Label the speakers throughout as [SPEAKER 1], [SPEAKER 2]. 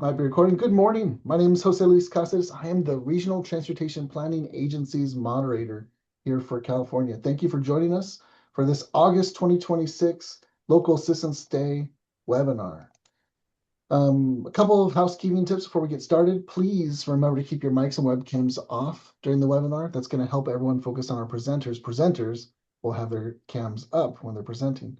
[SPEAKER 1] Might be recording. Good morning. My name is Jose Luis Casas. I am the Regional Transportation Planning Agency's moderator here for California. Thank you for joining us for this August 2026 Local Assistance Day webinar. A couple of housekeeping tips before we get started. Please remember to keep your mics and webcams off during the webinar. That's going to help everyone focus on our presenters. Presenters will have their cams up when they're presenting.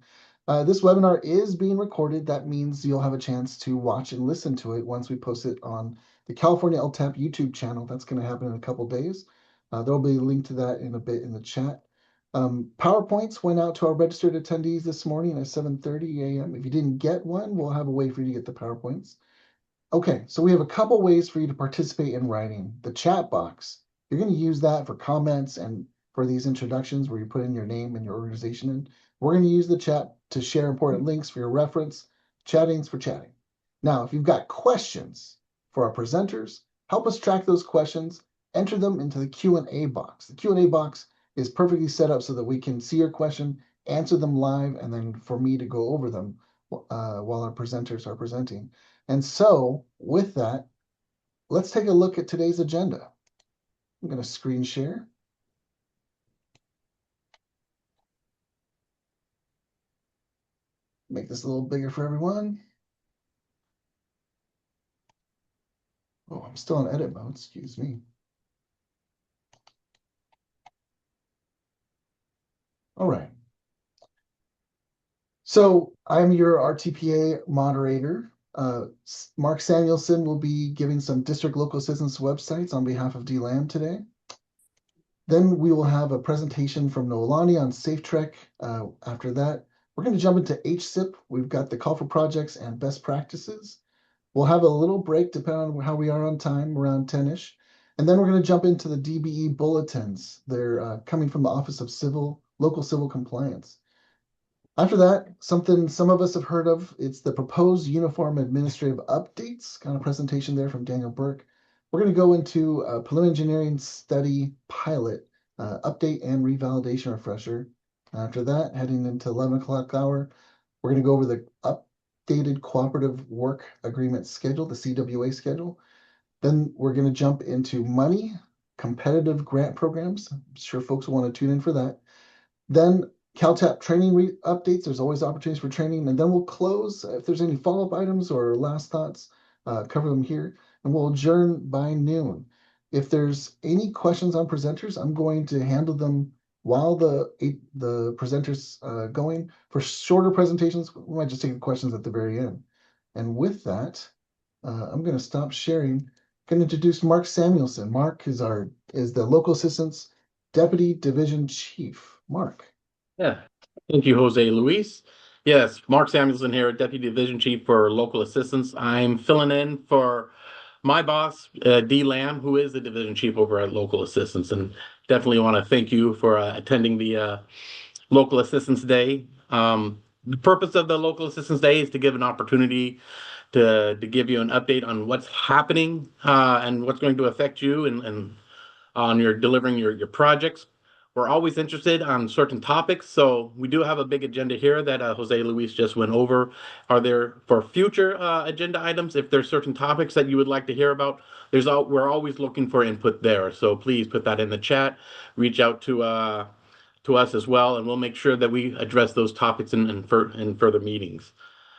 [SPEAKER 1] This webinar is being recorded. That means you'll have a chance to watch and listen to it once we post it on the California LTAP YouTube channel. That's going to happen in a couple days. There'll be a link to that in a bit in the chat. PowerPoints went out to our registered attendees this morning at 7:30 a.m. If you didn't get one, we'll have a way for you to get the PowerPoints. Okay, so we have a couple ways for you to participate in writing. The chat box, you're going to use that for comments and for these introductions where you put in your name and your organization in. We're going to use the chat to share important links for your reference. Chatting's for chatting. Now, if you've got questions for our presenters, help us track those questions, enter them into the Q&A box. The Q&A box is perfectly set up so that we can see your question, answer them live, and then for me to go over them while our presenters are presenting. And so with that, let's take a look at today's agenda. I'm going to screen share. Make this a little bigger for everyone. Oh, I'm still in edit mode, excuse me. All right. So I'm your RTPA moderator. Mark Samuelson will be giving some district local assistance websites on behalf of DLAM today. Then we will have a presentation from Noelani on SafeTREC. After that, we're going to jump into HSIP. We've got the call for projects and best practices. We'll have a little break depending on how we are on time, around 10-ish. And then we're going to jump into the DBE bulletins. They're coming from the Office of Local Civil Compliance. After that, something some of us have heard of, it's the proposed uniform administrative updates, kind of presentation there from Daniel Burke. We're going to go into a preliminary engineering study pilot, update and revalidation refresher. After that, heading into 11 o'clock hour, we're going to go over the updated cooperative work agreement schedule, the CWA schedule. Then we're going to jump into money, competitive grant programs. I'm sure folks will want to tune in for that. Then CalTAP training updates. There's always opportunities for training. And then we'll close. If there's any follow-up items or last thoughts, cover them here. And we'll adjourn by noon. If there's any questions on presenters, I'm going to handle them while the presenters going. For shorter presentations, we might just take the questions at the very end. And with that, I'm going to stop sharing. I'm going to introduce Mark Samuelson. Mark is the Local Assistance Deputy Division Chief. Mark.
[SPEAKER 2] Yeah, thank you, Jose Luis. Yes, Mark Samuelson here, Deputy Division Chief for Local Assistance. I'm filling in for my boss, D. Lamb, who is the Division Chief over at Local Assistance, and definitely want to thank you for attending the Local Assistance Day. The purpose of the Local Assistance Day is to give an opportunity to give you an update on what's happening and what's going to affect you and on your delivering your projects. We're always interested on certain topics, so we do have a big agenda here that Jose Luis just went over. Are there for future agenda items? If there's certain topics that you would like to hear about, we're always looking for input there. So please put that in the chat. Reach out to us as well, and we'll make sure that we address those topics in further meetings.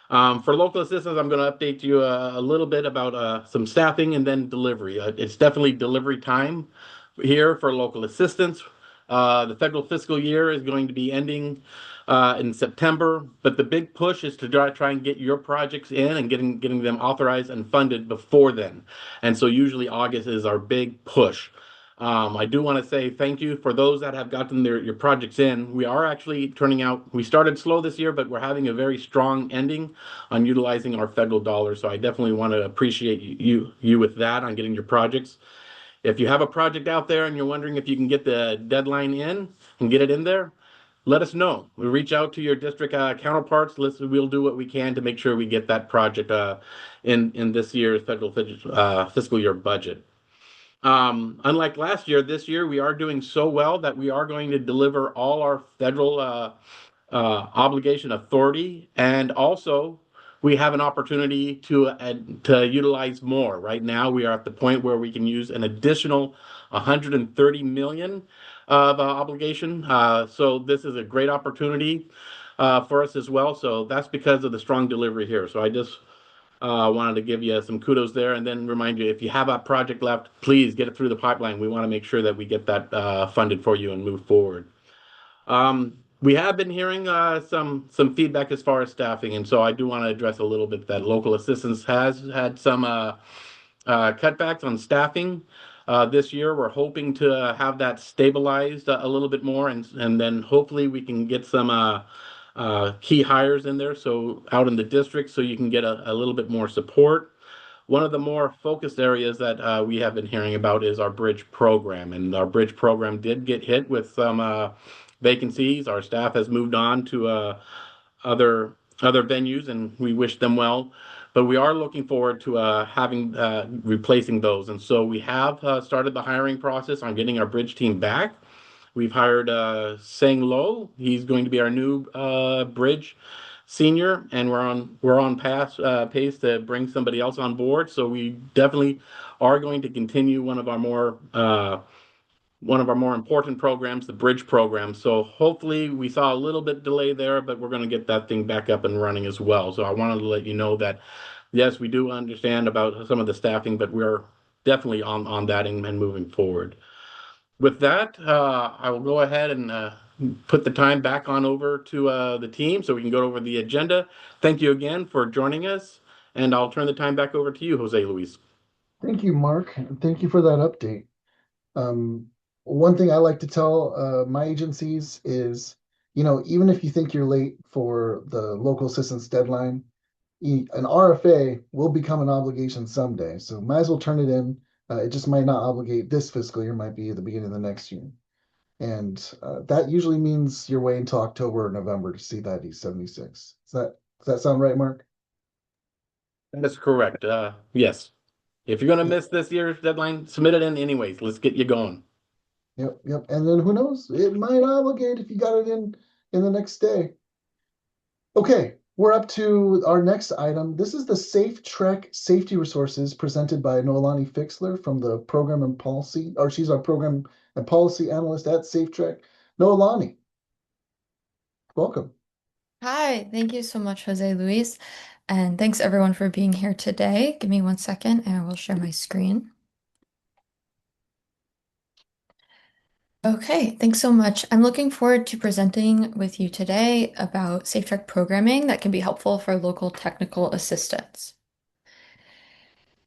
[SPEAKER 2] For local assistance, I'm going to update you a little bit about some staffing and then delivery. It's definitely delivery time here for local assistance. The federal fiscal year is going to be ending in September, but the big push is to try and get your projects in and getting them authorized and funded before then. And so usually August is our big push. I do want to say thank you for those that have gotten your projects in. We are actually turning out, we started slow this year, but we're having a very strong ending on utilizing our federal dollars. So I definitely want to appreciate you with that on getting your projects. If you have a project out there and you're wondering if you can get the deadline in and get it in there, let us know. We reach out to your district counterparts. We'll do what we can to make sure we get that project in this year's federal fiscal year budget. Unlike last year, this year we are doing so well that we are going to deliver all our federal obligation authority and also we have an opportunity to utilize more. Right now, we are at the point where we can use an additional 130 million of obligation. So this is a great opportunity for us as well. So that's because of the strong delivery here. So I just wanted to give you some kudos there, and then remind you, if you have a project left, please get it through the pipeline. We want to make sure that we get that funded for you and move forward. We have been hearing some feedback as far as staffing, and so I do want to address a little bit that local assistance has had some cutbacks on staffing. This year, we're hoping to have that stabilized a little bit more, and then hopefully we can get some key hires in there, so out in the district, so you can get a little bit more support. One of the more focused areas that we have been hearing about is our bridge program, and our bridge program did get hit with some vacancies. Our staff has moved on to other venues, and we wish them well. But we are looking forward to having replacing those, and so we have started the hiring process on getting our bridge team back. We've hired Sang Lo. He's going to be our new bridge senior, and we're on pace to bring somebody else on board. So we definitely are going to continue one of our more important programs, the bridge program. So hopefully we saw a little bit delay there, but we're going to get that thing back up and running as well. So I wanted to let you know that yes, we do understand about some of the staffing, but we're definitely on that and moving forward. With that, I will go ahead and put the time back on over to the team so we can go over the agenda. Thank you again for joining us, and I'll turn the time back over to you, Jose Luis.
[SPEAKER 1] Thank you, Mark. And thank you for that update. Um, One thing I like to tell my agencies is, even if you think you're late for the local assistance deadline, an RFA will become an obligation someday. So might as well turn it in. It just might not obligate this fiscal year, might be at the beginning of the next year. And that usually means you're waiting until October or November to see that E76. Does that sound right, Mark?
[SPEAKER 2] That is correct. Yes. If you're going to
[SPEAKER 1] Yep,
[SPEAKER 2] miss this year's deadline, submit it in anyways. Let's get you going.
[SPEAKER 1] yep. And then who knows? It might obligate if you got it in the next day. Okay, we're up to our next item. This is the SafeTREC safety resources presented by Noelani Fixler from the program and policy, or she's our program and policy analyst at SafeTREC. Noelani, welcome.
[SPEAKER 3] Hi, thank you so much, Jose Luis. And thanks everyone for being here today. Give me 1 second and I will share my screen. Okay, thanks so much. I'm looking forward to presenting with you today about SafeTREC programming that can be helpful for local technical assistance.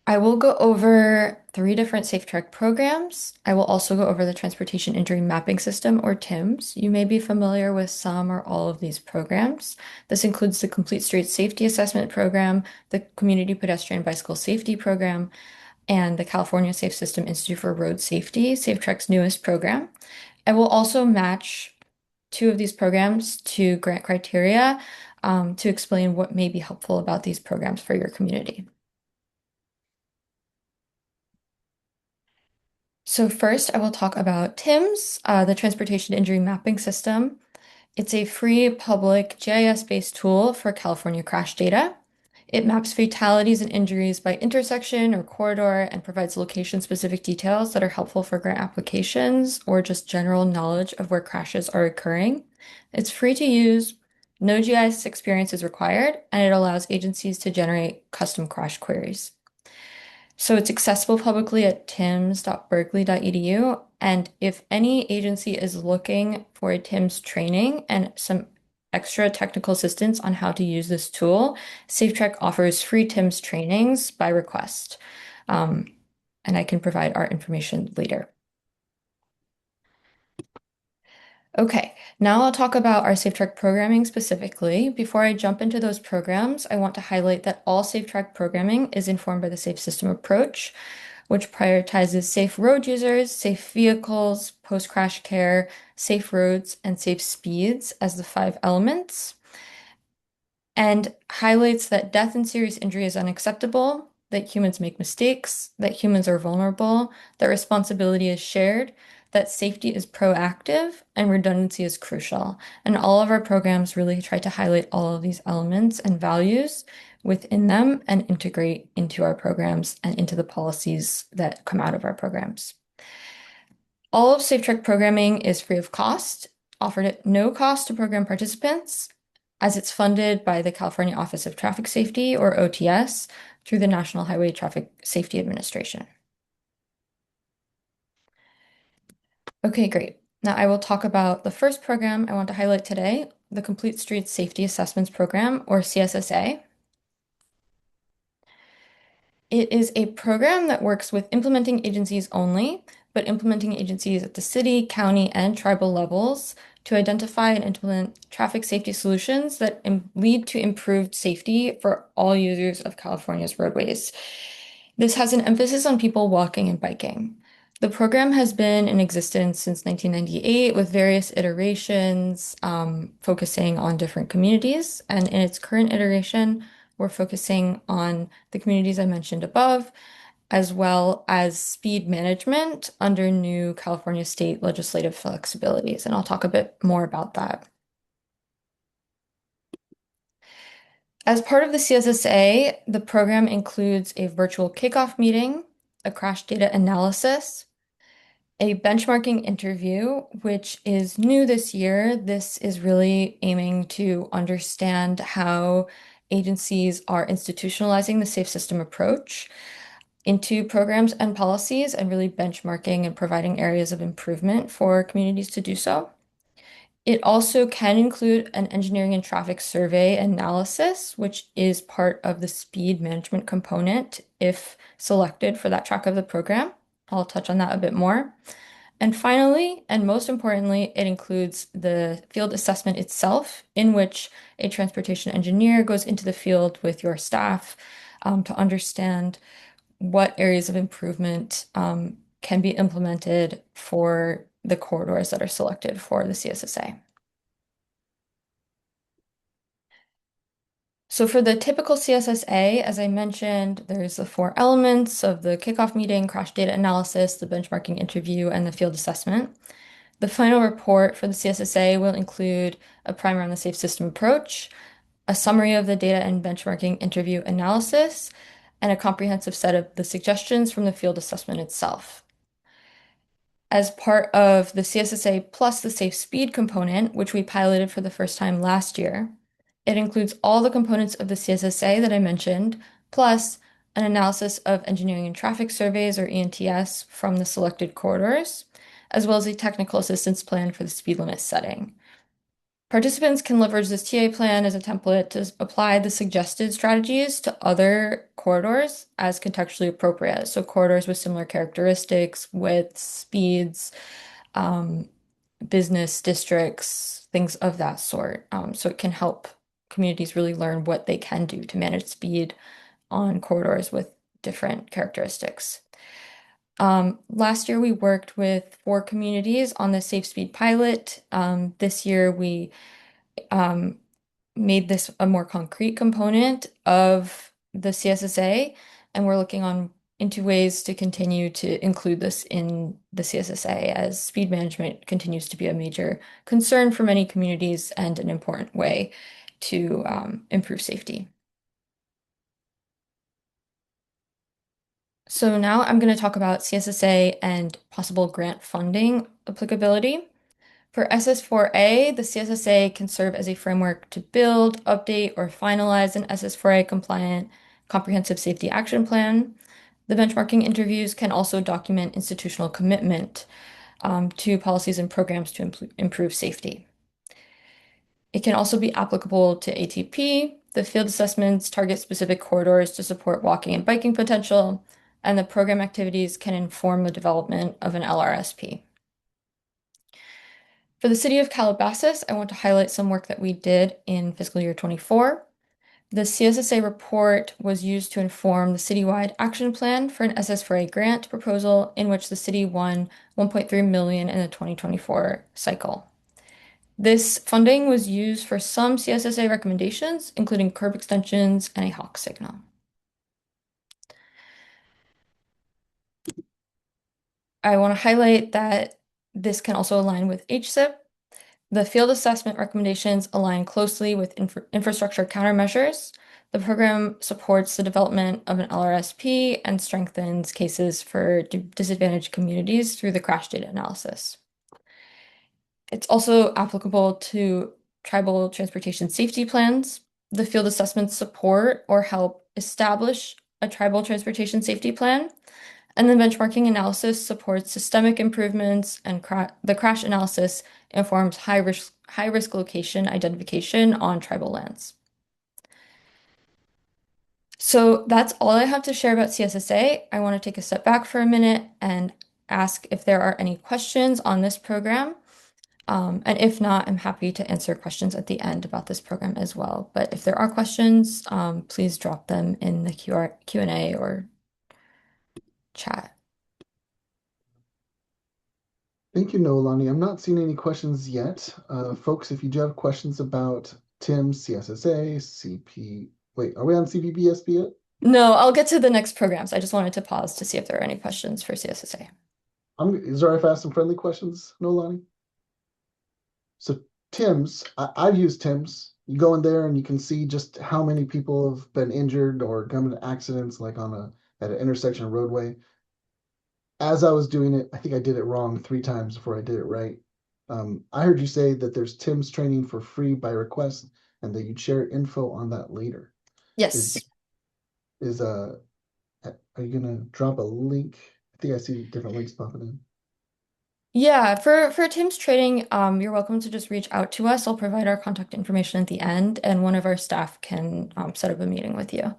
[SPEAKER 3] I will go over 3 different SafeTREC programs. I will also go over the Transportation Injury Mapping System, or TIMS. You may be familiar with some or all of these programs. This includes the Complete Street Safety Assessment Program, the Community Pedestrian Bicycle Safety Program, and the California Safe System Institute for Road Safety, SafeTREC's newest program. I will also match 2 of these programs to grant criteria to explain what may be helpful about these programs for your community. So first, I will talk about TIMS, the Transportation Injury Mapping System. It's a free public GIS-based tool for California crash data. It maps fatalities and injuries by intersection or corridor and provides location-specific details that are helpful for grant applications or just general knowledge of where crashes are occurring. It's free to use, no GIS experience is required, and it allows agencies to generate custom crash queries. So it's accessible publicly at tims.berkeley.edu. And if any agency is looking for a TIMS training and some extra technical assistance on how to use this tool, SafeTREC offers free TIMS trainings by request. And I can provide our information later. Okay, now I'll talk about our SafeTREC programming specifically. Before I jump into those programs, I want to highlight that all SafeTREC programming is informed by the Safe System approach, which prioritizes safe road users, safe vehicles, post-crash care, safe roads, and safe speeds as the 5 elements, and highlights that death and serious injury is unacceptable, that humans make mistakes, that humans are vulnerable, that responsibility is shared, that safety is proactive and redundancy is crucial. And all of our programs really try to highlight all of these elements and values within them and integrate into our programs and into the policies that come out of our programs. All of SafeTREC programming is free of cost, offered at no cost to program participants, as it's funded by the California Office of Traffic Safety, or OTS, through the National Highway Traffic Safety Administration. Okay, great. Now I will talk about the first program I want to highlight today, the Complete Streets Safety Assessments Program, or CSSA. It is a program that works with implementing agencies only, but implementing agencies at the city, county, and tribal levels to identify and implement traffic safety solutions that lead to improved safety for all users of California's roadways. This has an emphasis on people walking and biking. The program has been in existence since 1998 with various iterations, focusing on different communities. And in its current iteration, we're focusing on the communities I mentioned above, as well as speed management under new California state legislative flexibilities. And I'll talk a bit more about that. As part of the CSSA, the program includes a virtual kickoff meeting, a crash data analysis, a benchmarking interview, which is new this year. This is really aiming to understand how agencies are institutionalizing the safe system approach into programs and policies and really benchmarking and providing areas of improvement for communities to do so. It also can include an engineering and traffic survey analysis, which is part of the speed management component if selected for that track of the program. I'll touch on that a bit more. And finally, and most importantly, it includes the field assessment itself, in which a transportation engineer goes into the field with your staff to understand what areas of improvement can be implemented for the corridors that are selected for the CSSA. So for the typical CSSA, as I mentioned, there's the four elements of the kickoff meeting, crash data analysis, the benchmarking interview, and the field assessment. The final report for the CSSA will include a primer on the safe system approach, a summary of the data and benchmarking interview analysis, and a comprehensive set of the suggestions from the field assessment itself. As part of the CSSA plus the safe speed component, which we piloted for the first time last year, it includes all the components of the CSSA that I mentioned, plus an analysis of engineering and traffic surveys, or ENTS, from the selected corridors, as well as a technical assistance plan for the speed limit setting. Participants can leverage this TA plan as a template to apply the suggested strategies to other corridors as contextually appropriate. So corridors with similar characteristics, widths, speeds, business districts, things of that sort. So it can help communities really learn what they can do to manage speed on corridors with different characteristics. Last year, we worked with 4 communities on the Safe Speed pilot. This year, we made this a more concrete component of the CSSA, and we're looking into ways to continue to include this in the CSSA as speed management continues to be a major concern for many communities and an important way to improve safety. So now I'm going to talk about CSSA and possible grant funding applicability. For SS4A, the CSSA can serve as a framework to build, update, or finalize an SS4A compliant comprehensive safety action plan. The benchmarking interviews can also document institutional commitment to policies and programs to improve safety. It can also be applicable to ATP. The field assessments target specific corridors to support walking and biking potential, and the program activities can inform the development of an LRSP. For the city of Calabasas, I want to highlight some work that we did in fiscal year 24. The CSSA report was used to inform the citywide action plan for an SS4A grant proposal in which the city won $1.3 million in the 2024 cycle. This funding was used for some CSSA recommendations, including curb extensions and a hawk signal. I want to highlight that this can also align with HSIP. The field assessment recommendations align closely with infrastructure countermeasures. The program supports the development of an LRSP and strengthens cases for disadvantaged communities through the crash data analysis. It's also applicable to tribal transportation safety plans. The field assessments support or help establish a tribal transportation safety plan. And the benchmarking analysis supports systemic improvements, and the crash analysis informs high risk location identification on tribal lands. So that's all I have to share about CSSA. I want to take a step back for a minute and ask if there are any questions on this program. And if not, I'm happy to answer questions at the end about this program as well. But if there are questions, please drop them in the Q&A or chat.
[SPEAKER 1] Thank you, Noelani. I'm not seeing any questions yet. Folks, if you do have questions about TIMS, CSSA, CP, wait, are we on CPBSB yet?
[SPEAKER 3] No, I'll get to the next programs. I just wanted to pause to see if there are any questions for CSSA.
[SPEAKER 1] Is there if I ask some friendly questions, Noelani? So TIMS, I've used TIMS. You go in there and you can see just how many people have been injured or come into accidents, like at an intersection roadway. As I was doing it, I think I did it wrong 3 times before I did it right. I heard you say that there's TIMS training for free by request, and that you'd share info on that later.
[SPEAKER 3] Yes.
[SPEAKER 1] Are you gonna drop a link? I think I see different links popping in.
[SPEAKER 3] Yeah, for Tim's training, you're welcome to just reach out to us. I'll provide our contact information at the end, and one of our staff can set up a meeting with you.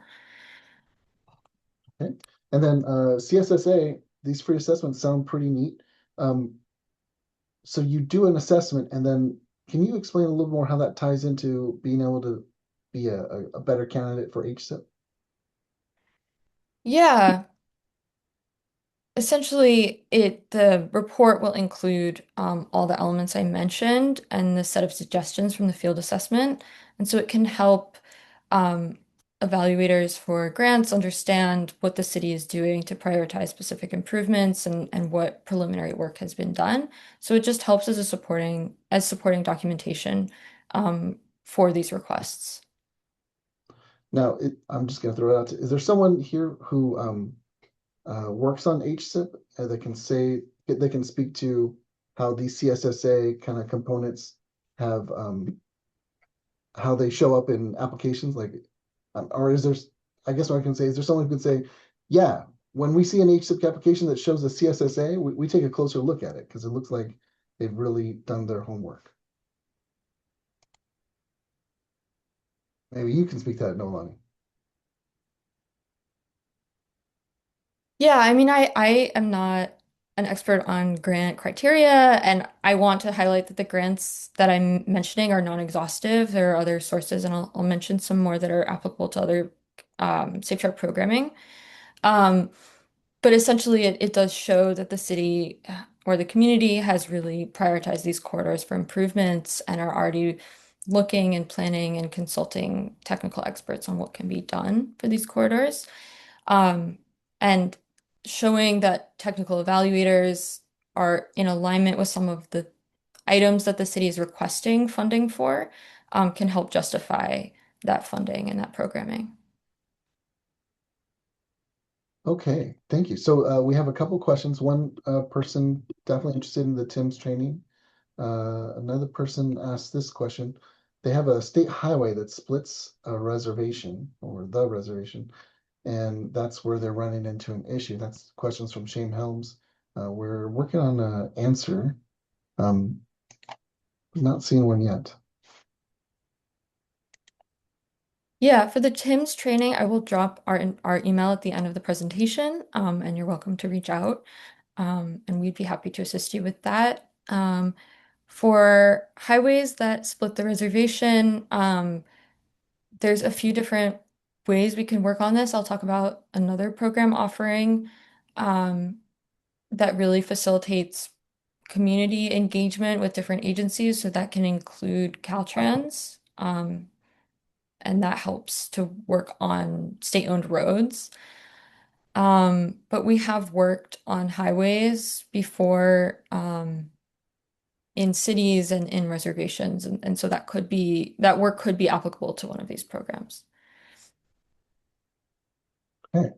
[SPEAKER 1] Okay. And then CSSA, these free assessments sound pretty neat. So you do an assessment, and then can you explain a little more how that ties into being able to be a better candidate for HSIP?
[SPEAKER 3] Yeah, essentially, the report will include all the elements I mentioned and the set of suggestions from the field assessment, and so it can help um, evaluators for grants understand what the city is doing to prioritize specific improvements and what preliminary work has been done. So it just helps as supporting documentation for these requests.
[SPEAKER 1] Now, I'm just gonna throw it out. Is there someone here who works on HSIP that can speak to how these CSSA kind of components have how they show up in applications, like, or is there? I guess what I can say is there someone who can say, yeah, when we see an HSIP application that shows a CSSA, we take a closer look at it because it looks like they've really done their homework. Maybe you can speak to that, Nolani.
[SPEAKER 3] Yeah, I mean, I am not an expert on grant criteria, and I want to highlight that the grants that I'm mentioning are non-exhaustive. There are other sources, and I'll mention some more that are applicable to other SafeTREC programming. Um, but essentially, it does show that the city or the community has really prioritized these corridors for improvements and are already looking and planning and consulting technical experts on what can be done for these corridors. And showing that technical evaluators are in alignment with some of the items that the city is requesting funding for, can help justify that funding and that programming.
[SPEAKER 1] Okay, thank you. So we have a couple questions. One person definitely interested in the TIMS training. Another person asked this question. They have a state highway that splits a reservation or the reservation, and that's where they're running into an issue. That's questions from Shane Helms. We're working on an answer. Not seeing one yet.
[SPEAKER 3] Yeah, for the TIMS training, I will drop our email at the end of the presentation, and you're welcome to reach out, and we'd be happy to assist you with that. For highways that split the reservation, there's a few different ways we can work on this. I'll talk about another program offering that really facilitates community engagement with different agencies. So that can include Caltrans, and that helps to work on state-owned roads. But we have worked on highways before in cities and in reservations. And so that work could be applicable to one of these programs.
[SPEAKER 1] Okay.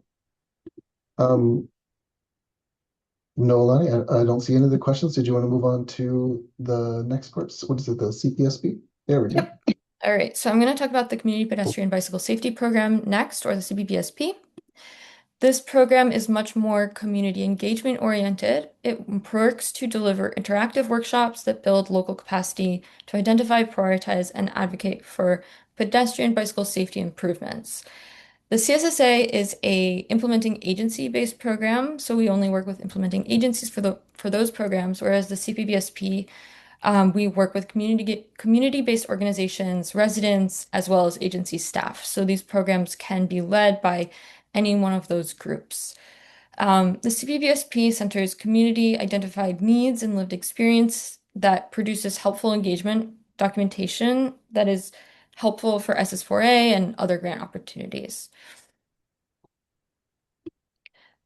[SPEAKER 1] No, Lonnie, I don't see any of the questions. Did you want to move on to the next parts? What is it, the CPSP? There we go.
[SPEAKER 3] Yep. All right, so I'm going to talk about the Community Pedestrian Bicycle Safety Program next, or the CPBSP. This program is much more community engagement oriented. It works to deliver interactive workshops that build local capacity to identify, prioritize, and advocate for pedestrian bicycle safety improvements. The CSSA is a implementing agency-based program, so we only work with implementing agencies for those programs, whereas the CPBSP, we work with community-based organizations, residents, as well as agency staff. So these programs can be led by any one of those groups. The CPBSP centers community-identified needs and lived experience that produces helpful engagement documentation that is helpful for SS4A and other grant opportunities.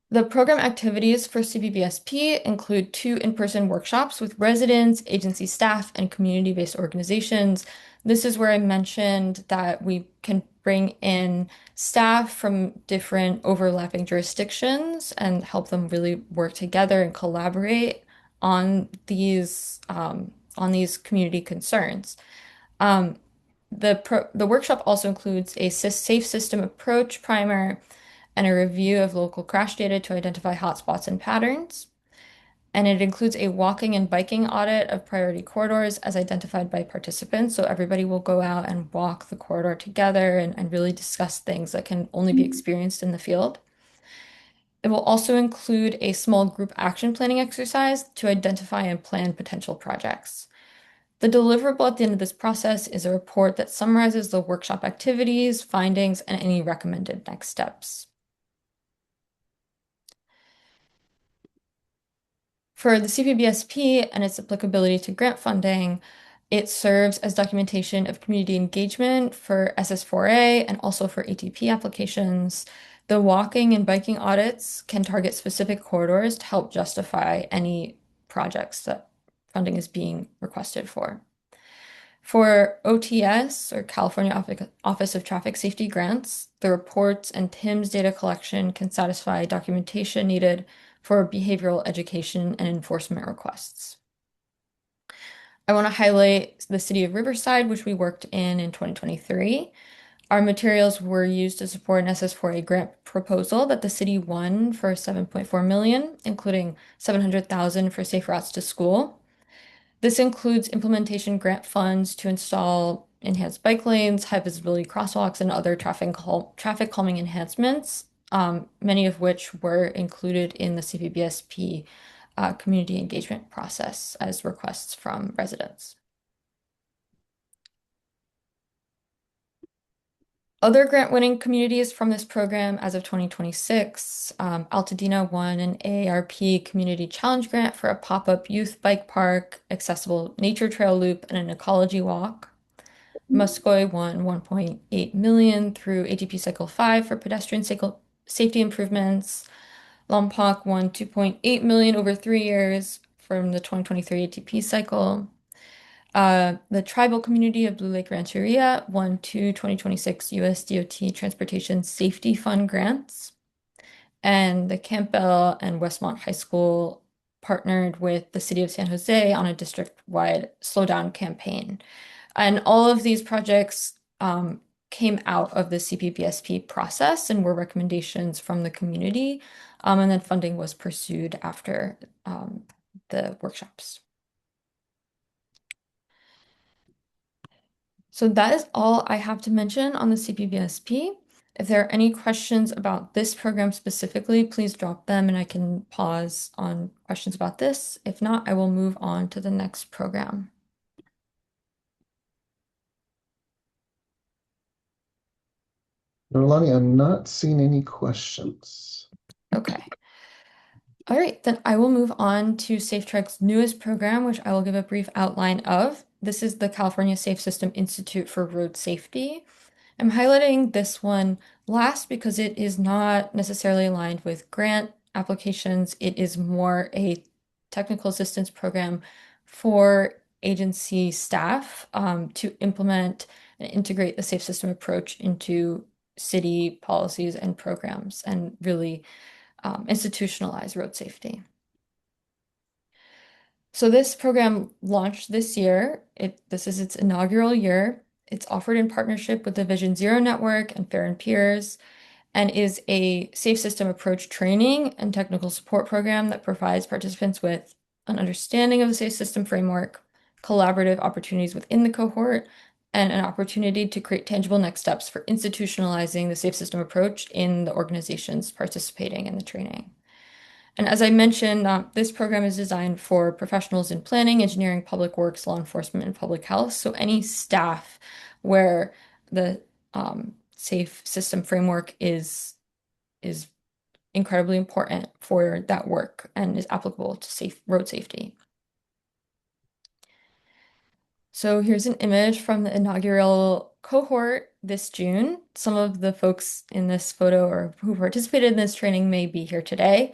[SPEAKER 3] The program activities for CPBSP include 2 in-person workshops with residents, agency staff, and community-based organizations. This is where I mentioned that we can bring in staff from different overlapping jurisdictions and help them really work together and collaborate on these community concerns. The workshop also includes a safe system approach primer and a review of local crash data to identify hotspots and patterns. And it includes a walking and biking audit of priority corridors as identified by participants. So everybody will go out and walk the corridor together and really discuss things that can only be experienced in the field. It will also include a small group action planning exercise to identify and plan potential projects. The deliverable at the end of this process is a report that summarizes the workshop activities, findings, and any recommended next steps. For the CPBSP and its applicability to grant funding, it serves as documentation of community engagement for SS4A and also for ATP applications. The walking and biking audits can target specific corridors to help justify any projects that funding is being requested for. For OTS, or California Office of Traffic Safety grants, the reports and TIMS data collection can satisfy documentation needed for behavioral education and enforcement requests. I want to highlight the City of Riverside, which we worked in 2023. Our materials were used to support an SS4A grant proposal that the city won for $7.4 million, including $700,000 for safe routes to school. This includes implementation grant funds to install enhanced bike lanes, high visibility crosswalks, and other traffic calming enhancements, many of which were included in the CPBSP community engagement process as requests from residents. Other grant-winning communities from this program as of 2026, Altadena won an AARP Community Challenge Grant for a pop-up youth bike park, accessible nature trail loop, and an ecology walk. Muscoy won $1.8 million through ATP Cycle 5 for pedestrian safety improvements. Lompoc won $2.8 million over 3 years from the 2023 ATP cycle. The tribal community of Blue Lake Rancheria won 2 2026 US DOT Transportation Safety Fund grants. And the Campbell and Westmont High School partnered with the City of San Jose on a district-wide slowdown campaign. And all of these projects came out of the CPBSP process and were recommendations from the community. And then funding was pursued after the workshops. So that is all I have to mention on the CPBSP. If there are any questions about this program specifically, please drop them and I can pause on questions about this. If not, I will move on to the next program.
[SPEAKER 1] Nolani, I'm not seeing any questions.
[SPEAKER 3] Okay. All right, then I will move on to SafeTREC's newest program, which I will give a brief outline of. This is the California Safe System Institute for Road Safety. I'm highlighting this one last because it is not necessarily aligned with grant applications. It is more a technical assistance program for agency staff to implement and integrate the safe system approach into city policies and programs and really institutionalize road safety. So this program launched this year. This is its inaugural year. It's offered in partnership with the Vision Zero Network and Fair and Peers, and is a safe system approach training and technical support program that provides participants with an understanding of the safe system framework, collaborative opportunities within the cohort, and an opportunity to create tangible next steps for institutionalizing the safe system approach in the organizations participating in the training. And as I mentioned, this program is designed for professionals in planning, engineering, public works, law enforcement, and public health. So any staff where the safe system framework is incredibly important for that work and is applicable to road safety. So here's an image from the inaugural cohort this June. Some of the folks in this photo or who participated in this training may be here today.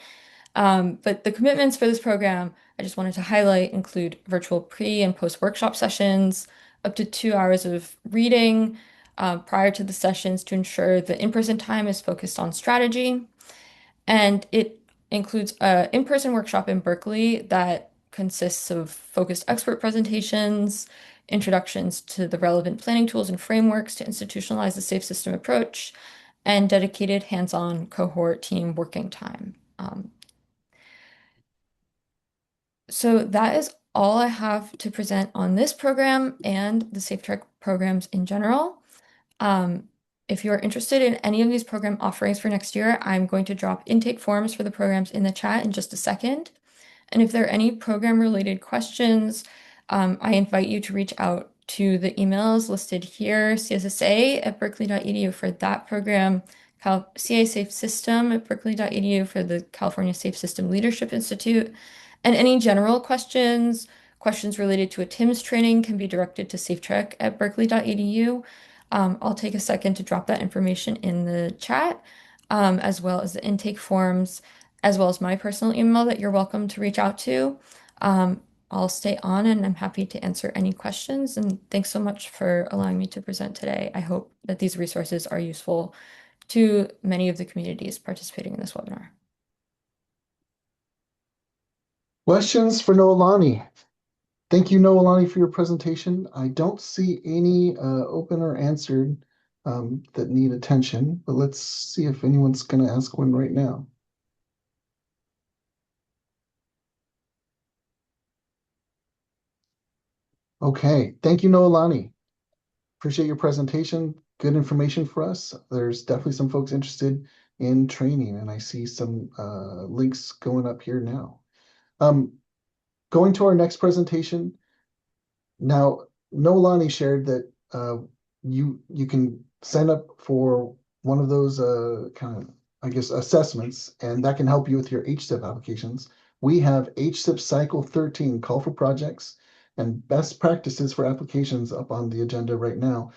[SPEAKER 3] But the commitments for this program, I just wanted to highlight, include virtual pre and post workshop sessions, up to 2 hours of reading prior to the sessions to ensure the in-person time is focused on strategy. And it includes an in-person workshop in Berkeley that consists of focused expert presentations, introductions to the relevant planning tools and frameworks to institutionalize the safe system approach, and dedicated hands-on cohort team working time. So that is all I have to present on this program and the SafeTREC programs in general. If you're interested in any of these program offerings for next year, I'm going to drop intake forms for the programs in the chat in just a second. And if there are any program-related questions, I invite you to reach out to the emails listed here, cssa@berkeley.edu for that program, CA Safe System at berkeley.edu for the California Safe System Leadership Institute. And any general questions related to a TIMS training can be directed to SafeTREC at berkeley.edu. I'll take a second to drop that information in the chat, as well as the intake forms, as well as my personal email that you're welcome to reach out to. I'll stay on and I'm happy to answer any questions. And thanks so much for allowing me to present today. I hope that these resources are useful to many of the communities participating in this webinar.
[SPEAKER 1] Questions for Noelani? Thank you, Noelani, for your presentation. I don't see any open or answered that need attention, but let's see if anyone's going to ask one right now. Okay, thank you, Noelani. Appreciate your presentation. Good information for us. There's definitely some folks interested in training, and I see some links going up here now. Going to our next presentation. Now, Noelani shared that you can sign up for one of those kind of, I guess, assessments, and that can help you with your HSIP applications. We have HSIP Cycle 13, Call for Projects, and Best Practices for Applications up on the agenda right now.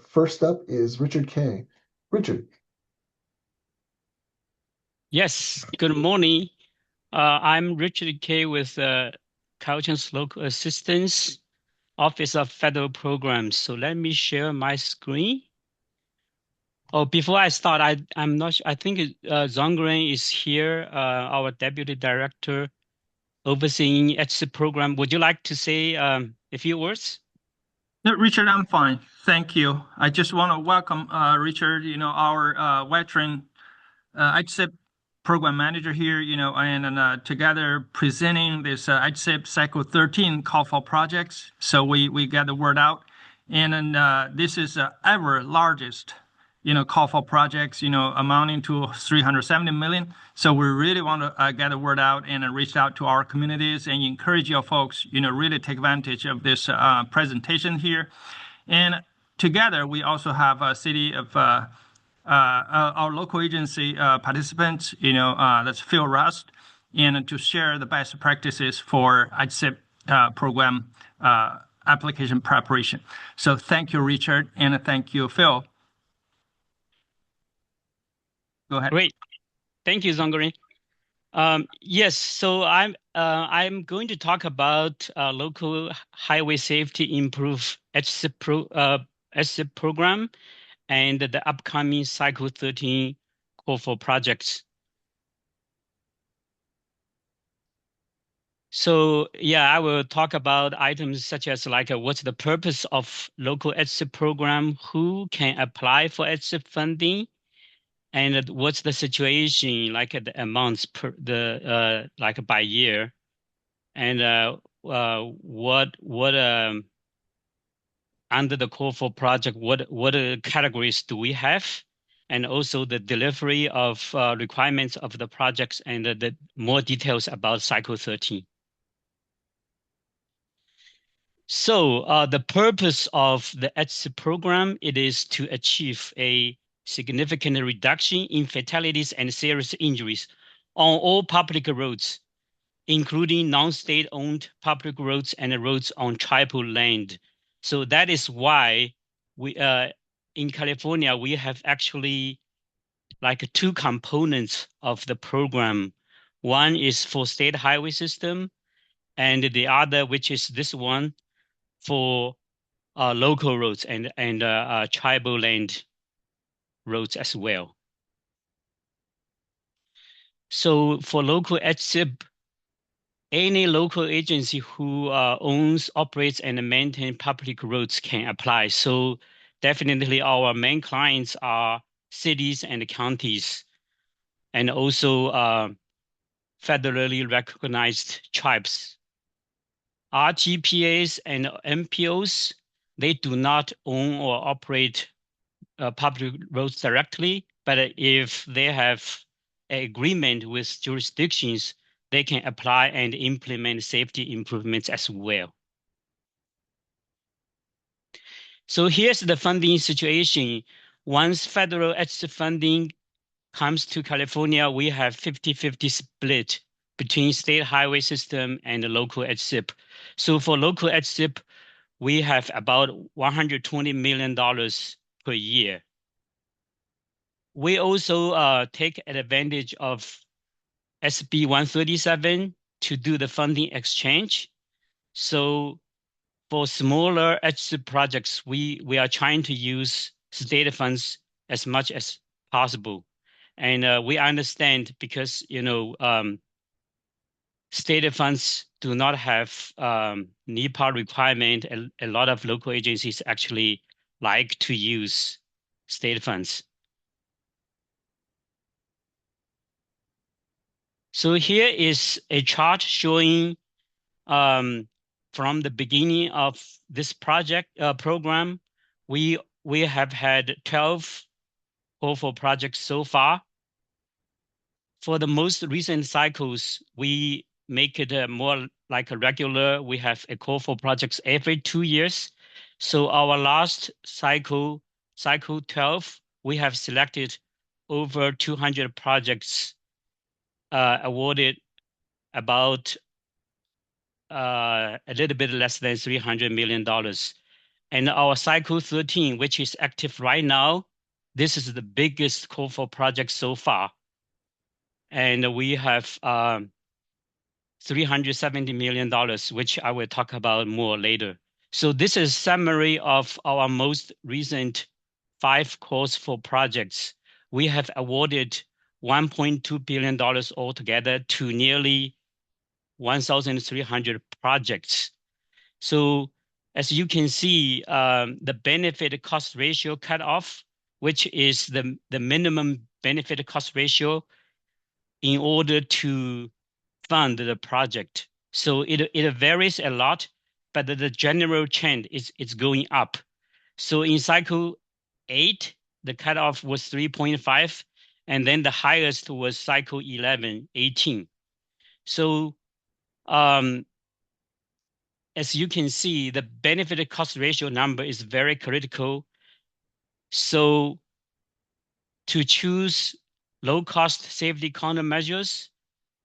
[SPEAKER 1] First up is Richard Kay. Richard.
[SPEAKER 4] Yes, good morning. I'm Richard Kay with Caltrans Local Assistance, Office of Federal Programs. So let me share my screen. Oh, before I start, I'm not sure. I think Zongren is here, our Deputy Director overseeing HSIP program. Would you like to say a few words?
[SPEAKER 5] No, Richard, I'm fine. Thank you. I just want to welcome Richard, our veteran HSIP program manager here, and together presenting this HSIP Cycle 13 call for projects. So we get the word out. And then this is ever largest, call for projects, amounting to 370 million. So we really want to get the word out and reach out to our communities and encourage your folks, really take advantage of this presentation here. And together, we also have a city of our local agency participants, that's Phil Rust, and to share the best practices for HSIP program application preparation. So thank you, Richard, and thank you, Phil. Go ahead.
[SPEAKER 4] Great. Thank you, Zongren. Yes, so I'm going to talk about local highway safety improve HSIP program and the upcoming Cycle 13 call for projects. So yeah, I will talk about items such as like what's the purpose of local HSIP program, who can apply for HSIP funding, and what's the situation like the amounts per the like by year, and what under the call for project, what categories do we have, and also the delivery of requirements of the projects and the more details about Cycle 13. So the purpose of the HSIP program, it is to achieve a significant reduction in fatalities and serious injuries on all public roads, including non-state-owned public roads and roads on tribal land. So that is why we, in California, we have actually like two components of the program. One is for state highway system, and the other, which is this one, for local roads and tribal land roads as well. So for local HSIP, any local agency who owns, operates, and maintains public roads can apply. So definitely our main clients are cities and counties, and also federally recognized tribes. RTPAs and MPOs, they do not own or operate public roads directly, but if they have an agreement with jurisdictions, they can apply and implement safety improvements as well. So here's the funding situation. Once federal HSIP funding comes to California, we have 50-50 split between state highway system and the local HSIP. So for local HSIP, we have about $120 million per year. We also take advantage of SB 137 to do the funding exchange. So for smaller HSIP projects, we are trying to use state funds as much as possible. And we understand because, state funds do not have NEPA requirement. A lot of local agencies actually like to use state funds. So here is a chart showing from the beginning of this program, we have had 12 call for projects so far. For the most recent cycles, we make it more like a regular. We have a call for projects every 2 years. So our last cycle 12, we have selected over 200 projects, awarded about a little bit less than $300 million. And our Cycle 13, which is active right now, this is the biggest call for project so far. And we have $370 million, which I will talk about more later. So this is a summary of our most recent 5 calls for projects. We have awarded $1.2 billion altogether to nearly 1,300 projects. So as you can see, the benefit cost ratio cutoff, which is the minimum benefit cost ratio in order to fund the project. So it varies a lot, but the general trend is it's going up. So in cycle 8, the cutoff was 3.5, and then the highest was cycle 11, 18. So as you can see, the benefit cost ratio number is very critical. So to choose low cost safety countermeasures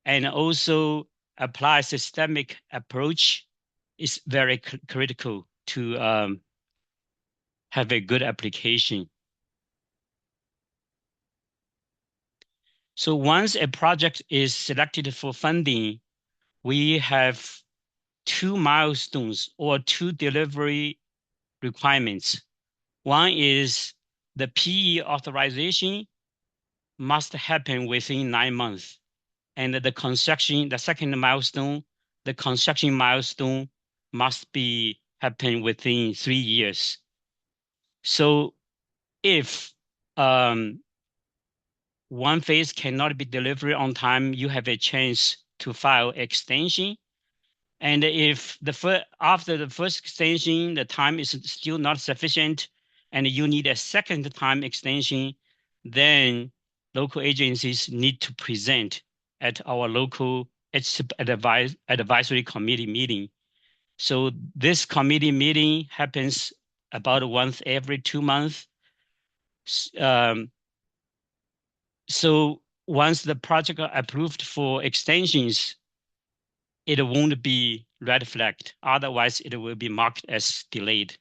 [SPEAKER 4] and also apply a systemic approach is very critical to have a good application. So once a project is selected for funding, we have 2 milestones or 2 delivery requirements. One is the PE authorization must happen within 9 months. And the second milestone, the construction milestone must be happen within 3 years. So if one phase cannot be delivered on time, you have a chance to file extension. And if after the first extension, the time is still not sufficient, and you need a second time extension, then local agencies need to present at our local HSIP advisory committee meeting. So this committee meeting happens about once every 2 months. So once the project are approved for extensions, it won't be red flagged. Otherwise, it will be marked as delayed.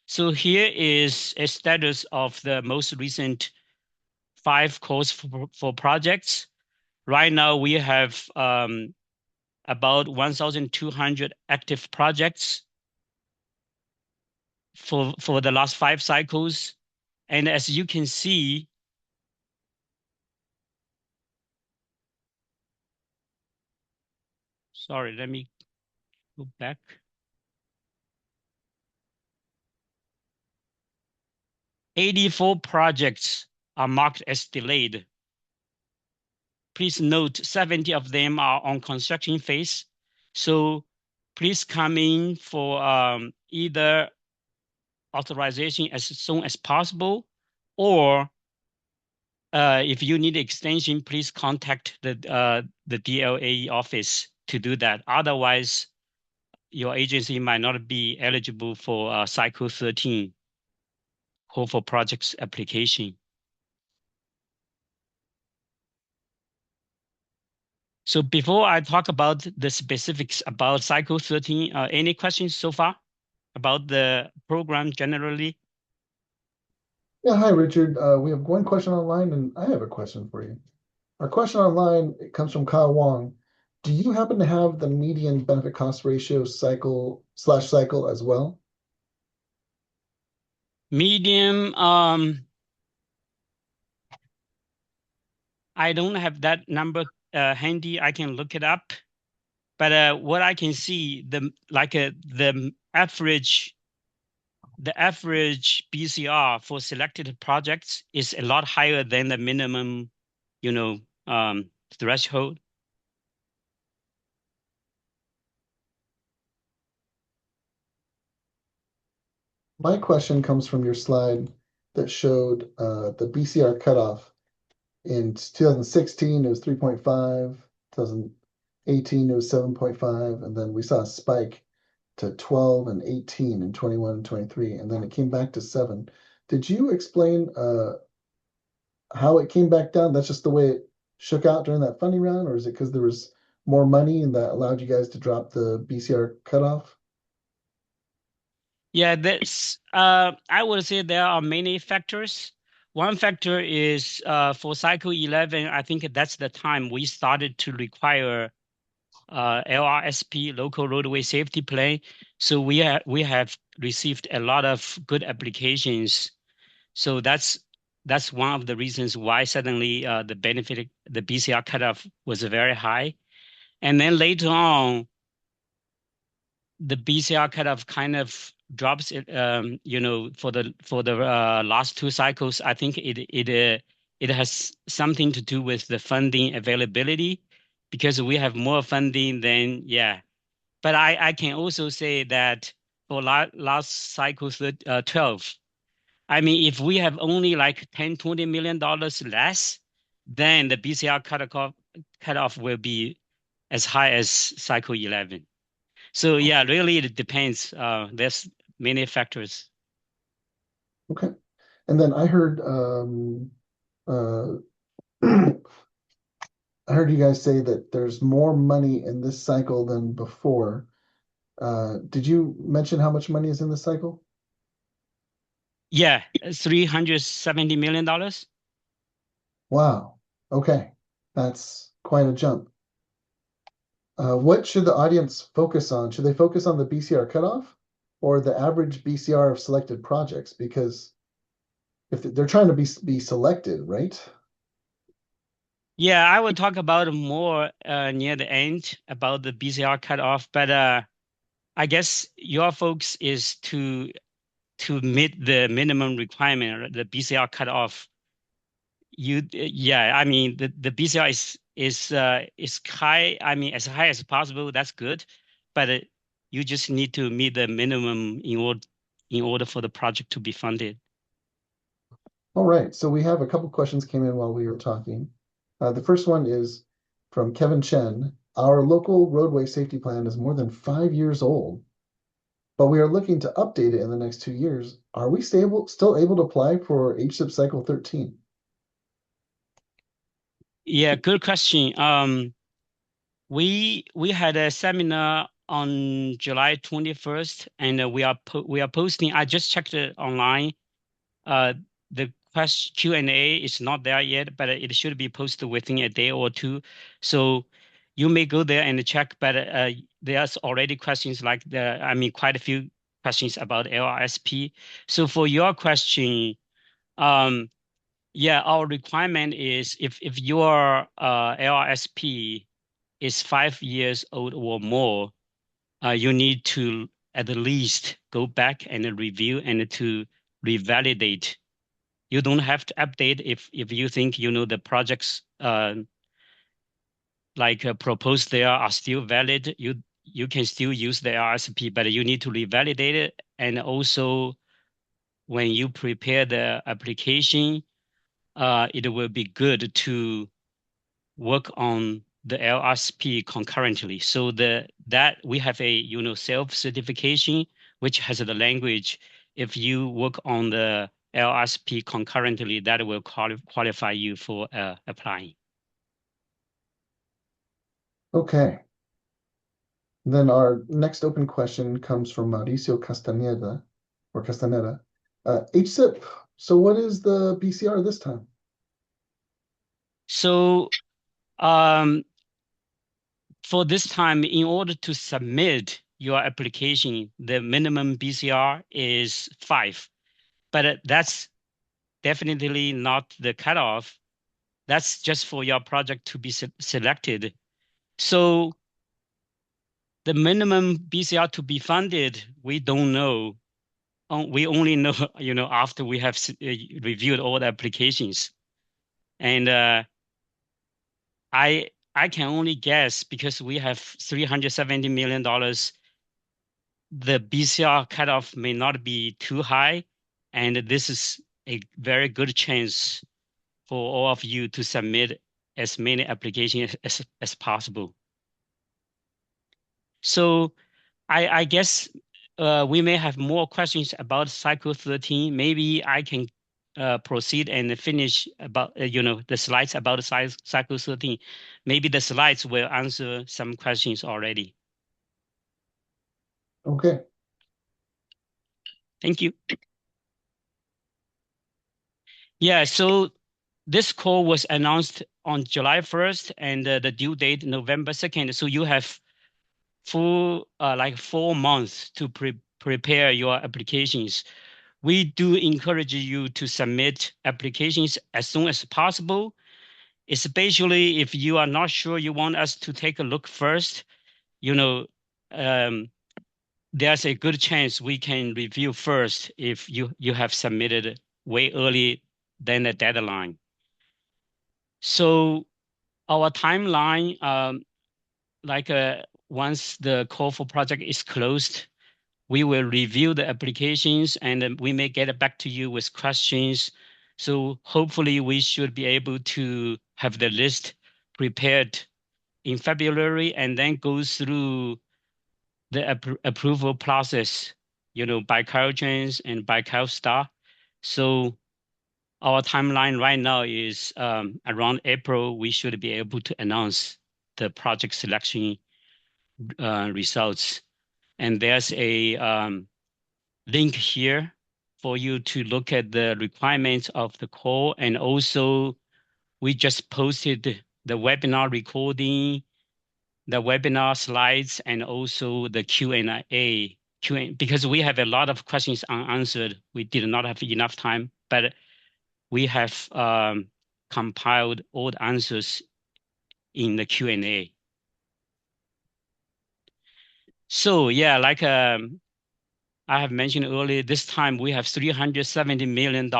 [SPEAKER 4] So here is a status of the most recent 5 calls for projects. Right now, we have about 1,200 active projects for the last 5 cycles. And as you can see, sorry, let me go back. "84 projects are marked as delayed. Please note 70 of them are on construction phase. So please come in for either authorization as soon as possible, or if you need extension, please contact the DLA office to do that. Otherwise, your agency might not be eligible for cycle 13 call for projects application. So before I talk about the specifics about cycle 13, any questions so far about the program generally?
[SPEAKER 1] Yeah, hi, Richard. We have one question online, and I have a question for you. Our question online, it comes from Kyle Wong. Do you happen to have the median benefit cost ratio cycle as well?
[SPEAKER 4] Medium, I don't have that number handy. I can look it up. But what I can see, the average BCR for selected projects is a lot higher than the minimum, threshold.
[SPEAKER 1] My question comes from your slide that showed the BCR cutoff. In 2016, it was 3.5, 2018, it was 7.5, and then we saw a spike to 12 and 18 and 21 and 23, and then it came back to 7. Did you explain how it came back down? That's just the way it shook out during that funding round, or is it because there was more money and that allowed you guys to drop the BCR cutoff?
[SPEAKER 4] Yeah, I would say there are many factors. One factor is for cycle 11, I think that's the time we started to require LRSP, local roadway safety plan. So we have received a lot of good applications. So that's one of the reasons why suddenly the BCR cutoff was very high. And then later on, the BCR cutoff kind of drops it, for the last 2 cycles. I think it has something to do with the funding availability, because we have more funding than, yeah. But I can also say that for last cycle 12, I mean, if we have only like $10-20 million less, then the BCR cutoff will be as high as cycle 11. So yeah, really it depends. There's many factors.
[SPEAKER 1] Okay. And then I heard I heard you guys say that there's more money in this cycle than before. Did you mention how much money is in this cycle?
[SPEAKER 4] Yeah, $370 million.
[SPEAKER 1] Wow. Okay. That's quite a jump. What should the audience focus on? Should they focus on the BCR cutoff or the average BCR of selected projects? Because if they're trying to be selected, right?
[SPEAKER 4] Yeah, I will talk about more near the end about the BCR cutoff, but I guess your folks is to meet the minimum requirement, the BCR cutoff. Yeah, I mean the BCR is high. I mean as high as possible. That's good, but you just need to meet the minimum in order for the project to be funded.
[SPEAKER 1] All right. So we have a couple questions came in while we were talking. The first one is from Kevin Chen. Our local roadway safety plan is more than 5 years old, but we are looking to update it in the next 2 years. Are we still able to apply for HSIP cycle 13?
[SPEAKER 4] Yeah, good question. We had a seminar on July 21st, and we are posting. I just checked it online. The question Q&A is not there yet, but it should be posted within a day or two. So you may go there and check, but there's already questions like quite a few questions about LRSP. So for your question, yeah, our requirement is if your LRSP is 5 years old or more, you need to at least go back and review and to revalidate. You don't have to update if you think the projects proposed there are still valid. You can still use the LRSP, but you need to revalidate it. And also, when you prepare the application, it will be good to work on the LRSP concurrently. So that we have a self-certification which has the language. If you work on the LRSP concurrently, that will qualify you for applying.
[SPEAKER 1] Okay. Then our next open question comes from Mauricio Castaneda or Castaneda. HSIP. So what is the BCR this time?
[SPEAKER 4] So for this time, in order to submit your application, the minimum BCR is 5, but that's definitely not the cutoff. That's just for your project to be selected. So the minimum BCR to be funded, we don't know. We only know, after we have reviewed all the applications. And I can only guess because we have $370 million. The BCR cutoff may not be too high, and this is a very good chance for all of you to submit as many applications as possible. So I guess we may have more questions about cycle 13. Maybe I can proceed and finish about the slides about cycle 13. Maybe the slides will answer some questions already.
[SPEAKER 1] Okay.
[SPEAKER 4] Thank you. Yeah, so this call was announced on July 1st and the due date November 2nd. So you have full 4 months to prepare your applications. We do encourage you to submit applications as soon as possible, especially if you are not sure, you want us to take a look first. There's a good chance we can review first if you have submitted way early than the deadline. So our timeline, once the call for project is closed, we will review the applications and we may get back to you with questions. So hopefully we should be able to have the list prepared in February and then go through the approval process, by Caltrans and by CalStar. So our timeline right now is around April, we should be able to announce the project selection results. And there's a link here for you to look at the requirements of the call. And also, we just posted the webinar recording, the webinar slides, and also the Q&A. Because we have a lot of questions unanswered. We did not have enough time, but we have compiled all the answers in the Q&A. So yeah, like I have mentioned earlier, this time we have $370 million.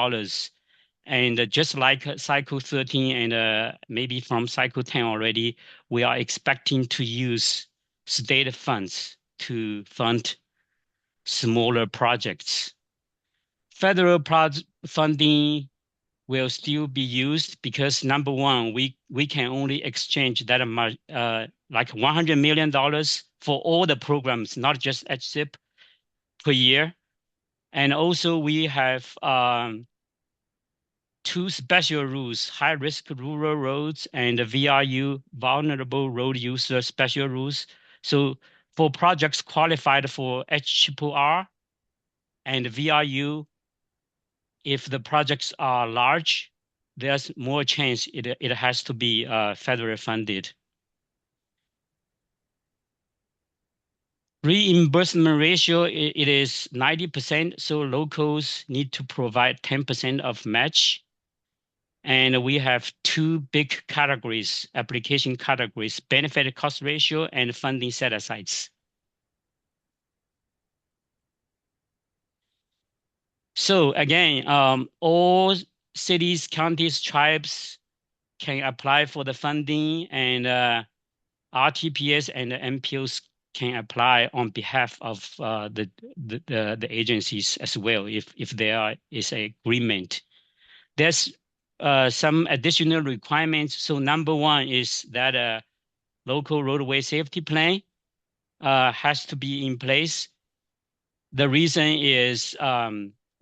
[SPEAKER 4] And just like cycle 13 and maybe from cycle 10 already, we are expecting to use state funds to fund smaller projects. Federal funding will still be used because number one, we can only exchange that much, like $100 million for all the programs, not just HSIP per year. And also we have two special rules, high-risk rural roads and the VRU, vulnerable road user special rules. So for projects qualified for HRRR and VRU, if the projects are large, there's more chance it has to be federally funded. Reimbursement ratio, it is 90%, so locals need to provide 10% of match. And we have two big categories, application categories, benefit cost ratio and funding set-asides. So again, all cities, counties, tribes can apply for the funding, and RTPS and the MPOs can apply on behalf of the agencies as well if there is an agreement. There's some additional requirements. So number one is that a local roadway safety plan has to be in place. The reason is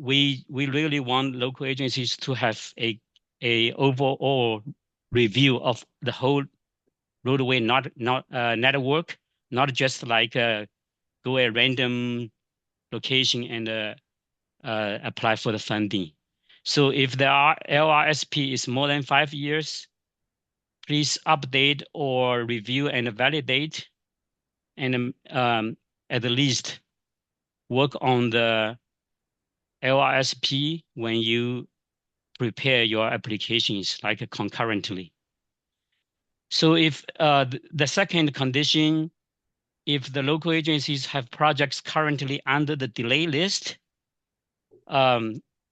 [SPEAKER 4] we really want local agencies to have a overall review of the whole roadway network, not just like go a random location and apply for the funding. So if the LRSP is more than 5 years, please update or review and validate, and at least work on the LRSP when you prepare your applications, like concurrently. So if the second condition, if the local agencies have projects currently under the delay list,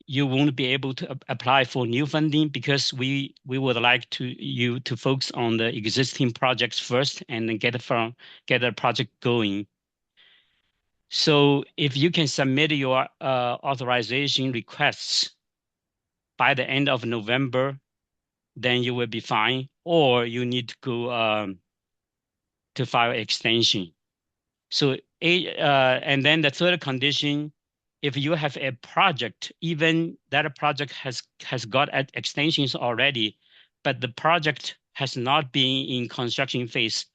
[SPEAKER 4] you won't be able to apply for new funding because we would like you to focus on the existing projects first and then get a project going. So if you can submit your authorization requests by the end of November, then you will be fine, or you need to go to file extension. So and then the third condition, if you have a project, even that project has got extensions already, but the project has not been in construction phase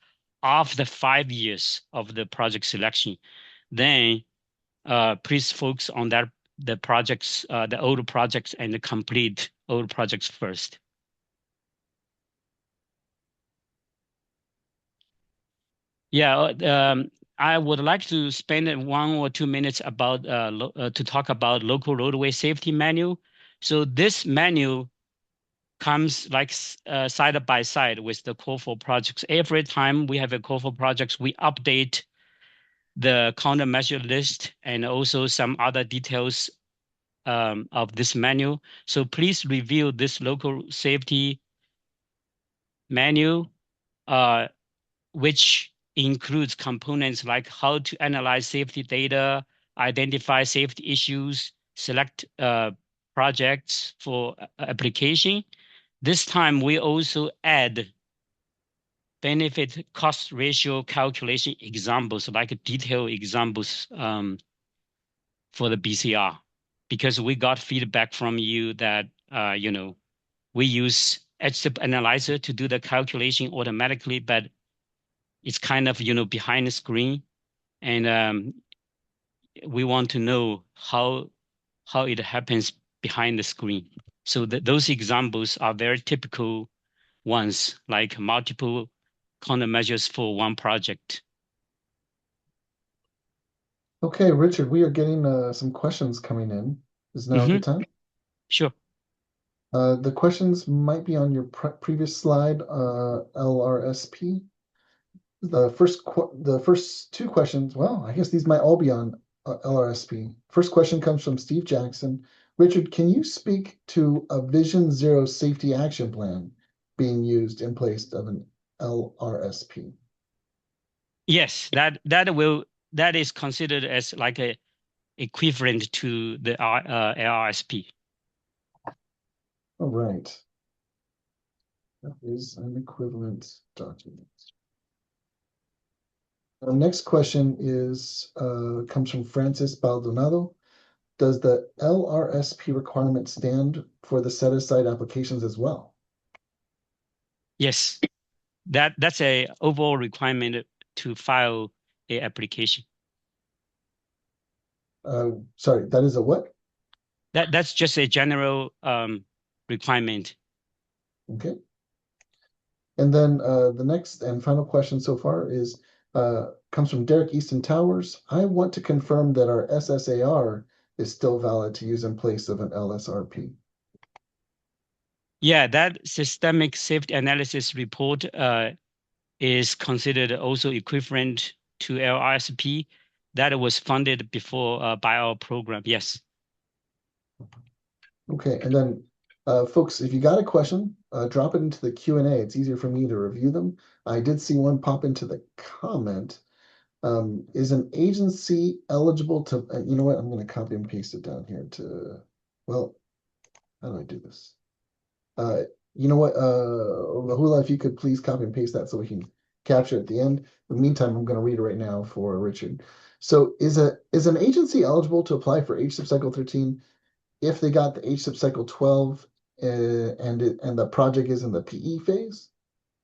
[SPEAKER 4] after 5 years of the project selection, then please focus on the projects, the old projects, and the complete old projects first. Yeah, I would like to spend 1 or 2 minutes about to talk about local roadway safety manual. So this manual comes like side by side with the call for projects. Every time we have a call for projects, we update the countermeasure list and also some other details of this manual. So please review this local safety manual, which includes components like how to analyze safety data, identify safety issues, select projects for application. This time we also add benefit cost ratio calculation examples, like detailed examples for the BCR, because we got feedback from you that we use HSIP analyzer to do the calculation automatically, but it's kind of behind the screen, and we want to know how how it happens behind the screen. So those examples are very typical ones, like multiple countermeasures for one project.
[SPEAKER 1] Okay, Richard, we are getting some questions coming in. Is now a good time?
[SPEAKER 4] Sure.
[SPEAKER 1] The questions might be on your previous slide, LRSP. The first two questions, well, I guess these might all be on LRSP. First question comes from Steve Jackson. Richard, can you speak to a Vision Zero safety action plan being used in place of an LRSP?
[SPEAKER 4] Yes, that is considered as like a equivalent to the LRSP.
[SPEAKER 1] All right. That is an equivalent document. Our next question is comes from Francis Baldonado. Does the LRSP requirement stand for the set-aside applications as well?
[SPEAKER 4] Yes, that's a overall requirement to file a application.
[SPEAKER 1] Sorry, that is a what?
[SPEAKER 4] That's just a general requirement.
[SPEAKER 1] Okay. And then the next and final question so far is comes from Derek Easton Towers. I want to confirm that our SSAR is still valid to use in place of an LSRP.
[SPEAKER 4] Yeah, that systemic safety analysis report is considered also equivalent to LRSP. That was funded before by our program. Yes.
[SPEAKER 1] Okay, and then folks, if you got a question, drop it into the Q&A. It's easier for me to review them. I did see one pop into the comment. Is an agency eligible to, you know what, I'm going to copy and paste it down here to, well, how do I do this? You know what, Rahula, if you could please copy and paste that so we can capture it at the end. In the meantime, I'm going to read it right now for Richard. So is an agency eligible to apply for HSIP Cycle 13 if they got the HSIP Cycle 12 and the project is in the PE phase?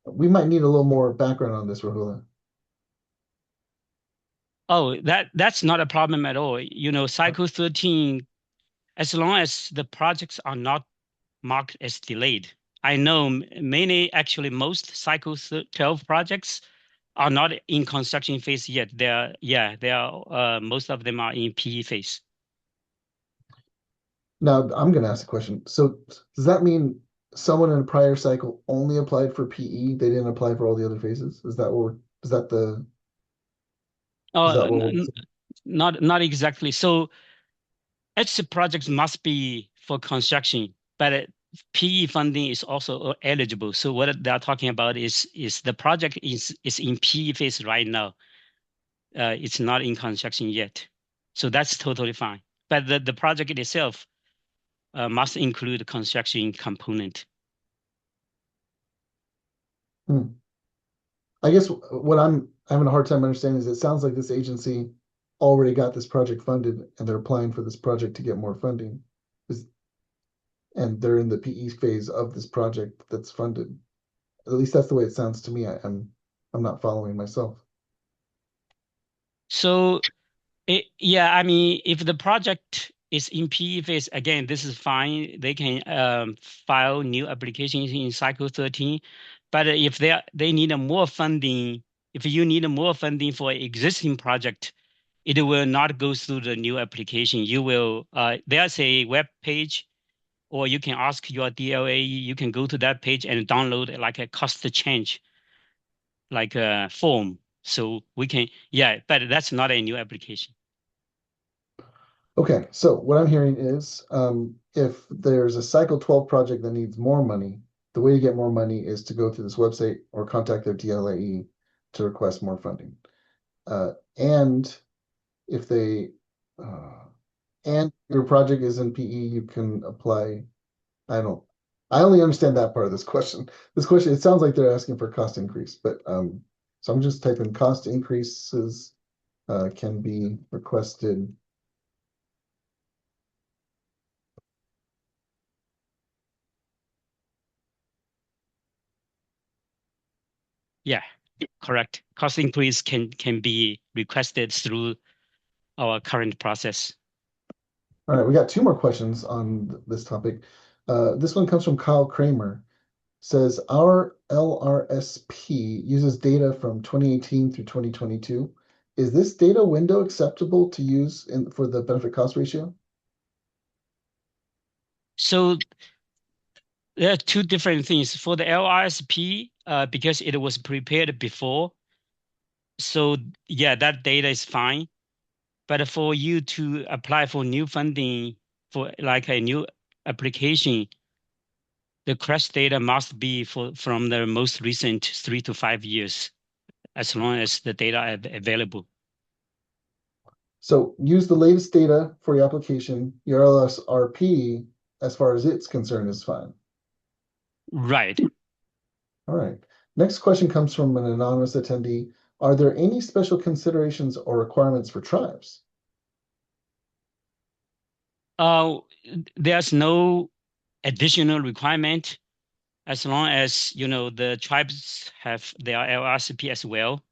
[SPEAKER 1] We might need a little more background on this, Rahula.
[SPEAKER 4] Oh, that's not a problem at all. You know, Cycle 13, as long as the projects are not marked as delayed. I know many, actually most Cycle 12 projects are not in construction phase yet. Most of them are in PE phase.
[SPEAKER 1] Now, I'm going to ask a question. So does that mean someone in a prior cycle only applied for PE? They didn't apply for all the other phases? Is that what is that the?
[SPEAKER 4] Not exactly. So HSIP projects must be for construction, but PE funding is also eligible. So what they're talking about is the project is in PE phase right now. It's not in construction yet. So that's totally fine. But the project itself must include construction component.
[SPEAKER 1] I guess what I'm having a hard time understanding is it sounds like this agency already got this project funded and they're applying for this project to get more funding. And they're in the PE phase of this project that's funded. At least that's the way it sounds to me. I'm not following myself.
[SPEAKER 4] So yeah, I mean, if the project is in PE phase, again, this is fine. They can file new applications in Cycle 13. But if they need more funding, if you need more funding for existing project, it will not go through the new application. You will, there's a web page, or you can ask your DLA, you can go to that page and download like a cost change, like a form. So we can, yeah, but that's not a new application.
[SPEAKER 1] Okay, so what I'm hearing is if there's a Cycle 12 project that needs more money, the way to get more money is to go through this website or contact their DLAE to request more funding. And if they and your project is in PE, you can apply. I only understand that part of this question. This question, it sounds like they're asking for cost increase, but so I'm just typing cost increases can be requested.
[SPEAKER 4] Yeah, correct. Cost increase can be requested through our current process.
[SPEAKER 1] All right, we got two more questions on this topic. This one comes from Kyle Kramer. Says our LRSP uses data from 2018 through 2022. Is this data window acceptable to use for the benefit cost ratio?
[SPEAKER 4] So there are two different things. For the LRSP, because it was prepared before, so yeah, that data is fine. But for you to apply for new funding for like a new application, the crash data must be from the most recent 3 to 5 years, as long as the data are available.
[SPEAKER 1] So use the latest data for your application. Your LSRP, as far as it's concerned, is fine.
[SPEAKER 4] Right.
[SPEAKER 1] All right. Next question comes from an anonymous attendee. Are there any special considerations or requirements for tribes?
[SPEAKER 4] There's no additional requirement as long as the tribes have their LRCP as well.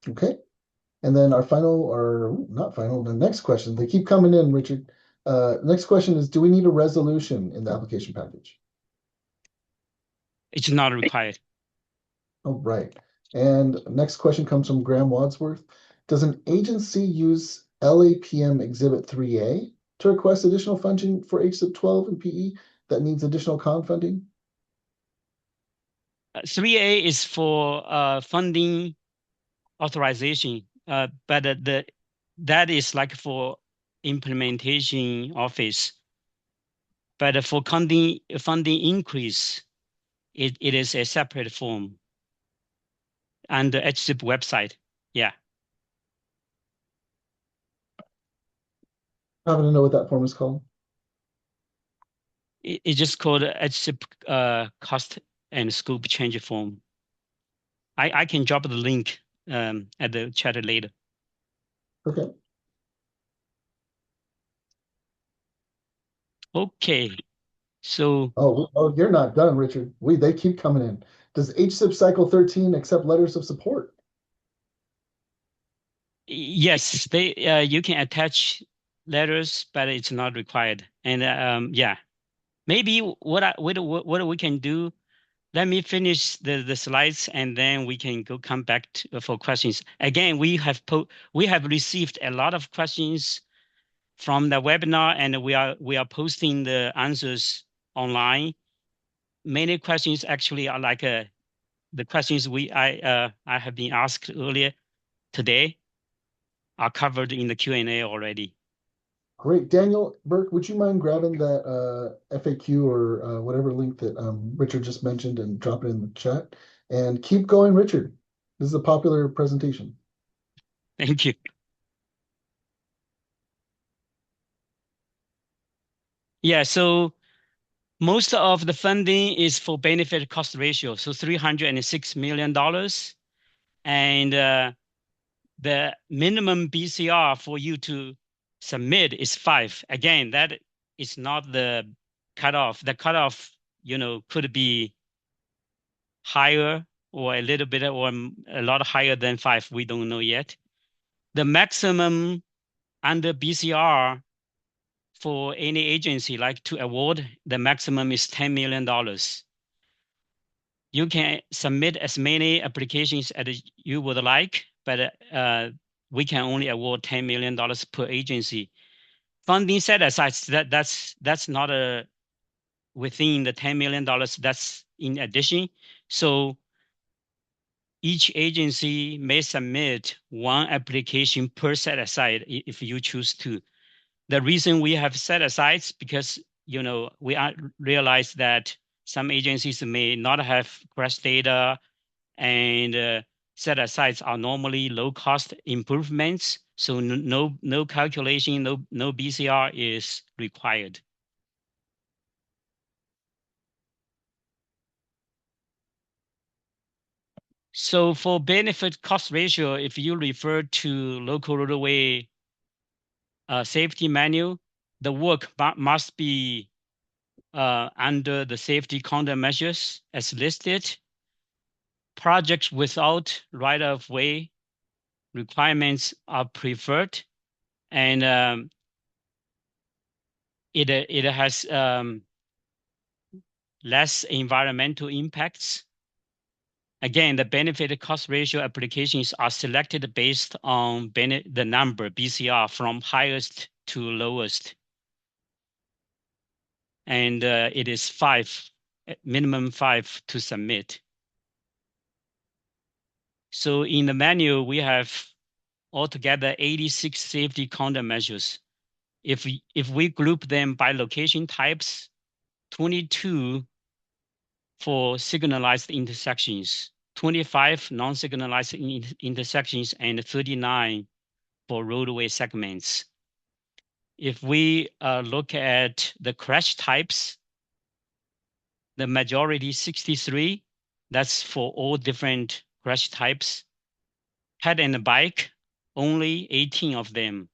[SPEAKER 1] Okay. And then our final, or not final, the next question, they keep coming in, Richard. Next question is, do we need a resolution in the application package?
[SPEAKER 4] It's not required.
[SPEAKER 1] Oh, right. And next question comes from Graham Wadsworth. Does an agency use LAPM Exhibit 3A to request additional funding for HSIP 12 and PE that needs additional con funding?
[SPEAKER 4] 3A is for funding authorization, but that is like for implementation office. But for funding increase, it is a separate form on the HSIP website. Yeah.
[SPEAKER 1] Happen to know what that form is called?
[SPEAKER 4] It's just called HSIP cost and scope change form. I can drop the link at the chat later.
[SPEAKER 1] Okay.
[SPEAKER 4] Okay. So
[SPEAKER 1] Oh, you're not done, Richard. They keep coming in. Does HSIP Cycle 13 accept letters of support?
[SPEAKER 4] yes, you can attach letters, but it's not required. And yeah, maybe what we can do. Let me finish the slides, and then we can come back for questions. Again, we have received a lot of questions from the webinar, and we are posting the answers online. Many questions actually are like the questions I have been asked earlier today are covered in the Q&A already.
[SPEAKER 1] Great. Daniel Burke, would you mind grabbing that FAQ or whatever link that Richard just mentioned and drop it in the chat? And keep going, Richard. This is a popular presentation.
[SPEAKER 4] Thank you. Yeah, so most of the funding is for benefit cost ratio, so $306 million. And the minimum BCR for you to submit is 5. Again, that is not the cutoff. The cutoff, could be higher or a little bit or a lot higher than 5. We don't know yet. The maximum under BCR for any agency like to award, the maximum is $10 million. You can submit as many applications as you would like, but we can only award $10 million per agency. Funding set aside, that's not within the $10 million, that's in addition. So each agency may submit one application per set aside if you choose to. The reason we have set aside is because we realize that some agencies may not have crash data, and set asides are normally low cost improvements. So no calculation, no BCR is required. So for benefit cost ratio, if you refer to local roadway safety manual, the work must be under the safety countermeasures as listed. Projects without right-of-way requirements are preferred, And it has less environmental impacts. Again, the benefit cost ratio applications are selected based on the number BCR from highest to lowest. And it is 5, minimum 5 to submit. So in the manual, we have altogether 86 safety countermeasures. If we group them by location types, 22 for signalized intersections, 25 non-signalized intersections, and 39 for roadway segments. If we look at the crash types, the majority 63, that's for all different crash types. Head and bike, only 18 of them.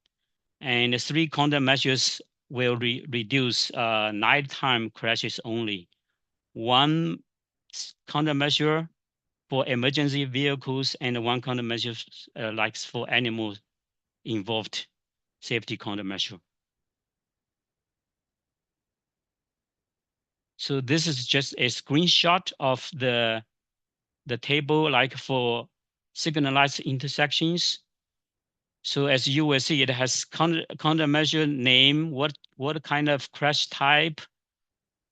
[SPEAKER 4] And 3 countermeasures will reduce nighttime crashes only. 1 countermeasure for emergency vehicles and 1 countermeasure like for animals involved safety countermeasure. So this is just a screenshot of the table, like for signalized intersections. So as you will see, it has countermeasure name, what kind of crash type,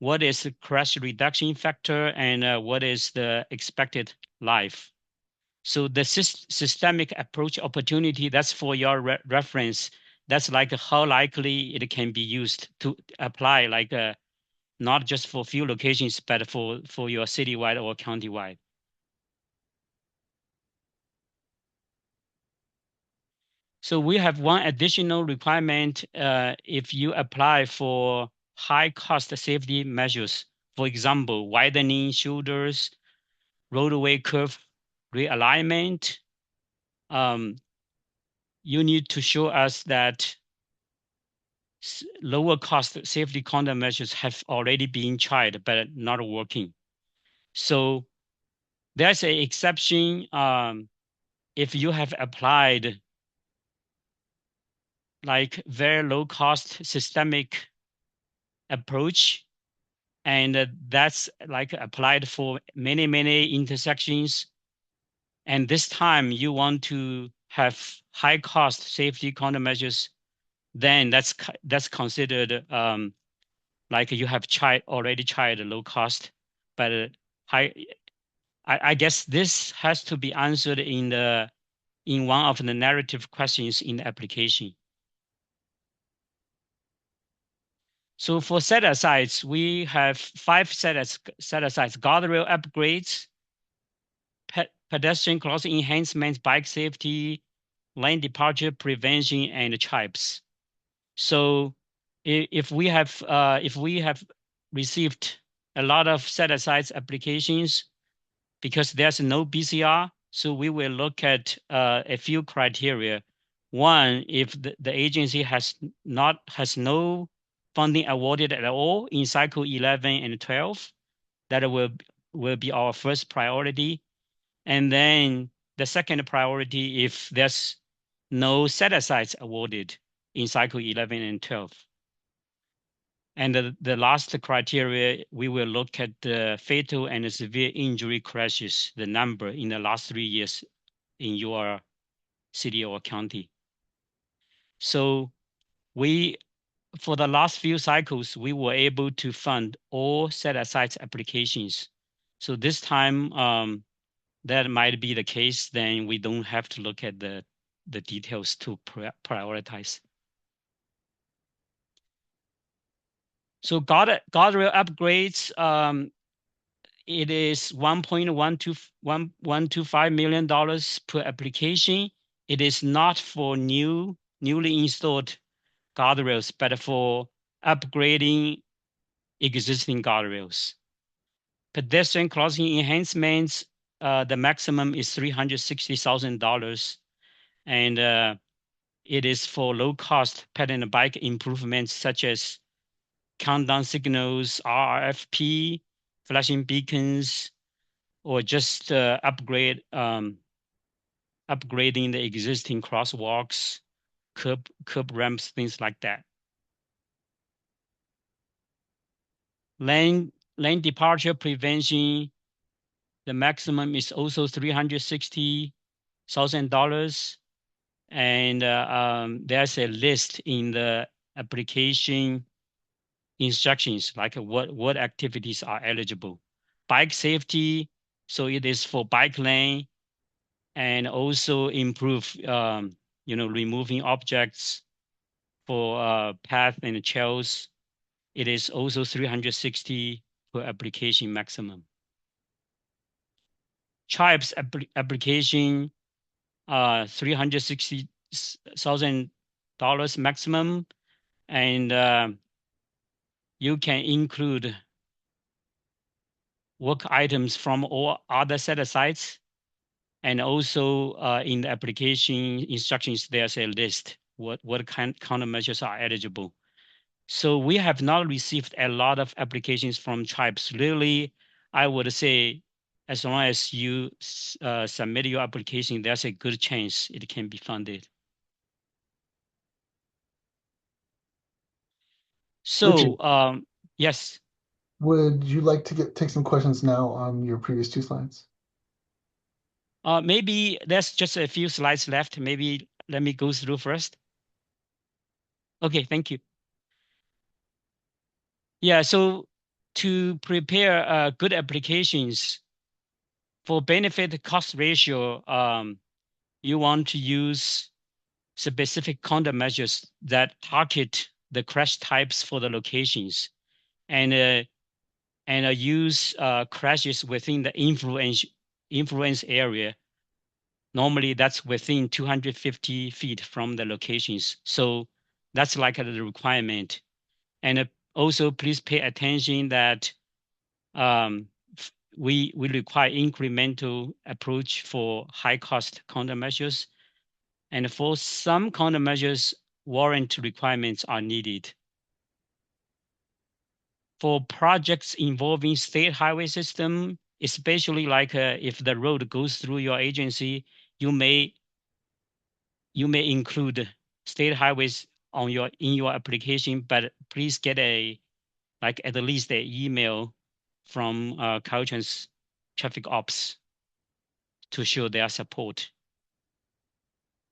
[SPEAKER 4] what is the crash reduction factor, and what is the expected life. So the systemic approach opportunity, that's for your reference. That's like how likely it can be used to apply, like not just for few locations, but for your citywide or countywide. So we have one additional requirement if you apply for high cost safety measures, for example, widening shoulders, roadway curve realignment, you need to show us that lower cost safety countermeasures have already been tried but not working. So there's an exception if you have applied like very low cost systemic approach, and that's like applied for many intersections. And this time you want to have high cost safety countermeasures, then that's considered like you have already tried low cost, but I guess this has to be answered in one of the narrative questions in the application. So for set-asides, we have 5 set-asides: guardrail upgrades, pedestrian crossing enhancements, bike safety, lane departure prevention, and CHIPs. So if we have received a lot of set-asides applications, because there's no BCR, so we will look at a few criteria. One, if the agency has no funding awarded at all in cycle 11 and 12, that will be our first priority. And then the second priority, if there's no set-asides awarded in cycle 11 and 12. And the last criteria, we will look at the fatal and severe injury crashes, the number in the last 3 years in your city or county. So for the last few cycles, we were able to fund all set-asides applications. So this time, that might be the case, then we don't have to look at the details to prioritize. So guardrail upgrades, it is $1.125 million per application. It is not for newly installed guardrails, but for upgrading existing guardrails. Pedestrian crossing enhancements, the maximum is $360,000, and it is for low-cost ped and bike improvements such as countdown signals, RRFP, flashing beacons, or just upgrading the existing crosswalks, curb ramps, things like that. Lane departure prevention, the maximum is also $360,000. And there's a list in the application instructions, like what activities are eligible. Bike safety, so it is for bike lane, and also improve, removing objects for path and trails. It is also 360 per application maximum. Tribes application, $360,000 maximum, and you can include work items from all other set asides. And also in the application instructions, there's a list what countermeasures are eligible. So we have not received a lot of applications from tribes. Really, I would say, as long as you submit your application, there's a good chance it can be funded. So, yes.
[SPEAKER 1] Would you like to take some questions now on your previous 2 slides?
[SPEAKER 4] Maybe there's just a few slides left. Maybe let me go through first. Okay, thank you. Yeah, so to prepare good applications for benefit cost ratio, you want to use specific countermeasures that target the crash types for the locations, and use crashes within the influence area. Normally, that's within 250 feet from the locations. So that's like the requirement. And also, please pay attention that we require incremental approach for high-cost countermeasures. And for some countermeasures, warrant requirements are needed. For projects involving state highway system, especially like if the road goes through your agency, you may include state highways in your application, but please get at least an email from Caltrans traffic ops to show their support.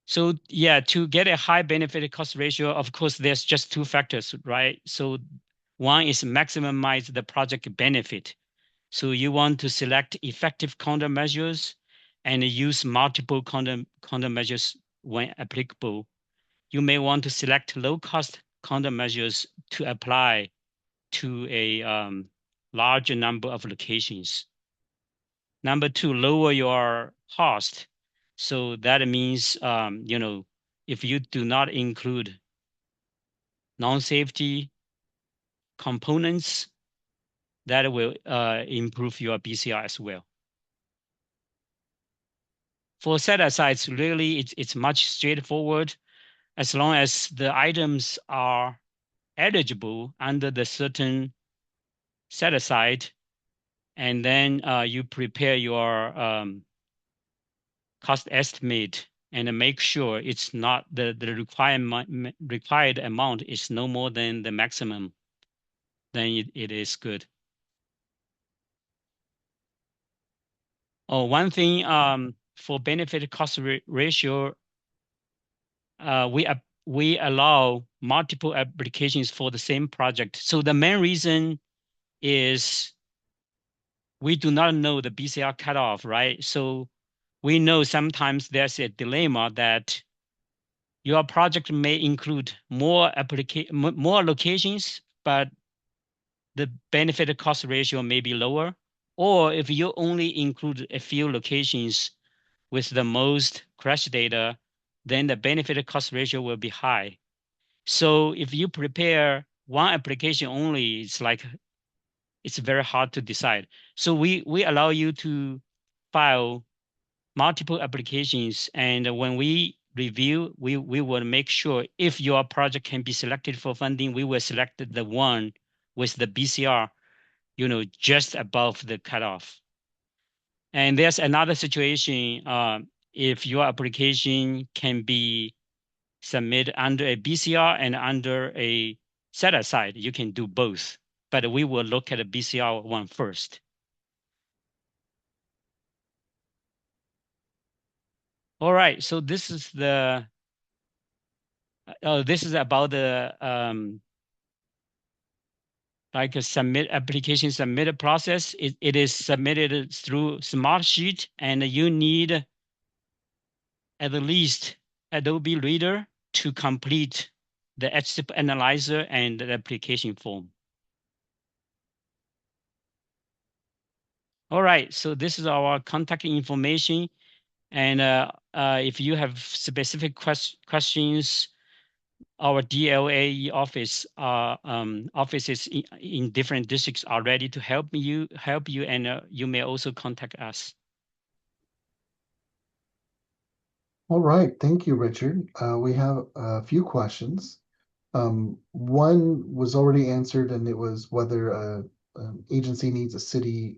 [SPEAKER 4] So yeah, to get a high benefit cost ratio, of course, there's just 2 factors, right? So one is maximize the project benefit. So you want to select effective countermeasures and use multiple countermeasures when applicable. You may want to select low-cost countermeasures to apply to a larger number of locations. Number 2, lower your cost. So that means, if you do not include non-safety components, that will improve your BCR as well. For set-asides, really, it's much straightforward. As long as the items are eligible under the certain set-aside, and then you prepare your cost estimate and make sure it's not the required amount is no more than the maximum, then it is good. Oh, one thing for benefit cost ratio, we allow multiple applications for the same project. So the main reason is we do not know the BCR cutoff, right? So we know sometimes there's a dilemma that your project may include more locations, but the benefit cost ratio may be lower. Or if you only include a few locations with the most crash data, then the benefit cost ratio will be high. So if you prepare one application only, it's very hard to decide. So we allow you to file multiple applications, and when we review, we will make sure if your project can be selected for funding, we will select the one with the BCR, just above the cutoff. And there's another situation, if your application can be submit under a BCR and under a set aside. You can do both, but we will look at the BCR one first. All right, so this is the this is about the like a submit application submitted process. It is submitted through Smartsheet, and you need at least Adobe Reader to complete the HSIP analyzer and the application form. All right, so this is our contact information. And if you have specific questions, our DLA offices in different districts are ready to help you, and you may also contact us.
[SPEAKER 1] All right, thank you, Richard. We have a few questions. One was already answered, and it was whether an agency needs a city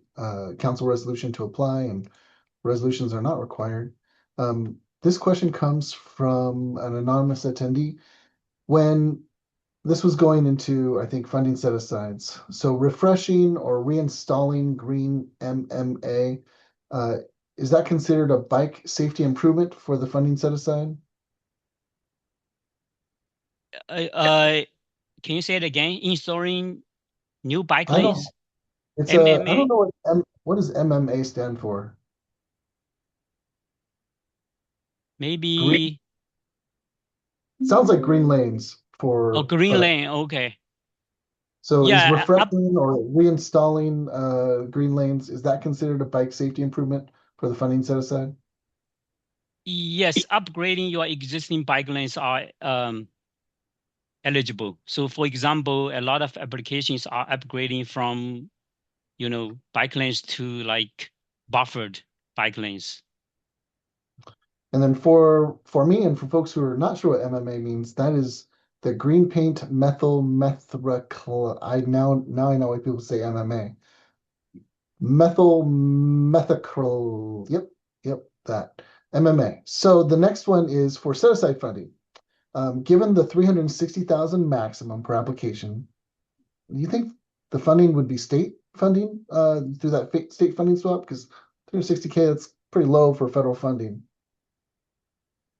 [SPEAKER 1] council resolution to apply, and resolutions are not required. This question comes from an anonymous attendee. When this was going into, I think, funding set-asides, so refreshing or reinstalling green MMA, is that considered a bike safety improvement for the funding set-aside?
[SPEAKER 4] Can you say it again? Installing new bike
[SPEAKER 1] I don't.
[SPEAKER 4] lanes?
[SPEAKER 1] It's
[SPEAKER 4] MMA?
[SPEAKER 1] I don't know what does MMA stand for?
[SPEAKER 4] Maybe.
[SPEAKER 1] Green. Sounds like green lanes for.
[SPEAKER 4] Oh, green lane. Okay.
[SPEAKER 1] So
[SPEAKER 4] Yeah,
[SPEAKER 1] is refreshing or reinstalling green lanes, is that considered a bike safety improvement for the funding set aside?
[SPEAKER 4] Yes, upgrading your existing bike lanes are eligible. So for example, a lot of applications are upgrading from, bike lanes to like buffered bike lanes.
[SPEAKER 1] And then for me and for folks who are not sure what MMA means, that is the green paint methyl methacryl. I now I know why people say MMA. Methyl methacryl. Yep, that MMA. So the next one is for set aside funding. Given the 360,000 maximum per application, do you think the funding would be state funding through that state funding swap? Because 360K, that's pretty low for federal funding.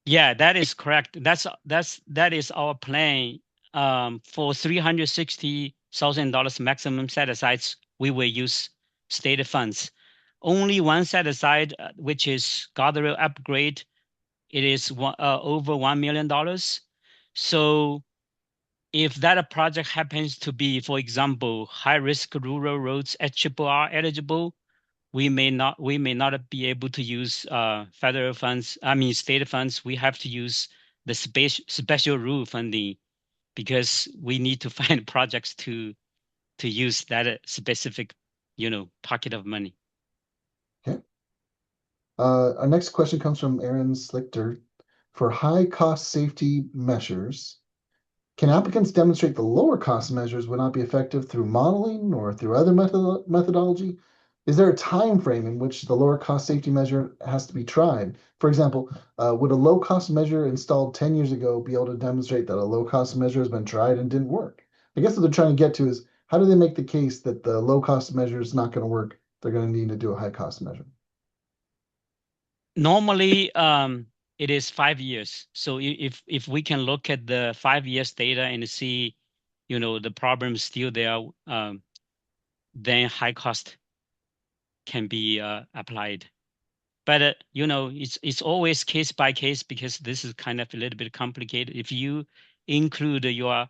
[SPEAKER 4] Yeah, that is correct. That is our plan. For $360,000 maximum set asides, we will use state funds. Only one set aside, which is guardrail upgrade, it is over $1 million. So if that project happens to be, for example, high risk rural roads HRRR eligible, we may not be able to use federal funds. I mean, state funds. We have to use the special rule funding because we need to find projects to use that specific, pocket of money.
[SPEAKER 1] Okay. Our next question comes from Aaron Slichter. For high cost safety measures, can applicants demonstrate the lower cost measures would not be effective through modeling or through other methodology? Is there a time frame in which the lower cost safety measure has to be tried? For example, would a low cost measure installed 10 years ago be able to demonstrate that a low cost measure has been tried and didn't work? I guess what they're trying to get to is how do they make the case that the low cost measure is not going to work? They're going to need to do a high cost measure.
[SPEAKER 4] Normally, it is 5 years. So if we can look at the 5 years data and see, the problem is still there, then high cost can be applied. But it's always case by case because this is kind of a little bit complicated. If you include your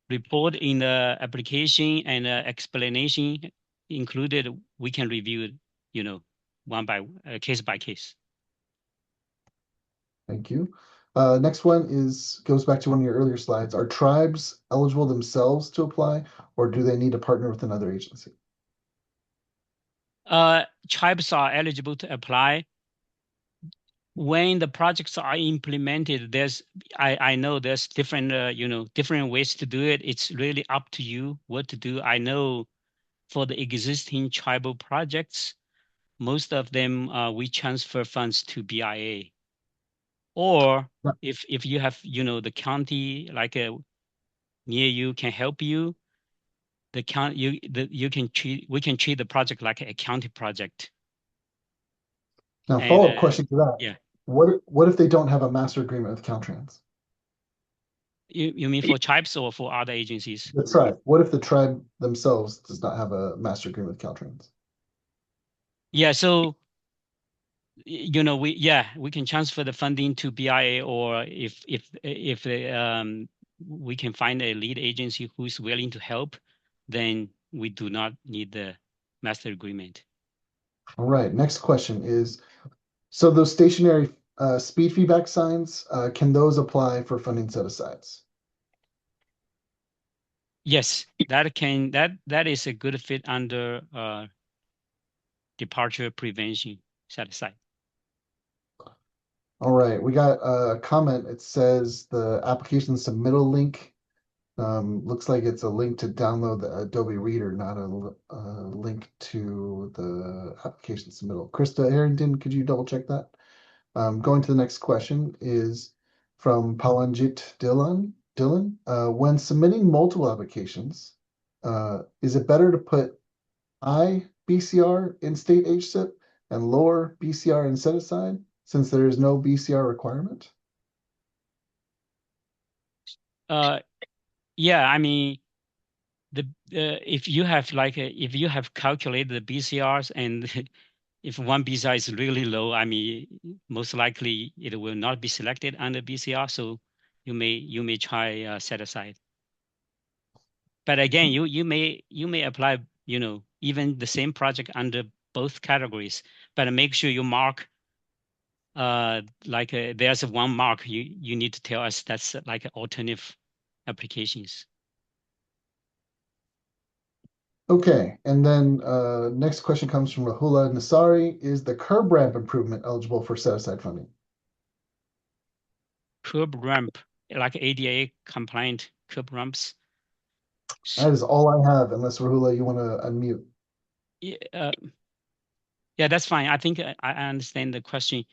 [SPEAKER 4] report in the application and explanation included, we can review case by case.
[SPEAKER 1] Thank you. Next one goes back to one of your earlier slides. Are tribes eligible themselves to apply, or do they need to partner with another agency?
[SPEAKER 4] Tribes are eligible to apply. When the projects are implemented, I know there's different different ways to do it. It's really up to you what to do. I know for the existing tribal projects, most of them we transfer funds to BIA. Or
[SPEAKER 1] Yeah.
[SPEAKER 4] if you have, the county like near you can help you, we can treat the project like a county project.
[SPEAKER 1] Now,
[SPEAKER 4] And
[SPEAKER 1] follow-up question to that.
[SPEAKER 4] yeah,
[SPEAKER 1] What if they don't have a master agreement with Caltrans?
[SPEAKER 4] you mean for tribes or for other agencies?
[SPEAKER 1] The tribe. What if the tribe themselves does not have a master agreement with Caltrans?
[SPEAKER 4] Yeah, so we can transfer the funding to BIA, or if we can find a lead agency who is willing to help, then we do not need the master agreement.
[SPEAKER 1] All right. Next question is, so those stationary speed feedback signs, can those apply for funding set-asides?
[SPEAKER 4] Yes, that is a good fit under departure prevention set aside.
[SPEAKER 1] All right, we got a comment. It says the application submittal link looks like it's a link to download the Adobe Reader, not a link to the application submittal. Krista Harrington, could you double check that? Going to the next question is from Palanjit Dylan. When submitting multiple applications, is it better to put high BCR in state HSIP and lower BCR in set aside since there is no BCR requirement?
[SPEAKER 4] Yeah, I mean, if you have calculated the BCRs, and if one BCR is really low, I mean, most likely it will not be selected under BCR. So you may try set aside. But again, you may apply, even the same project under both categories, but make sure you mark there's one mark you need to tell us that's like alternative applications.
[SPEAKER 1] Okay, and then next question comes from Rahula Nasari. Is the curb ramp improvement eligible for set aside funding?
[SPEAKER 4] Curb ramp, like ADA compliant curb ramps.
[SPEAKER 1] That is all I have, unless Rahula, you want to unmute.
[SPEAKER 4] Yeah, that's fine. I think I understand the question.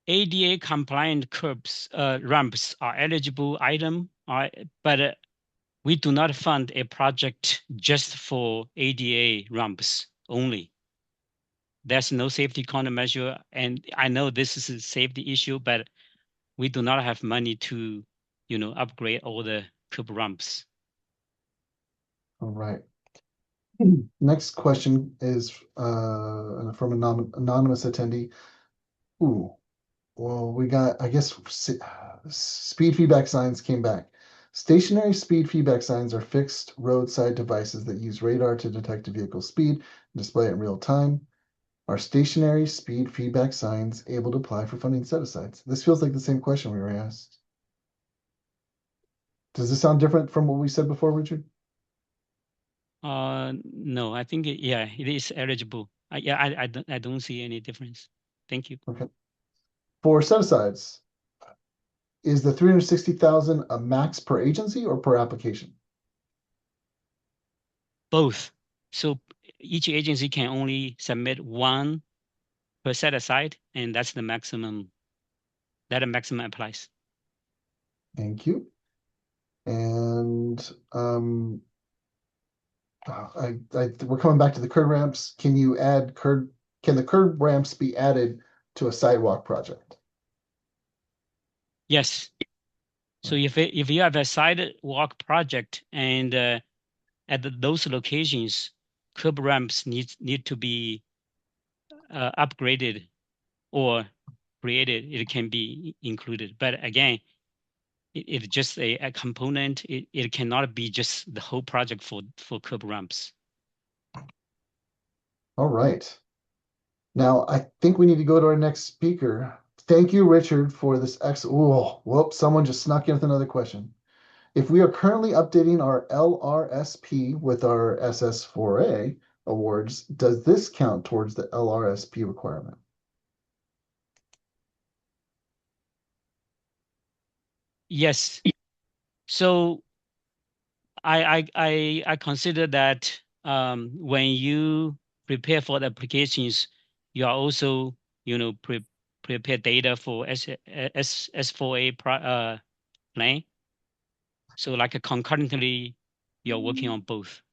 [SPEAKER 4] ADA compliant curbs, ramps are eligible item, but we do not fund a project just for ADA ramps only. There's no safety countermeasure, and I know this is a safety issue, but we do not have money to, upgrade all the curb ramps.
[SPEAKER 1] All right. Next question is from an anonymous attendee. Ooh, well, we got, I guess, speed feedback signs came back. Stationary speed feedback signs are fixed roadside devices that use radar to detect a vehicle's speed and display it in real time. Are stationary speed feedback signs able to apply for funding set-asides? This feels like the same question we were asked. Does this sound different from what we said before, Richard?
[SPEAKER 4] No, I think it is eligible. I don't see any difference. Thank you.
[SPEAKER 1] Okay. For set-asides, is the 360,000 a max per agency or per application?
[SPEAKER 4] Both. So each agency can only submit one per set aside, and that's the maximum. That a maximum applies.
[SPEAKER 1] Thank you. And we're coming back to the curb ramps. Can the curb ramps be added to a sidewalk project?
[SPEAKER 4] Yes. So if you have a sidewalk project and at those locations, curb ramps need to be upgraded or created, it can be included. But again, it's just a component. It cannot be just the whole project for curb ramps.
[SPEAKER 1] All right. Now, I think we need to go to our next speaker. Thank you, Richard, for this whoops, someone just snuck in with another question. If we are currently updating our LRSP with our SS4A awards, does this count towards the LRSP requirement?
[SPEAKER 4] Yes. So I consider that when you prepare for the applications, you are also, prepare data for S4A plan. So like concurrently, you're working on both.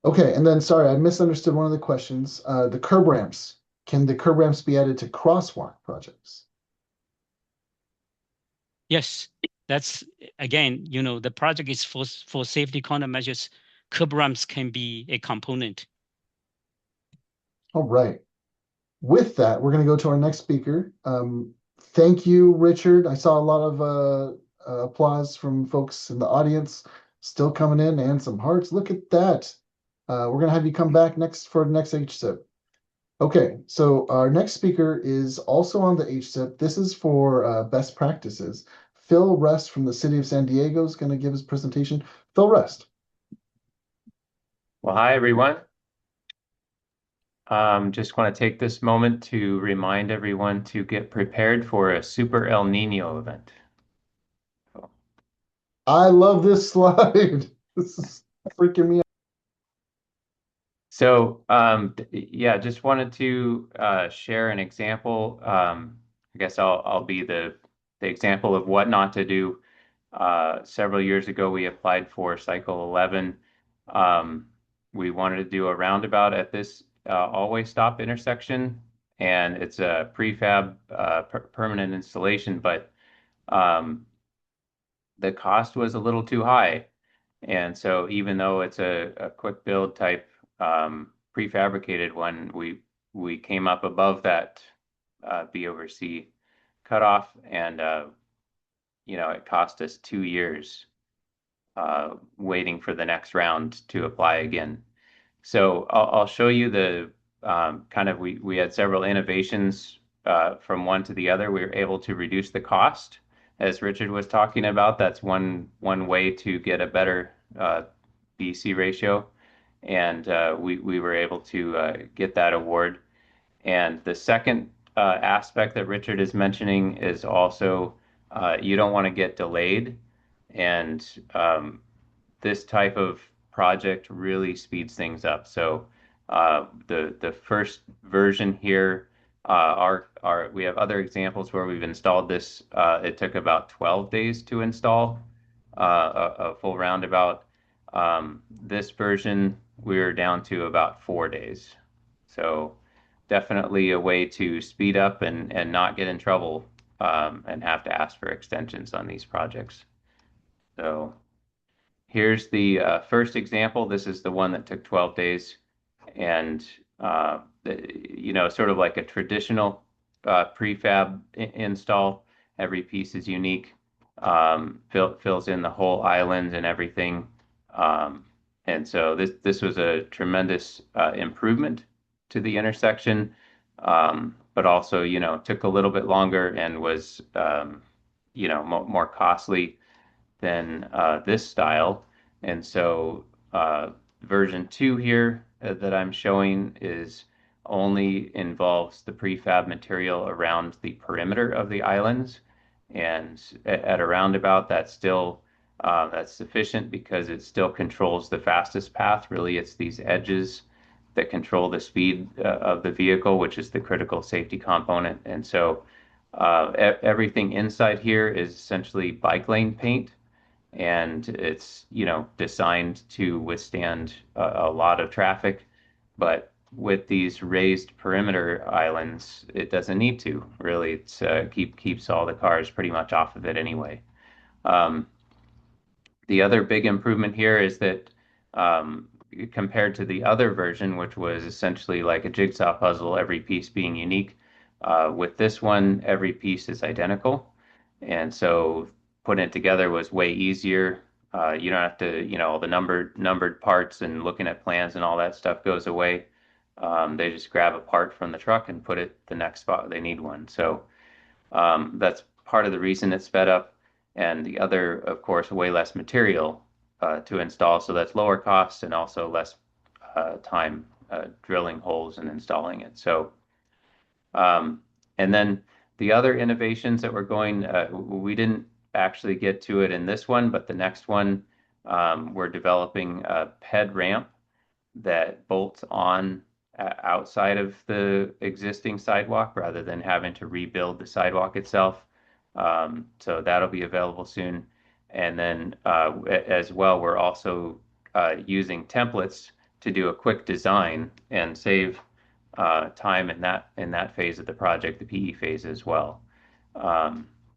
[SPEAKER 1] Okay, and then sorry, I misunderstood one of the questions. The curb ramps. Can the curb ramps be added to crosswalk projects?
[SPEAKER 4] Yes, that's again, the project is for safety countermeasures. Curb ramps can be a component.
[SPEAKER 1] All right. With that, we're going to go to our next speaker. Thank you, Richard. I saw a lot of applause from folks in the audience still coming in and some hearts. Look at that. We're going to have you come back next for the next HSIP. Okay, so our next speaker is also on the HSIP. This is for best practices. Phil Rest from the City of San Diego is going to give his presentation. Phil Rest.
[SPEAKER 6] Well, hi, everyone. Just want to take this moment to remind everyone to get prepared for a super El Nino event.
[SPEAKER 1] I love this slide. This is freaking me out.
[SPEAKER 6] So, yeah, just wanted to share an example. I guess I'll be the example of what not to do. Several years ago, we applied for Cycle 11. We wanted to do a roundabout at this always stop intersection, and it's a prefab permanent installation, but the cost was a little too high. And so even though it's a quick build type prefabricated one, we came up above that B over C cutoff, and it cost us 2 years waiting for the next round to apply again. So I'll show you the we had several innovations from one to the other. We were able to reduce the cost, as Richard was talking about. That's one way to get a better BC ratio, and we were able to get that award. And the second aspect that Richard is mentioning is also you don't want to get delayed, and this type of project really speeds things up. So the first version here, we have other examples where we've installed this. It took about 12 days to install a full roundabout. This version, we're down to about 4 days. So definitely a way to speed up and not get in trouble and have to ask for extensions on these projects. So here's the first example. This is the one that took 12 days. And, sort of like a traditional prefab install, every piece is unique, fills in the whole island and everything. And so this was a tremendous improvement to the intersection, but also, took a little bit longer and was, more costly than this style. And so version 2 here that I'm showing only involves the prefab material around the perimeter of the islands. And at a roundabout, that's sufficient because it still controls the fastest path. Really, it's these edges that control the speed of the vehicle, which is the critical safety component. And so everything inside here is essentially bike lane paint, and it's designed to withstand a lot of traffic. But with these raised perimeter islands, it doesn't need to. Really, it's keeps all the cars pretty much off of it anyway. The other big improvement here is that compared to the other version, which was essentially like a jigsaw puzzle, every piece being unique, with this one, every piece is identical. And so putting it together was way easier. You don't have to, all the numbered parts and looking at plans and all that stuff goes away. They just grab a part from the truck and put it the next spot they need one. So that's part of the reason it's sped up. And the other, of course, way less material to install. So that's lower cost and also less time drilling holes and installing it. So, and then the other innovations that we're going, we didn't actually get to it in this one, but the next one, we're developing a ped ramp that bolts on outside of the existing sidewalk rather than having to rebuild the sidewalk itself. So that'll be available soon. And then as well, we're also using templates to do a quick design and save time in that phase of the project, the PE phase as well.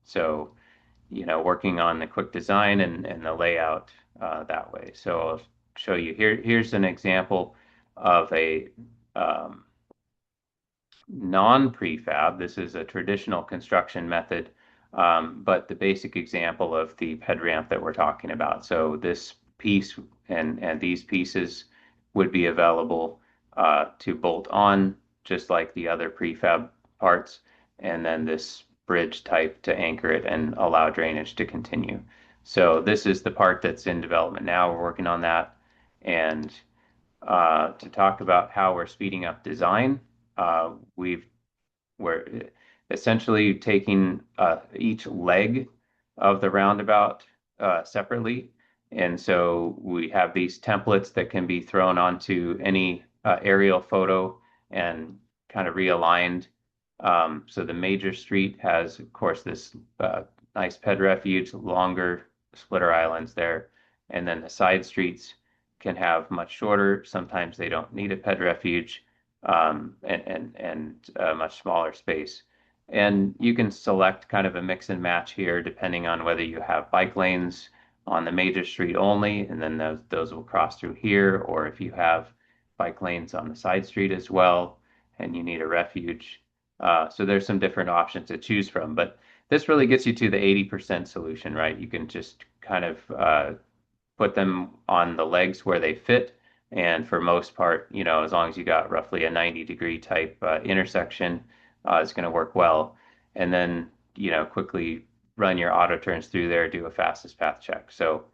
[SPEAKER 6] So, working on the quick design and the layout that way. So I'll show you here. Here's an example of a non-prefab. This is a traditional construction method, but the basic example of the ped ramp that we're talking about. So this piece and these pieces would be available to bolt on, just like the other prefab parts, and then this bridge type to anchor it and allow drainage to continue. So this is the part that's in development now. We're working on that. And to talk about how we're speeding up design, we're essentially taking each leg of the roundabout separately. And so we have these templates that can be thrown onto any aerial photo and kind of realigned. So the major street has, of course, this nice ped refuge, longer splitter islands there. And then the side streets can have much shorter. Sometimes they don't need a ped refuge and a much smaller space. And you can select kind of a mix and match here, depending on whether you have bike lanes on the major street only, and then those will cross through here, or if you have bike lanes on the side street as well, and you need a refuge. So there's some different options to choose from, but this really gets you to the 80% solution, right? You can just kind of put them on the legs where they fit. And for most part, as long as you got roughly a 90-degree type intersection, it's going to work well. And then, quickly run your auto turns through there, do a fastest path check. So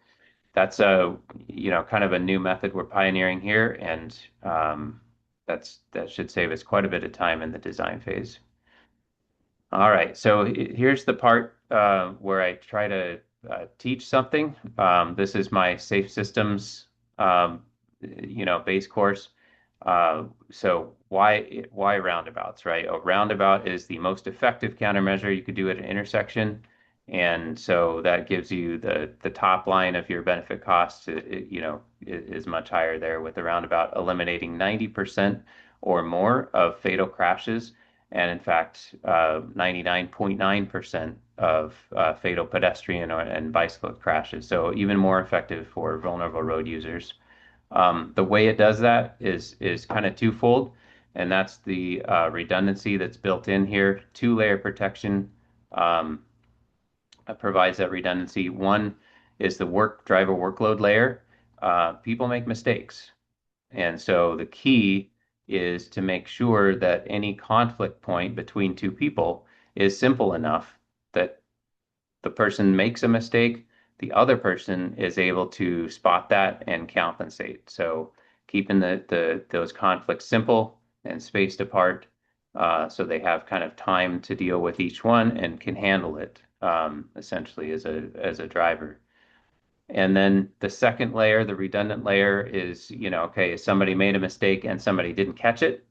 [SPEAKER 6] that's kind of a new method we're pioneering here. And that should save us quite a bit of time in the design phase. All right, so here's the part where I try to teach something. This is my Safe Systems base course. So why roundabouts, right? A roundabout is the most effective countermeasure you could do at an intersection. And so that gives you the top line of your benefit cost, is much higher there with the roundabout, eliminating 90% or more of fatal crashes. And in fact, 99.9% of fatal pedestrian and bicycle crashes. So even more effective for vulnerable road users. The way it does that is kind of twofold, and that's the redundancy that's built in here. Two-layer protection provides that redundancy. One is the driver workload layer. People make mistakes, and so the key is to make sure that any conflict point between two people is simple enough that the person makes a mistake, the other person is able to spot that and compensate. So keeping those conflicts simple and spaced apart, so they have kind of time to deal with each one and can handle it essentially as a driver. And then the second layer, the redundant layer, is, okay, if somebody made a mistake and somebody didn't catch it,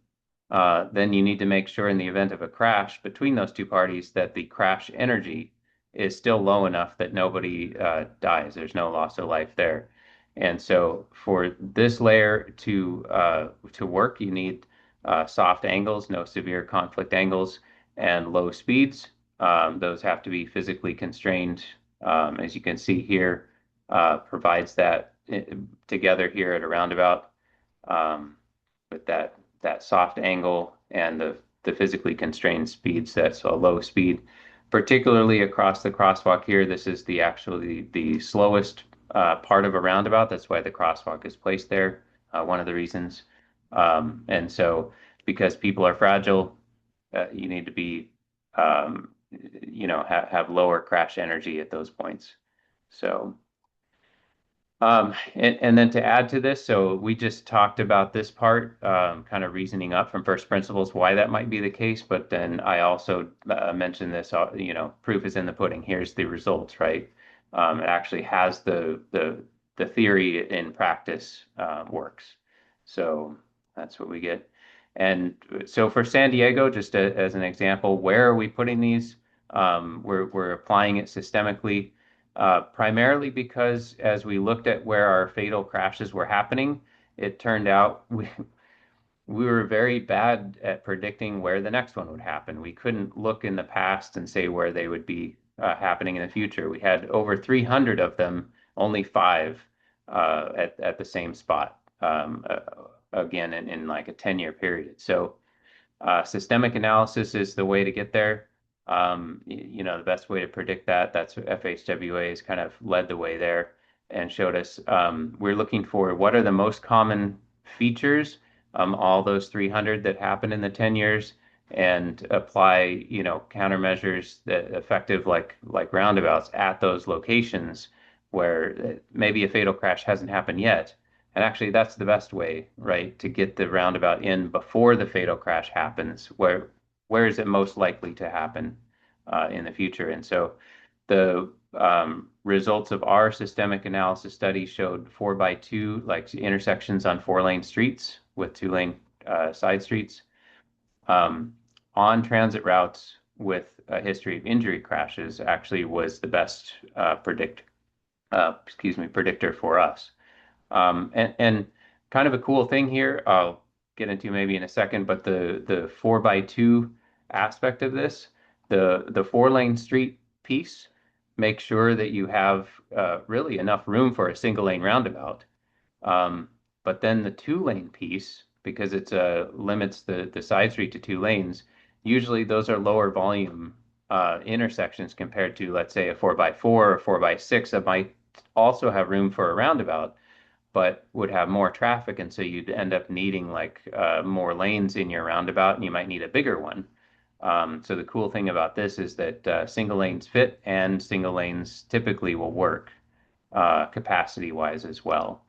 [SPEAKER 6] then you need to make sure in the event of a crash between those two parties that the crash energy is still low enough that nobody dies. There's no loss of life there. And so for this layer to work, you need soft angles, no severe conflict angles, and low speeds. Those have to be physically constrained. As you can see here, provides that together here at a roundabout with that soft angle and the physically constrained speeds. That's a low speed, particularly across the crosswalk here. This is the slowest part of a roundabout. That's why the crosswalk is placed there. One of the reasons. And so because people are fragile, you need to be, have lower crash energy at those points. So, and then to add to this, so we just talked about this part, kind of reasoning up from first principles why that might be the case. But then I also mentioned this, proof is in the pudding. Here's the results, right? It actually has the theory in practice works. So that's what we get. And so for San Diego, just as an example, where are we putting these? We're applying it systemically, primarily because as we looked at where our fatal crashes were happening, it turned out we were very bad at predicting where the next one would happen. We couldn't look in the past and say where they would be happening in the future. We had over 300 of them, only five at the same spot, again, in like a 10-year period. So systemic analysis is the way to get there. The best way to predict that. That's what FHWA has kind of led the way there and showed us. We're looking for what are the most common features, all those 300 that happened in the 10 years, and apply, countermeasures that effective like roundabouts at those locations where maybe a fatal crash hasn't happened yet. And actually, that's the best way, right, to get the roundabout in before the fatal crash happens. Where is it most likely to happen in the future? And so the results of our systemic analysis study showed 4x2, like intersections on 4-lane streets with 2-lane side streets, on transit routes with a history of injury crashes actually was the best predictor for us. And kind of a cool thing here, I'll get into maybe in a second, but the 4x2 aspect of this, the 4-lane street piece, make sure that you have really enough room for a single lane roundabout. But then the 2-lane piece, because it's limits the side street to 2 lanes, usually those are lower volume intersections compared to, let's say, a 4x4 or 4x6 that might also have room for a roundabout, but would have more traffic, and so you'd end up needing like more lanes in your roundabout, and you might need a bigger one. So the cool thing about this is that single lanes fit, and single lanes typically will work capacity-wise as well.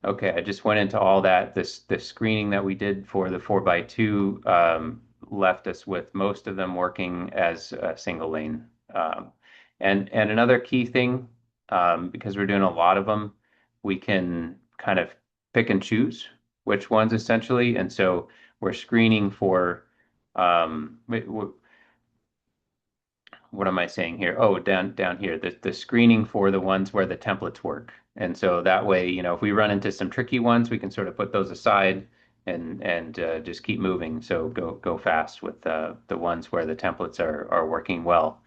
[SPEAKER 6] Okay, I just went into all that. The screening that we did for the 4x2 left us with most of them working as a single lane. And another key thing, because we're doing a lot of them, we can kind of pick and choose which ones essentially. And so we're screening for, what am I saying here? Oh, down here, the screening for the ones where the templates work. And so that way, if we run into some tricky ones, we can sort of put those aside and just keep moving. So go fast with the ones where the templates are working well.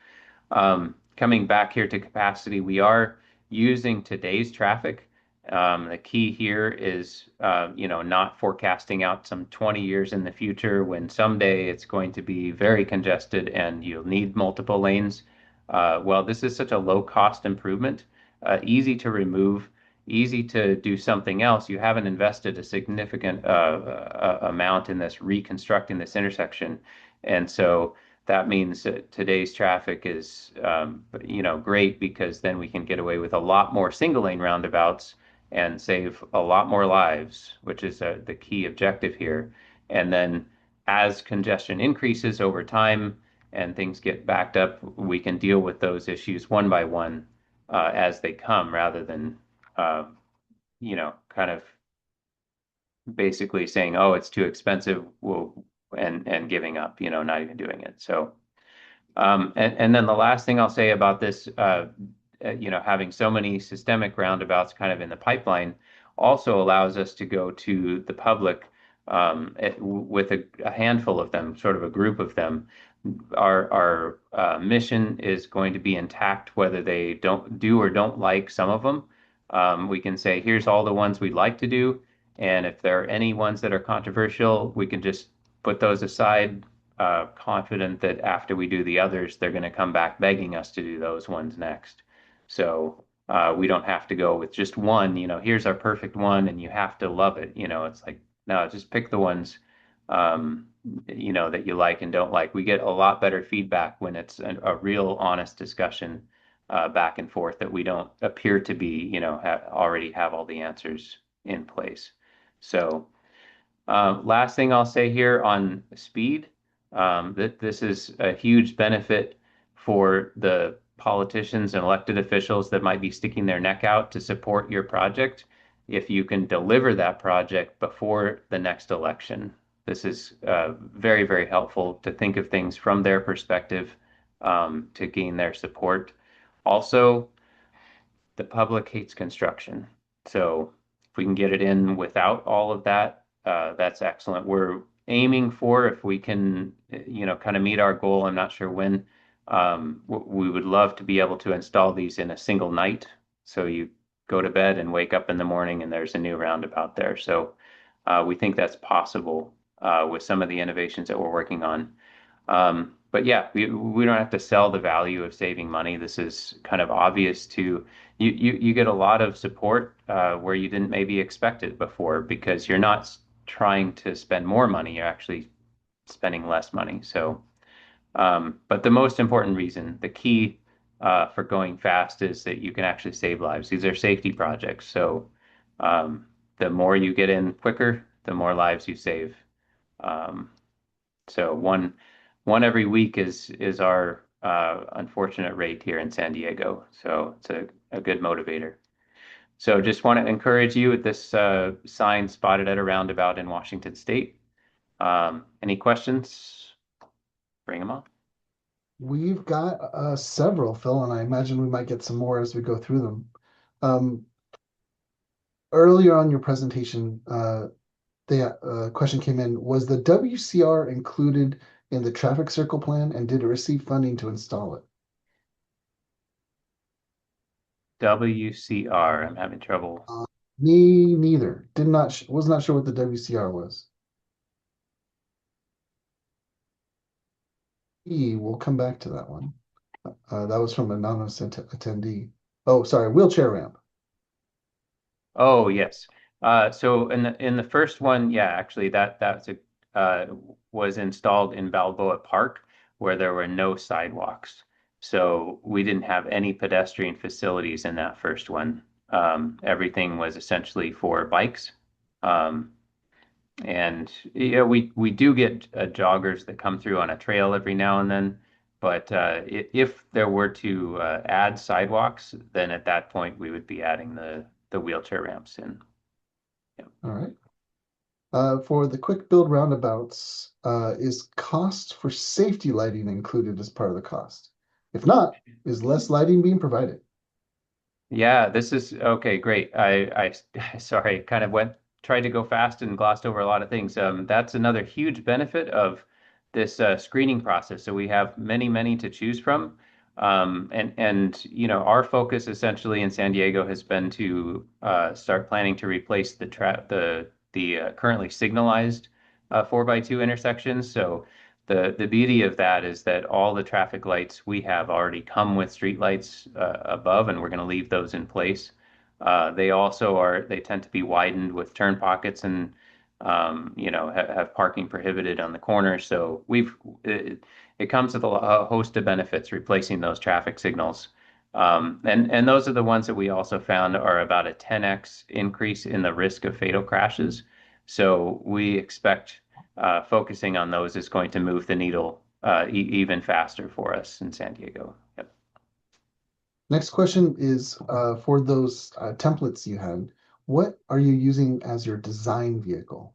[SPEAKER 6] Coming back here to capacity, we are using today's traffic. The key here is, not forecasting out some 20 years in the future when someday it's going to be very congested and you'll need multiple lanes. Well, this is such a low cost improvement, easy to remove, easy to do something else. You haven't invested a significant amount in this reconstructing this intersection. And so that means that today's traffic is, great, because then we can get away with a lot more single lane roundabouts and save a lot more lives, which is the key objective here. And then as congestion increases over time and things get backed up, we can deal with those issues one by one as they come, rather than, kind of basically saying, oh, it's too expensive, and giving up, not even doing it. So, and then the last thing I'll say about this, having so many systemic roundabouts kind of in the pipeline also allows us to go to the public with a handful of them, sort of a group of them. Our mission is going to be intact, whether they don't like some of them. We can say, here's all the ones we'd like to do. And if there are any ones that are controversial, we can just put those aside, confident that after we do the others, they're going to come back begging us to do those ones next. So we don't have to go with just one, here's our perfect one and you have to love it. It's like, no, just pick the ones, that you like and don't like. We get a lot better feedback when it's a real honest discussion back and forth, that we don't appear to be, already have all the answers in place. So last thing I'll say here on speed, that this is a huge benefit for the politicians and elected officials that might be sticking their neck out to support your project. if you can deliver that project before the next election. This is very, very helpful to think of things from their perspective to gain their support. Also, the public hates construction. So if we can get it in without all of that, that's excellent. We're aiming for, if we can, kind of meet our goal, I'm not sure when, we would love to be able to install these in a single night. So you go to bed and wake up in the morning and there's a new roundabout there. So we think that's possible with some of the innovations that we're working on. But yeah, we don't have to sell the value of saving money. This is kind of obvious to you get a lot of support where you didn't maybe expect it before because you're not trying to spend more money, you're actually spending less money. So, but the most important reason, the key for going fast is that you can actually save lives. These are safety projects. So, the more you get in quicker, the more lives you save. So one every week is our unfortunate rate here in San Diego. So it's a good motivator. So just want to encourage you with this sign spotted at a roundabout in Washington State. Any questions? Bring them on.
[SPEAKER 1] We've got several, Phil, and I imagine we might get some more as we go through them. Earlier on your presentation, the question came in, was the WCR included in the traffic circle plan, and did it receive funding to install it?
[SPEAKER 6] WCR, I'm having trouble.
[SPEAKER 1] Me neither. Was not sure what the WCR was. We'll come back to that one. That was from an anonymous attendee. Oh, sorry, wheelchair ramp.
[SPEAKER 6] Oh, yes. So in the first one, yeah, actually that's was installed in Balboa Park where there were no sidewalks. So we didn't have any pedestrian facilities in that first one. Everything was essentially for bikes. And yeah, we do get joggers that come through on a trail every now and then. But if there were to add sidewalks, then at that point we would be adding the wheelchair ramps in. Yeah.
[SPEAKER 1] All right. For the quick build roundabouts, is cost for safety lighting included as part of the cost? If not, is less lighting being provided?
[SPEAKER 6] Yeah, this is okay, great. I sorry, kind of tried to go fast and glossed over a lot of things. That's another huge benefit of this screening process. So we have many to choose from. And our focus essentially in San Diego has been to start planning to replace the currently signalized 4x2 intersections. So the beauty of that is that all the traffic lights we have already come with street lights above, and we're going to leave those in place. They tend to be widened with turn pockets and have parking prohibited on the corners. So it comes with a host of benefits replacing those traffic signals. And those are the ones that we also found are about a 10x increase in the risk of fatal crashes. So we expect focusing on those is going to move the needle even faster for us in San Diego. Yep.
[SPEAKER 1] Next question is for those templates you had, what are you using as your design vehicle?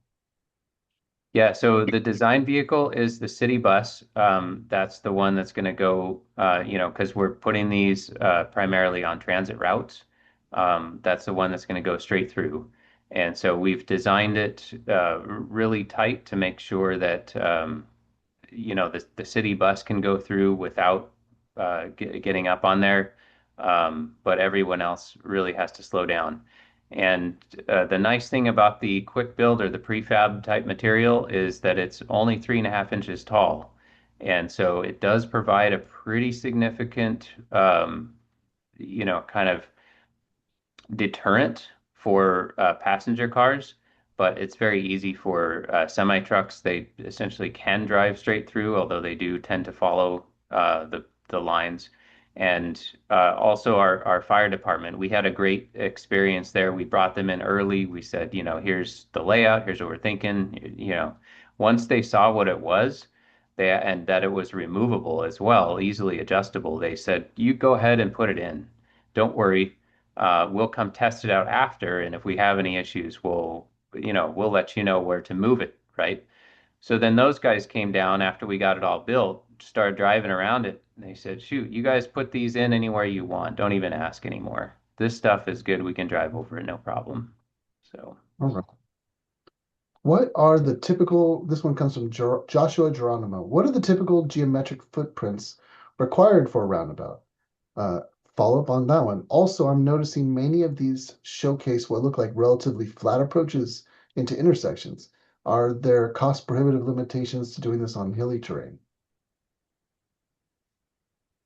[SPEAKER 6] Yeah, so the design vehicle is the city bus. That's the one that's going to go, because we're putting these primarily on transit routes. That's the one that's going to go straight through. And so we've designed it really tight to make sure that, the city bus can go through without getting up on there. But everyone else really has to slow down. And the nice thing about the quick build or the prefab type material is that it's only 3.5 inches tall. And so it does provide a pretty significant, kind of deterrent for passenger cars, but it's very easy for semi trucks. They essentially can drive straight through, although they do tend to follow the lines. And also our fire department, we had a great experience there. We brought them in early. We said, here's the layout, here's what we're thinking. Once they saw what it was, and that it was removable as well, easily adjustable, they said, you go ahead and put it in. Don't worry. we'll come test it out after, and if we have any issues, we'll let you know where to move it, right? So then those guys came down after we got it all built, started driving around it, and they said, "Shoot, you guys put these in anywhere you want. Don't even ask anymore. This stuff is good. We can drive over it, no problem." So.
[SPEAKER 1] All right. What are the typical, this one comes from Joshua Geronimo. What are the typical geometric footprints required for a roundabout? Follow up on that one. Also, I'm noticing many of these showcase what look like relatively flat approaches into intersections. Are there cost prohibitive limitations to doing this on hilly terrain?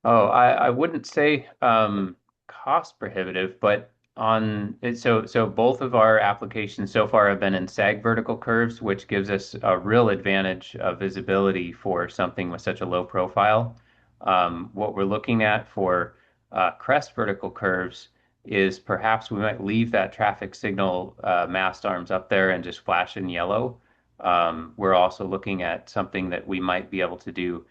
[SPEAKER 6] Oh, I wouldn't say cost prohibitive, but on it, so both of our applications so far have been in sag vertical curves, which gives us a real advantage of visibility for something with such a low profile. What we're looking at for crest vertical curves is perhaps we might leave that traffic signal mast arms up there and just flash in yellow. We're also looking at something that we might be able to do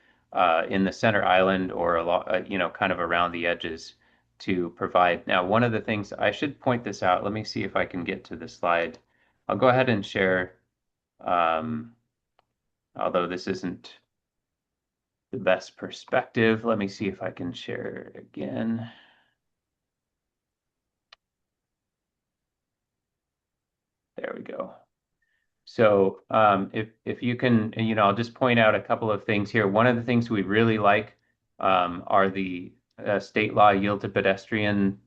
[SPEAKER 6] in the center island or a lot, kind of around the edges to provide. Now, one of the things I should point this out, let me see if I can get to the slide. I'll go ahead and share, although this isn't the best perspective. Let me see if I can share again. There we go. So if you can, I'll just point out a couple of things here. One of the things we really like are the state law yield to pedestrian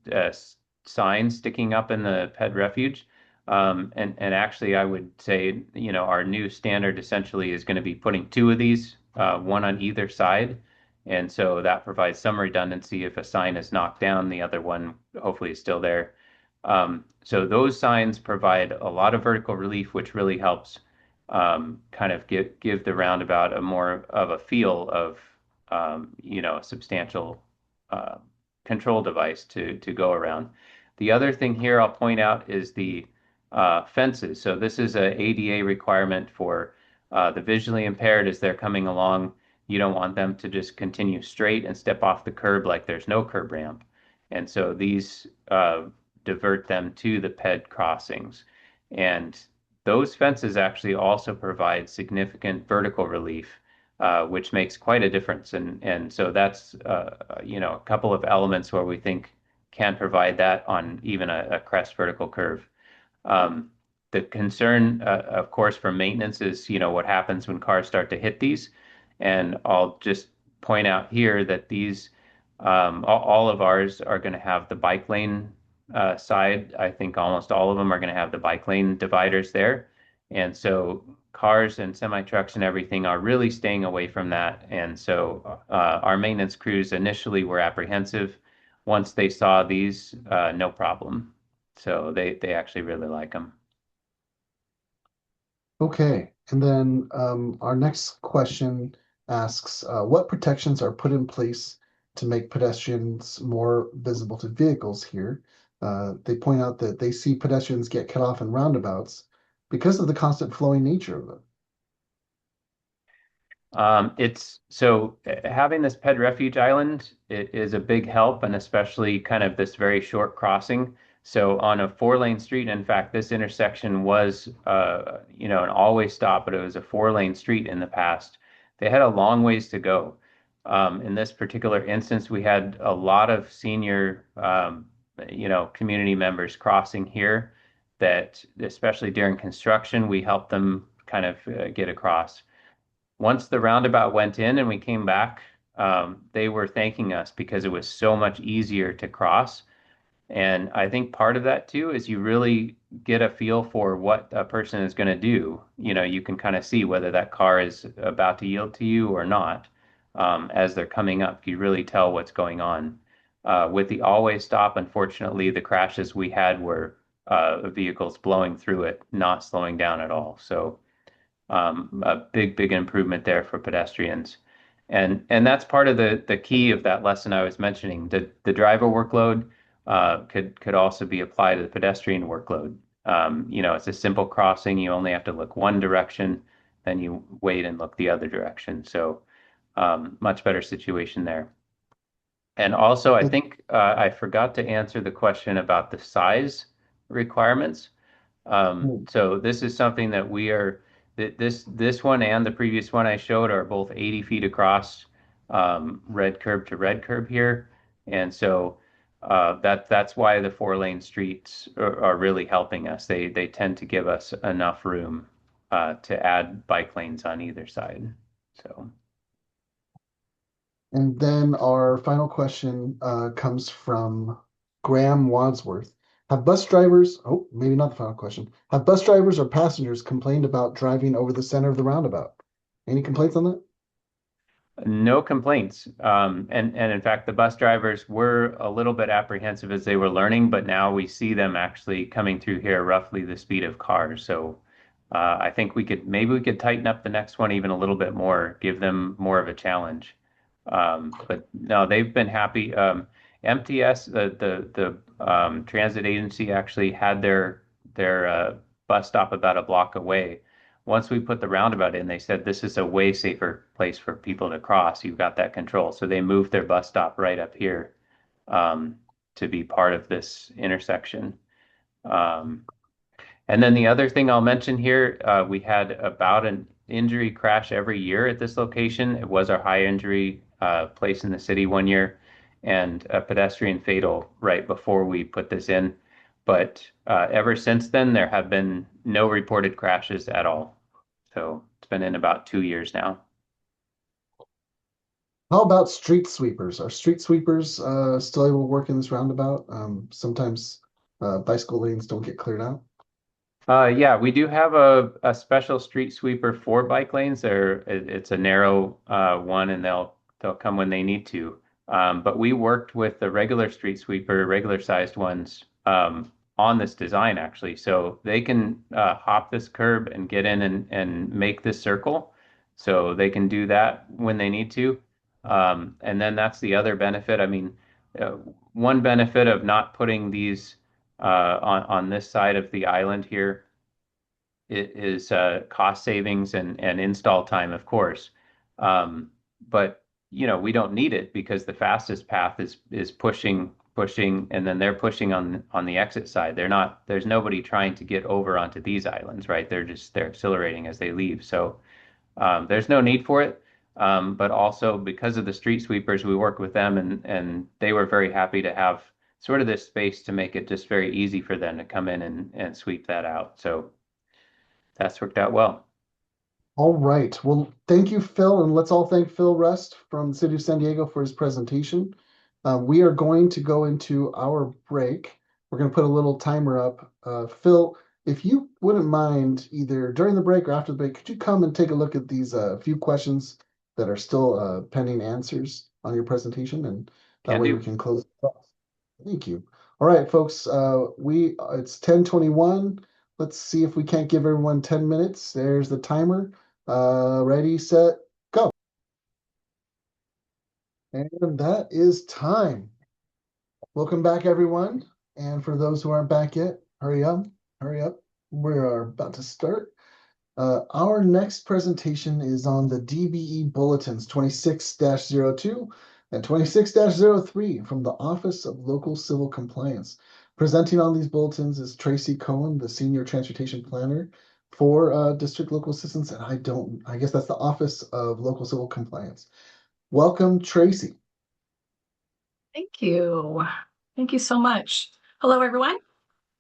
[SPEAKER 6] signs sticking up in the ped refuge. And actually, I would say, our new standard essentially is going to be putting two of these, one on either side. And so that provides some redundancy. If a sign is knocked down, the other one hopefully is still there. So those signs provide a lot of vertical relief, which really helps kind of give the roundabout a more of a feel of a substantial control device to go around. The other thing here I'll point out is the fences. So this is a ADA requirement for the visually impaired as they're coming along. You don't want them to just continue straight and step off the curb like there's no curb ramp. And so these divert them to the ped crossings. And those fences actually also provide significant vertical relief, which makes quite a difference. And so that's a couple of elements where we think can provide that on even a crest vertical curve. The concern, of course, for maintenance is what happens when cars start to hit these. And I'll just point out here that these all of ours are going to have the bike lane side. I think almost all of them are going to have the bike lane dividers there. And so cars and semi trucks and everything are really staying away from that. And so our maintenance crews initially were apprehensive. Once they saw these, no problem. So they actually really like them.
[SPEAKER 1] Okay, and then our next question asks, what protections are put in place to make pedestrians more visible to vehicles here? They point out that they see pedestrians get cut off in roundabouts because of the constant flowing nature of them.
[SPEAKER 6] It's so having this ped refuge island, it is a big help, and especially kind of this very short crossing. So on a 4-lane street, in fact, this intersection was, an always stop, but it was a 4-lane street in the past. They had a long ways to go. In this particular instance, we had a lot of senior, community members crossing here that, especially during construction, we helped them kind of get across. Once the roundabout went in and we came back, they were thanking us because it was so much easier to cross. And I think part of that too is you really get a feel for what a person is going to do. You can kind of see whether that car is about to yield to you or not. As they're coming up, you really tell what's going on. With the always stop, unfortunately, the crashes we had were vehicles blowing through it, not slowing down at all. So a big improvement there for pedestrians. And that's part of the key of that lesson I was mentioning. The driver workload could also be applied to the pedestrian workload. It's a simple crossing. You only have to look one direction, then you wait and look the other direction. So much better situation there. And also, I think I forgot to answer the question about the size requirements. So this is something that we are, this one and the previous one I showed are both 80 feet across, red curb to red curb here. And so that's why the 4-lane streets are really helping us. They tend to give us enough room to add bike lanes on either side. So.
[SPEAKER 1] And then our final question comes from Graham Wadsworth. Have bus drivers, oh, maybe not the final question. Have bus drivers or passengers complained about driving over the center of the roundabout? Any complaints on that?
[SPEAKER 6] No complaints. And in fact, the bus drivers were a little bit apprehensive as they were learning, but now we see them actually coming through here roughly the speed of cars. So I think maybe we could tighten up the next one even a little bit more, give them more of a challenge. But no, they've been happy. MTS, the transit agency, actually had their bus stop about a block away. Once we put the roundabout in, they said this is a way safer place for people to cross. You've got that control. So they moved their bus stop right up here to be part of this intersection. And then the other thing I'll mention here, we had about an injury crash every year at this location. It was our high injury place in the city one year, and a pedestrian fatal right before we put this in. But ever since then, there have been no reported crashes at all. So it's been in about 2 years now.
[SPEAKER 1] How about street sweepers? Are street sweepers still able to work in this roundabout? Sometimes bicycle lanes don't get cleared out.
[SPEAKER 6] Yeah, we do have a special street sweeper for bike lanes. It's a narrow one, and they'll come when they need to. But we worked with the regular street sweeper, regular sized ones, on this design actually. So they can hop this curb and get in and make this circle. So they can do that when they need to. And then that's the other benefit. I mean, one benefit of not putting these on this side of the island here is cost savings and install time, of course. But we don't need it because the fastest path is pushing, and then they're pushing on the exit side. There's nobody trying to get over onto these islands, right? They're accelerating as they leave. So there's no need for it. But also because of the street sweepers, we worked with them and they were very happy to have sort of this space to make it just very easy for them to come in and sweep that out. So that's worked out well.
[SPEAKER 1] All right. Well, thank you, Phil, and let's all thank Phil Rust from the City of San Diego for his presentation. We are going to go into our break. We're going to put a little timer up. Phil, if you wouldn't mind, either during the break or after the break, could you come and take a look at these few questions that are still pending answers on your presentation, and that way we can close it off. Thank you. All right, folks. It's 10:21. Let's see if we can't give everyone 10 minutes. There's the timer. Ready, set, go. And that is time. Welcome back, everyone. And for those who aren't back yet, hurry up, hurry up. We are about to start. Our next presentation is on the DBE Bulletins 26-02 and 26-03 from the Office of Local Civil Compliance. Presenting on these bulletins is Tracy Cohen, the Senior Transportation Planner for District Local Assistance, and I guess that's the Office of Local Civil Compliance. Welcome, Tracy.
[SPEAKER 7] Thank you. Thank you so much. Hello, everyone.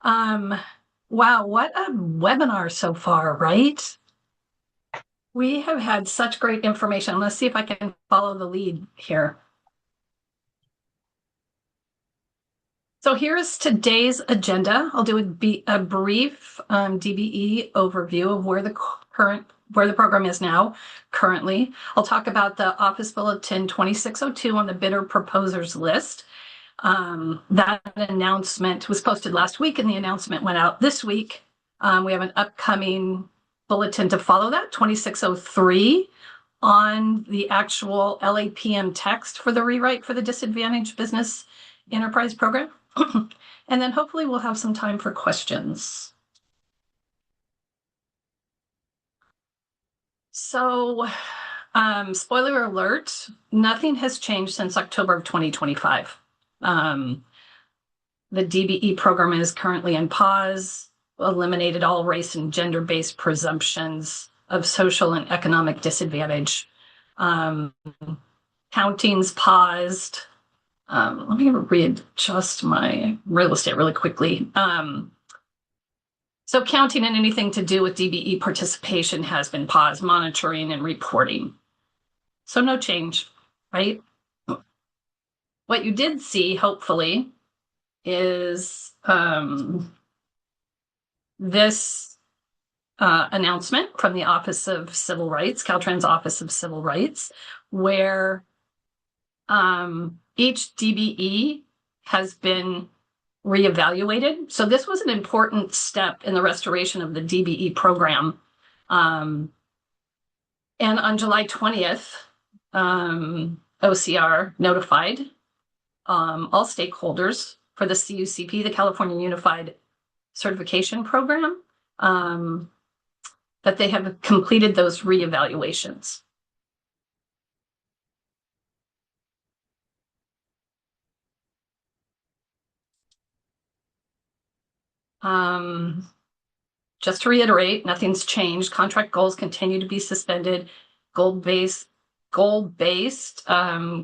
[SPEAKER 7] Wow, what a webinar so far, right? We have had such great information. Let's see if I can follow the lead here. So here's today's agenda. I'll do a brief DBE overview of where the program is now currently. I'll talk about the Office Bulletin 2602 on the bidder proposers list. That announcement was posted last week and the announcement went out this week. We have an upcoming bulletin to follow that, 2603, on the actual LAPM text for the rewrite for the Disadvantaged Business Enterprise Program. And then hopefully we'll have some time for questions. So Spoiler alert, nothing has changed since October of 2025. The DBE program is currently in pause, eliminated all race and gender-based presumptions of social and economic disadvantage. Counting's paused. Let me readjust my real estate really quickly. So counting and anything to do with DBE participation has been paused, monitoring and reporting. So no change, right? What you did see, hopefully, is this announcement from the Office of Civil Rights, Caltrans Office of Civil Rights, where each DBE has been reevaluated. So this was an important step in the restoration of the DBE program. And on July 20th, OCR notified all stakeholders for the CUCP, the California Unified Certification Program, that they have completed those reevaluations. Just to reiterate, nothing's changed. Contract goals continue to be suspended. Goal-based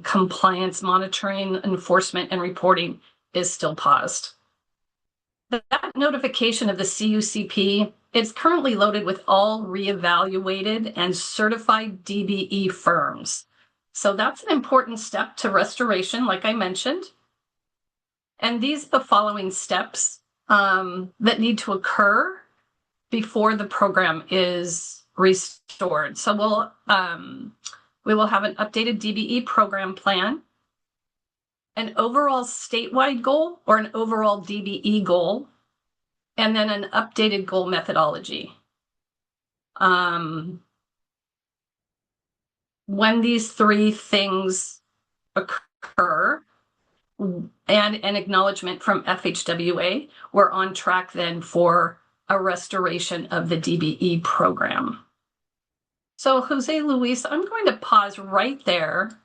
[SPEAKER 7] compliance monitoring, enforcement, and reporting is still paused. That notification of the CUCP is currently loaded with all reevaluated and certified DBE firms. So that's an important step to restoration, like I mentioned. And these are the following steps that need to occur before the program is restored. So we will have an updated DBE program plan, an overall statewide goal or an overall DBE goal, and then an updated goal methodology. When these three things occur, and an acknowledgement from FHWA, we're on track then for a restoration of the DBE program. So Jose Luis, I'm going to pause right there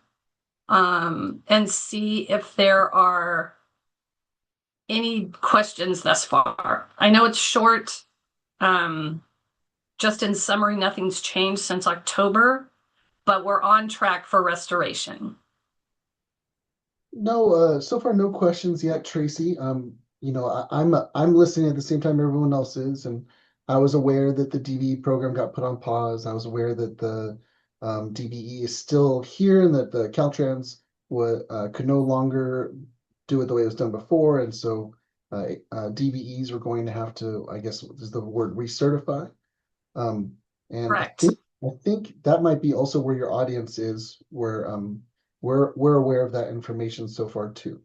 [SPEAKER 7] and see if there are any questions thus far. I know it's short. Just in summary, nothing's changed since October, but we're on track for restoration.
[SPEAKER 1] No, so far no questions yet, Tracy. I'm listening at the same time everyone else is, and I was aware that the DBE program got put on pause. I was aware that the DBE is still here and that the Caltrans could no longer do it the way it was done before, and so DBEs were going to have to, I guess, is the word recertify. And
[SPEAKER 7] Correct.
[SPEAKER 1] I think that might be also where your audience is, where we're aware of that information so far too.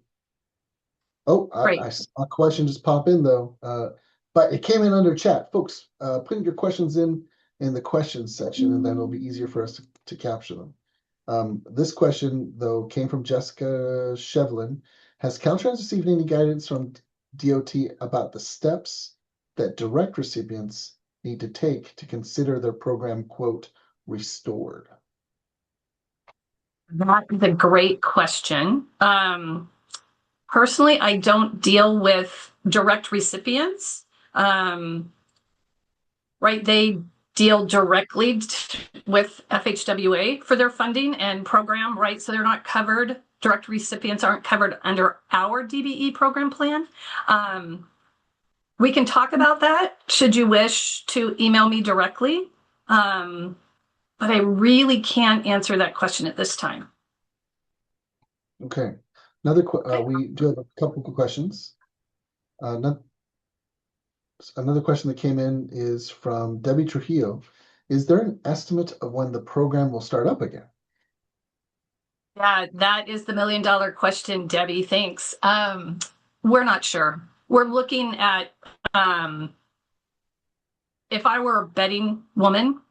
[SPEAKER 1] Oh, I saw a question just pop in though, but it came in under chat. Folks, put your questions in the questions section, and then it'll be easier for us to capture them. This question though came from Jessica Shevlin. Has Caltrans received any guidance from DOT about the steps that direct recipients need to take to consider their program, quote, restored?
[SPEAKER 7] That is a great question. Personally, I don't deal with direct recipients, right? They deal directly with FHWA for their funding and program, right? So they're not covered. Direct recipients aren't covered under our DBE program plan. We can talk about that should you wish to email me directly. But I really can't answer that question at this time.
[SPEAKER 1] Okay. We do have a couple of questions. Another question that came in is from Debbie Trujillo. Is there an estimate of when the program will start up again?
[SPEAKER 7] Yeah, that is the $1,000,000 question, Debbie. Thanks. We're not sure. We're looking at, if I were a betting woman,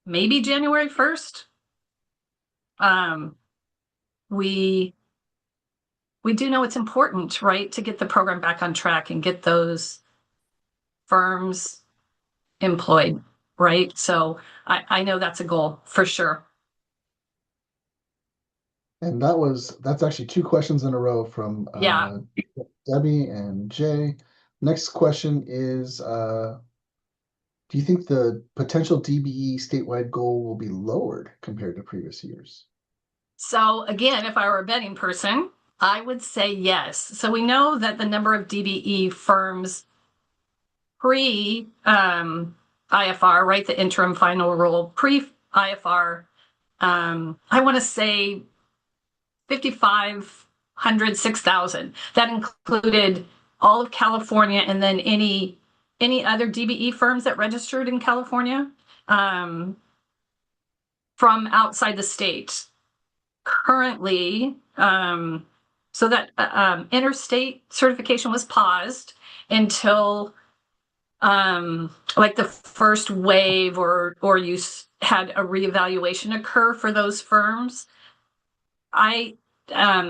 [SPEAKER 7] maybe January 1st. We do know it's important, right, to get the program back on track and get those firms employed. right? So I know that's a goal for sure.
[SPEAKER 1] And that's actually two questions in a row from
[SPEAKER 7] Yeah.
[SPEAKER 1] Debbie and Jay. Next question is, do you think the potential DBE statewide goal will be lowered compared to previous years?
[SPEAKER 7] So again, if I were a betting person, I would say yes. So we know that the number of DBE firms pre IFR, right, the interim final rule, pre IFR, I want to say 5,500, 6,000. That included all of California and then any other DBE firms that registered in California from outside the state. Currently, so that interstate certification was paused until like the first wave or you had a reevaluation occur for those firms. I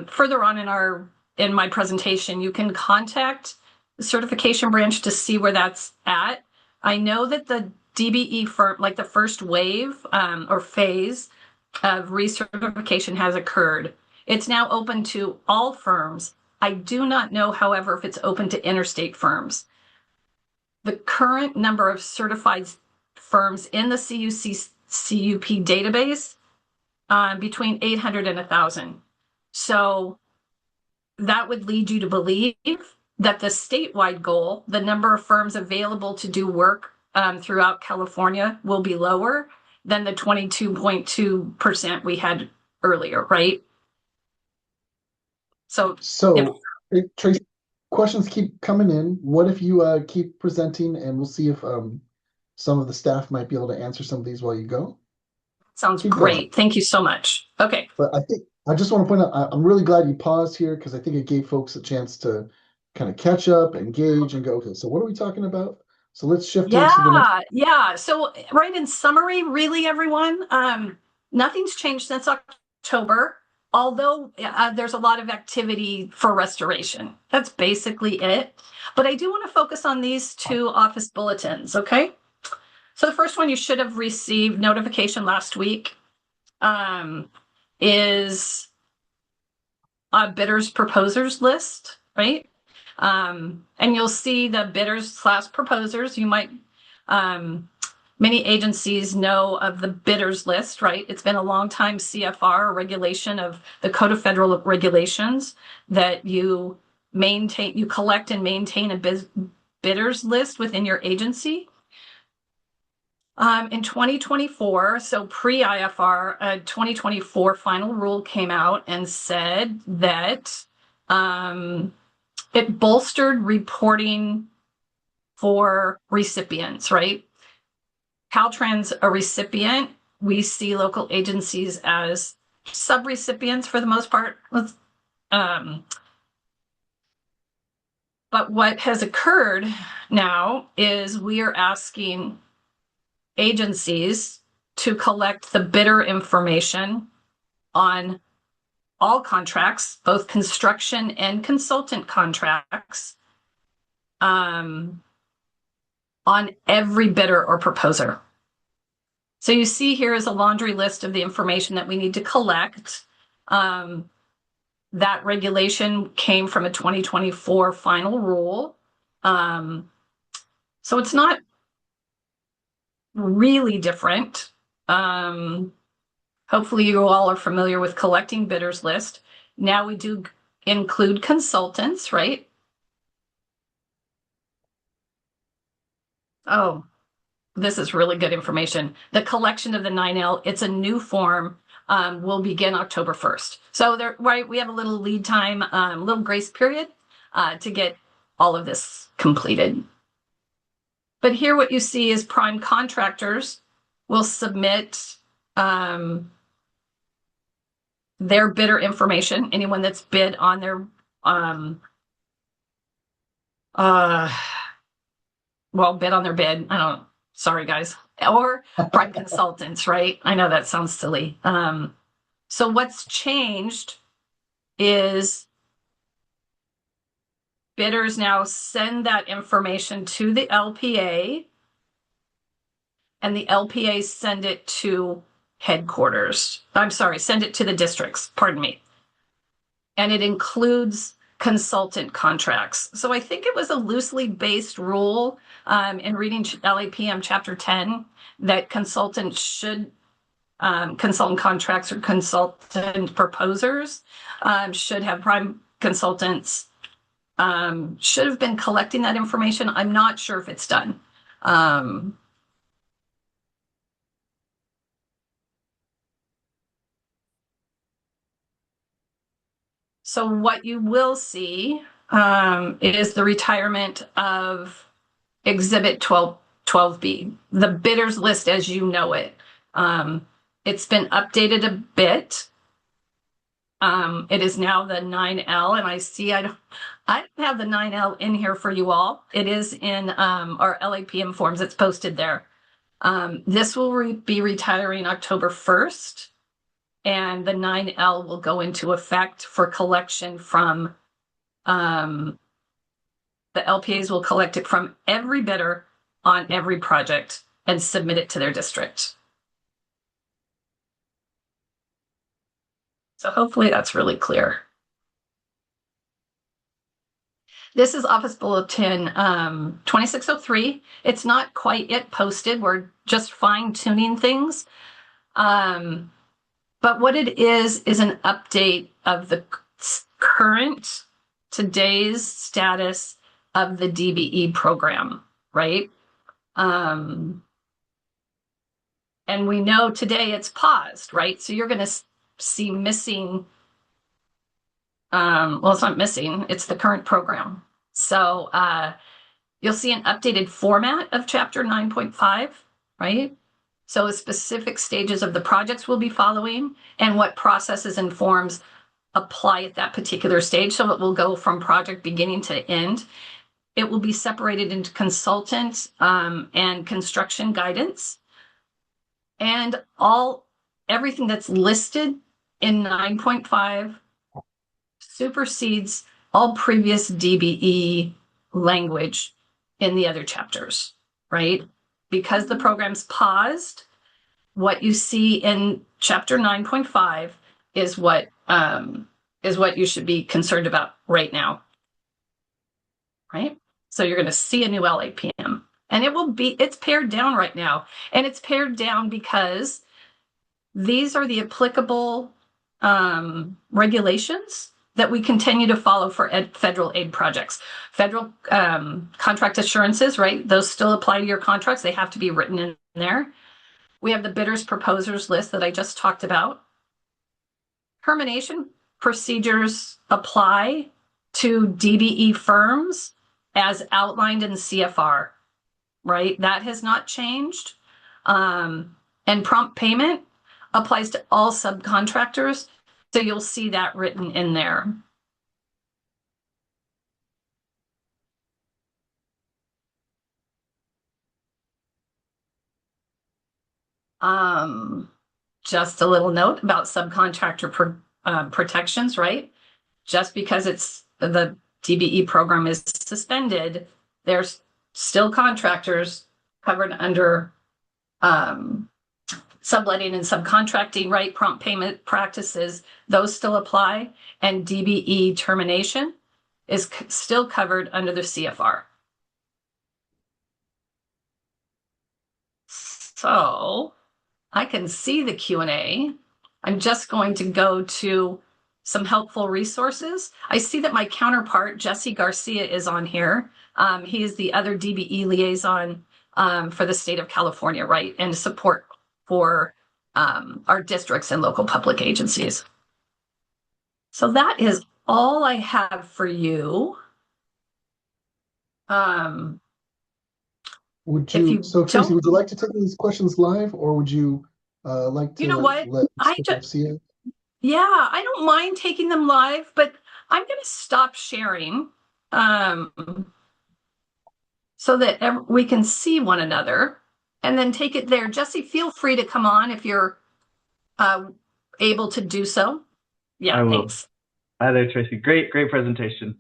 [SPEAKER 7] further on in my presentation, you can contact the certification branch to see where that's at. I know that the DBE firm, like the first wave or phase of recertification has occurred. It's now open to all firms. I do not know, however, if it's open to interstate firms. The current number of certified firms in the CUP database between 800 and 1,000. So that would lead you to believe that the statewide goal, the number of firms available to do work throughout California, will be lower than the 22.2% we had earlier, right? So
[SPEAKER 1] Tracy, questions keep coming in. What if you keep presenting, and we'll see if some of the staff might be able to answer some of these while you go.
[SPEAKER 7] Sounds great. Thank you so much. Okay.
[SPEAKER 1] But I just want to point out, I'm really glad you paused here because I think it gave folks a chance to kind of catch up, engage, and go, okay, so what are we talking about? So let's shift into the next.
[SPEAKER 7] Yeah. So right, in summary, really, everyone, nothing's changed since October, although there's a lot of activity for restoration. That's basically it. But I do want to focus on these two office bulletins, okay? So the first one you should have received notification last week is a bidders proposers list, right? And you'll see the bidders/proposers. You might, many agencies know of the bidders list, right? It's been a long time CFR regulation of the Code of Federal Regulations that you collect and maintain a bidders list within your agency. In 2024, so pre-IFR, a 2024 final rule came out and said that it bolstered reporting for recipients, right? Caltrans, a recipient, we see local agencies as sub-recipients for the most part. But what has occurred now is we are asking agencies to collect the bidder information on all contracts, both construction and consultant contracts, on every bidder or proposer. So you see here is a laundry list of the information that we need to collect. That regulation came from a 2024 final rule. So it's not really different. Hopefully you all are familiar with collecting bidders list. Now we do include consultants, right? Oh, this is really good information. The collection of the 9L, it's a new form, will begin October 1st. So there, right, we have a little lead time, little grace period to get all of this completed. But here what you see is prime contractors will submit their bidder information, anyone that's bid on their, bid on their bid. Sorry guys, or prime consultants, right? I know that sounds silly. So what's changed is bidders now send that information to the LPA, and the LPAs send it to headquarters. I'm sorry, send it to the districts, pardon me. And it includes consultant contracts. So I think it was a loosely based rule in reading LAPM Chapter 10 that consultant contracts or consultant proposers should have prime consultants should have been collecting that information. I'm not sure if it's done. So what you will see is the retirement of Exhibit 12B, the bidders list as you know it. It's been updated a bit. It is now the 9L, and I see I don't have the 9L in here for you all. It is in our LAPM forms. It's posted there. This will be retiring October 1st, and the 9L will go into effect for collection from the LPAs will collect it from every bidder on every project and submit it to their district. So hopefully that's really clear. This is Office Bulletin 2603. It's not quite yet posted. We're just fine-tuning things. But what it is an update of the current, today's status of the DBE program, right? And we know today it's paused, right? So you're going to see missing, well, it's not missing, it's the current program. So you'll see an updated format of Chapter 9.5, right? So specific stages of the projects we'll be following and what processes and forms apply at that particular stage. So it will go from project beginning to end. It will be separated into consultant and construction guidance. And everything that's listed in 9.5 supersedes all previous DBE language in the other chapters, right? Because the program's paused, what you see in Chapter 9.5 is what you should be concerned about right now, right? So you're going to see a new LAPM, and it's pared down right now, and it's pared down because these are the applicable regulations that we continue to follow for federal aid projects. Federal contract assurances, right? Those still apply to your contracts. They have to be written in there. We have the bidders proposers list that I just talked about. Termination procedures apply to DBE firms as outlined in CFR, right? That has not changed. And prompt payment applies to all subcontractors. So you'll see that written in there. Just a little note about subcontractor protections, right? Just because the DBE program is suspended, there's still contractors covered under subletting and subcontracting, right? Prompt payment practices, those still apply. And DBE termination is still covered under the CFR. So I can see the Q&A. I'm just going to go to some helpful resources. I see that my counterpart, Jesse Garcia, is on here. He is the other DBE liaison for the state of California, right? And support for our districts and local public agencies. So that is all I have for you.
[SPEAKER 1] Tracy, would you like to take these questions live, or would you like to
[SPEAKER 7] you know what?
[SPEAKER 1] let Garcia?
[SPEAKER 7] Yeah, I don't mind taking them live, but I'm going to stop sharing so that we can see one another and then take it there. Jesse, feel free to come on if you're able to do so. Yeah, thanks.
[SPEAKER 8] Hi there, Tracy. Great presentation.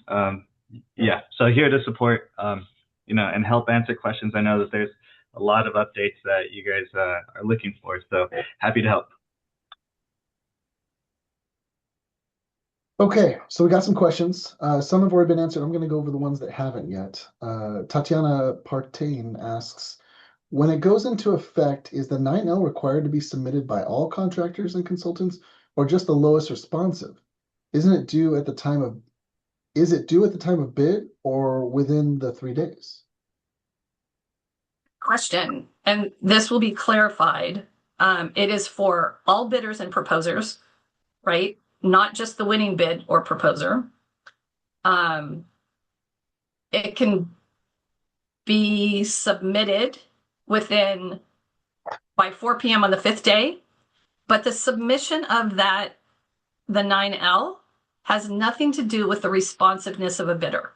[SPEAKER 8] Yeah, so here to support, and help answer questions. I know that there's a lot of updates that you guys are looking for. So happy to help.
[SPEAKER 1] Okay, so we got some questions. Some have already been answered. I'm going to go over the ones that haven't yet. Tatiana Partain asks, when it goes into effect, is the 9L required to be submitted by all contractors and consultants, or just the lowest responsive? Is it due at the time of bid, or within the 3 days?
[SPEAKER 7] Question, and this will be clarified. It is for all bidders and proposers, right? Not just the winning bid or proposer. It can be submitted by 4 p.m. on the 5th day, but the submission of the 9L has nothing to do with the responsiveness of a bidder.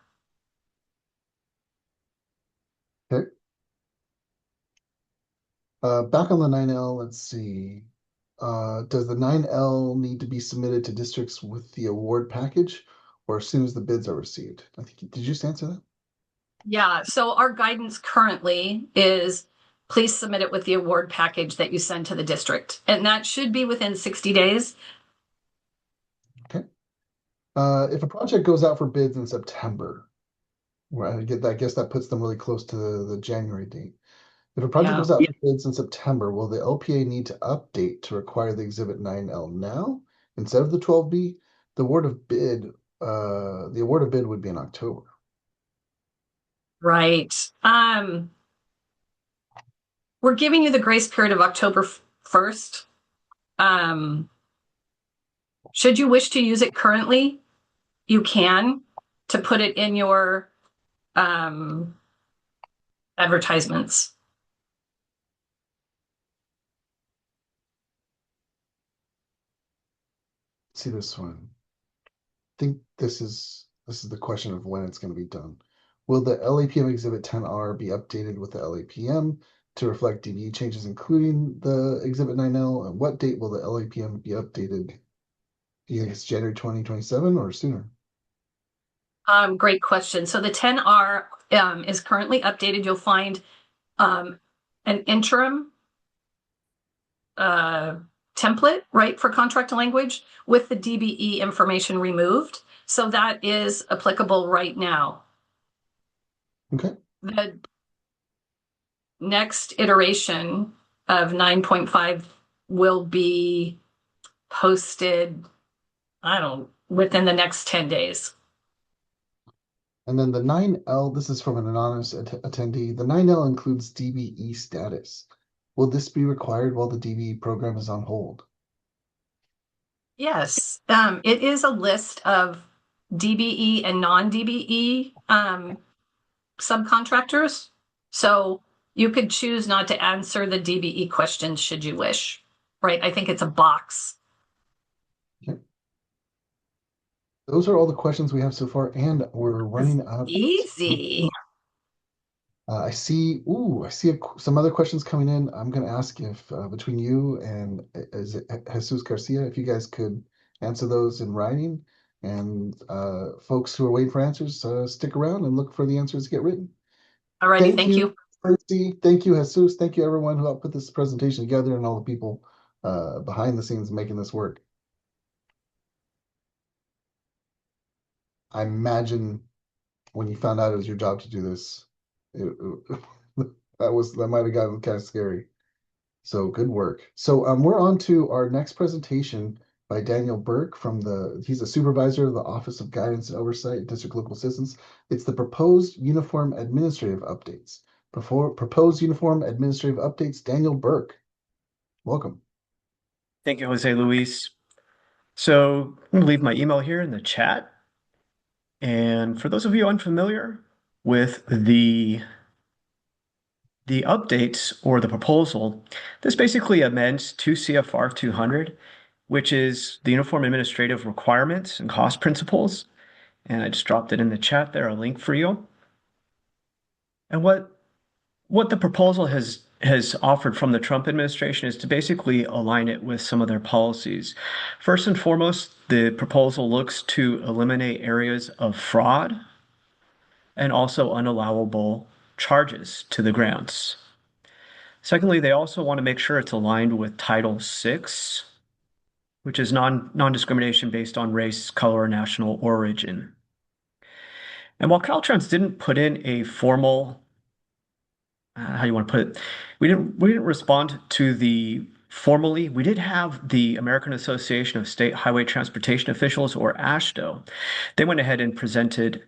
[SPEAKER 1] Okay. Back on the 9L, let's see. Does the 9L need to be submitted to districts with the award package, or as soon as the bids are received? I think, did you just answer that?
[SPEAKER 7] Yeah, so our guidance currently is please submit it with the award package that you send to the district. And that should be within 60 days.
[SPEAKER 1] Okay. If a project goes out for bids in September, I guess that puts them really close to the January date. If a project goes out for bids in September, will the LPA need to update to require the Exhibit 9L now instead of the 12B? The award of bid would be in October.
[SPEAKER 7] Right. We're giving you the grace period of October 1st. Should you wish to use it currently, you can to put it in your advertisements.
[SPEAKER 1] See this one. I think this is the question of when it's going to be done. Will the LAPM Exhibit 10R be updated with the LAPM to reflect DBE changes, including the Exhibit 9L? And what date will the LAPM be updated? Do you think it's January 2027 or sooner?
[SPEAKER 7] Great question. So the 10R is currently updated. You'll find an interim template, right, for contract language with the DBE information removed. So that is applicable right now.
[SPEAKER 1] Okay.
[SPEAKER 7] The next iteration of 9.5 will be posted, within the next 10 days.
[SPEAKER 1] And then the 9L, this is from an anonymous attendee. The 9L includes DBE status. Will this be required while the DBE program is on hold?
[SPEAKER 7] Yes, it is a list of DBE and non-DBE subcontractors. So you could choose not to answer the DBE questions should you wish, right? I think it's a box.
[SPEAKER 1] Okay. Those are all the questions we have so far, and we're running out.
[SPEAKER 7] Easy.
[SPEAKER 1] I see some other questions coming in. I'm going to ask if between you and is it Jesus Garcia, if you guys could answer those in writing, and folks who are waiting for answers, stick around and look for the answers to get written.
[SPEAKER 7] All righty, thank you.
[SPEAKER 1] Tracy. Thank you, Jesus. Thank you, everyone who helped put this presentation together, and all the people behind the scenes making this work. I imagine when you found out it was your job to do this, that might have gotten kind of scary. So good work. So we're on to our next presentation by Daniel Burke he's a supervisor of the Office of Guidance and Oversight, District Local Assistance. It's the proposed uniform administrative updates. Proposed uniform administrative updates, Daniel Burke. Welcome.
[SPEAKER 9] Thank you, Jose Luis. So I'm going to leave my email here in the chat. And for those of you unfamiliar with the updates or the proposal, this basically amends 2 CFR 200, which is the Uniform Administrative Requirements and Cost Principles. And I just dropped it in the chat there, a link for you. And what the proposal has offered from the Trump administration is to basically align it with some of their policies. First and foremost, the proposal looks to eliminate areas of fraud and also unallowable charges to the grants. Secondly, they also want to make sure it's aligned with Title VI, which is non-discrimination based on race, color, or national origin. And while Caltrans didn't put in a formal, how you want to put it, we didn't respond to the formally. We did have the American Association of State Highway Transportation Officials, or AASHTO. They went ahead and presented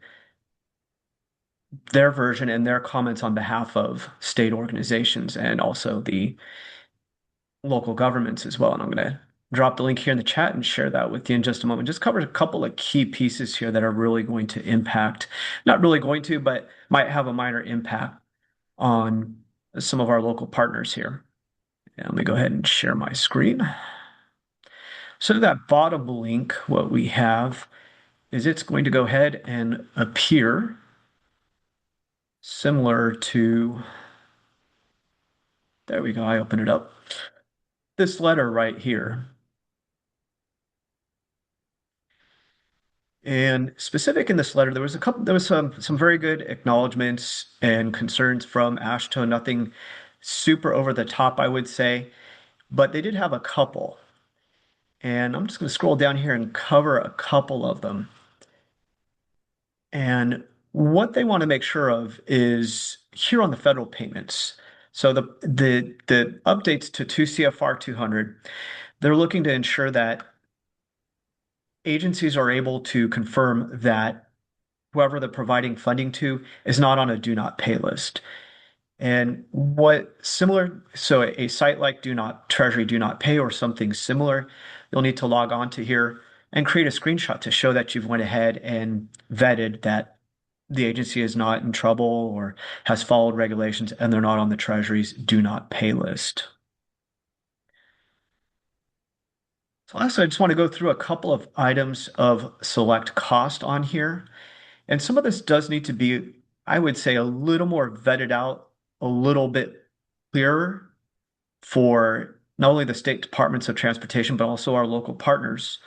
[SPEAKER 9] their version and their comments on behalf of state organizations and also the local governments as well. And I'm going to drop the link here in the chat and share that with you in just a moment. Just covered a couple of key pieces here that are really going to impact, not really going to, but might have a minor impact on some of our local partners here. And let me go ahead and share my screen. So that bottom link, what we have is it's going to go ahead and appear similar to, there we go, I open it up. This letter right here. And specific in this letter, there was some very good acknowledgments and concerns from AASHTO, nothing super over the top, I would say, but they did have a couple. And I'm just going to scroll down here and cover a couple of them. And what they want to make sure of is here on the federal payments. So the updates to 2 CFR 200, they're looking to ensure that agencies are able to confirm that whoever they're providing funding to is not on a do not pay list. And so a site like Treasury Do Not Pay or something similar, you'll need to log on to here and create a screenshot to show that you've went ahead and vetted that the agency is not in trouble or has followed regulations and they're not on the Treasury's Do Not Pay list. So lastly, I just want to go through a couple of items of select cost on here. And some of this does need to be, I would say, a little more vetted out, a little bit clearer for not only the state departments of transportation, but also our local partners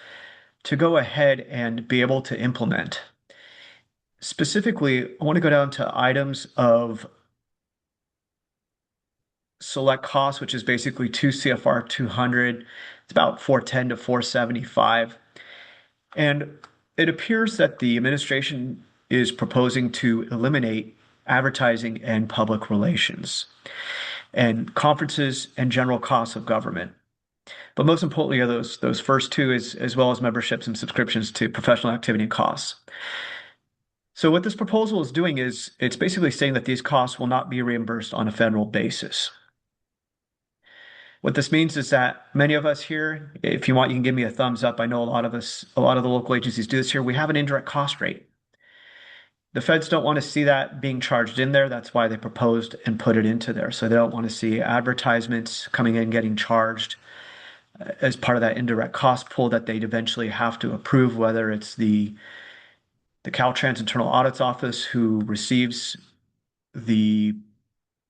[SPEAKER 9] to go ahead and be able to implement. Specifically, I want to go down to items of select cost, which is basically 2 CFR 200. It's about 410 to 475. And it appears that the administration is proposing to eliminate advertising and public relations and conferences and general costs of government. But most importantly are those first two, as well as memberships and subscriptions to professional activity and costs. So what this proposal is doing is it's basically saying that these costs will not be reimbursed on a federal basis. What this means is that many of us here, if you want, you can give me a thumbs up. I know a lot of the local agencies do this here. We have an indirect cost rate. The feds don't want to see that being charged in there. That's why they proposed and put it into there. So they don't want to see advertisements coming in getting charged as part of that indirect cost pool that they'd eventually have to approve, whether it's the Caltrans Internal Audits Office who receives the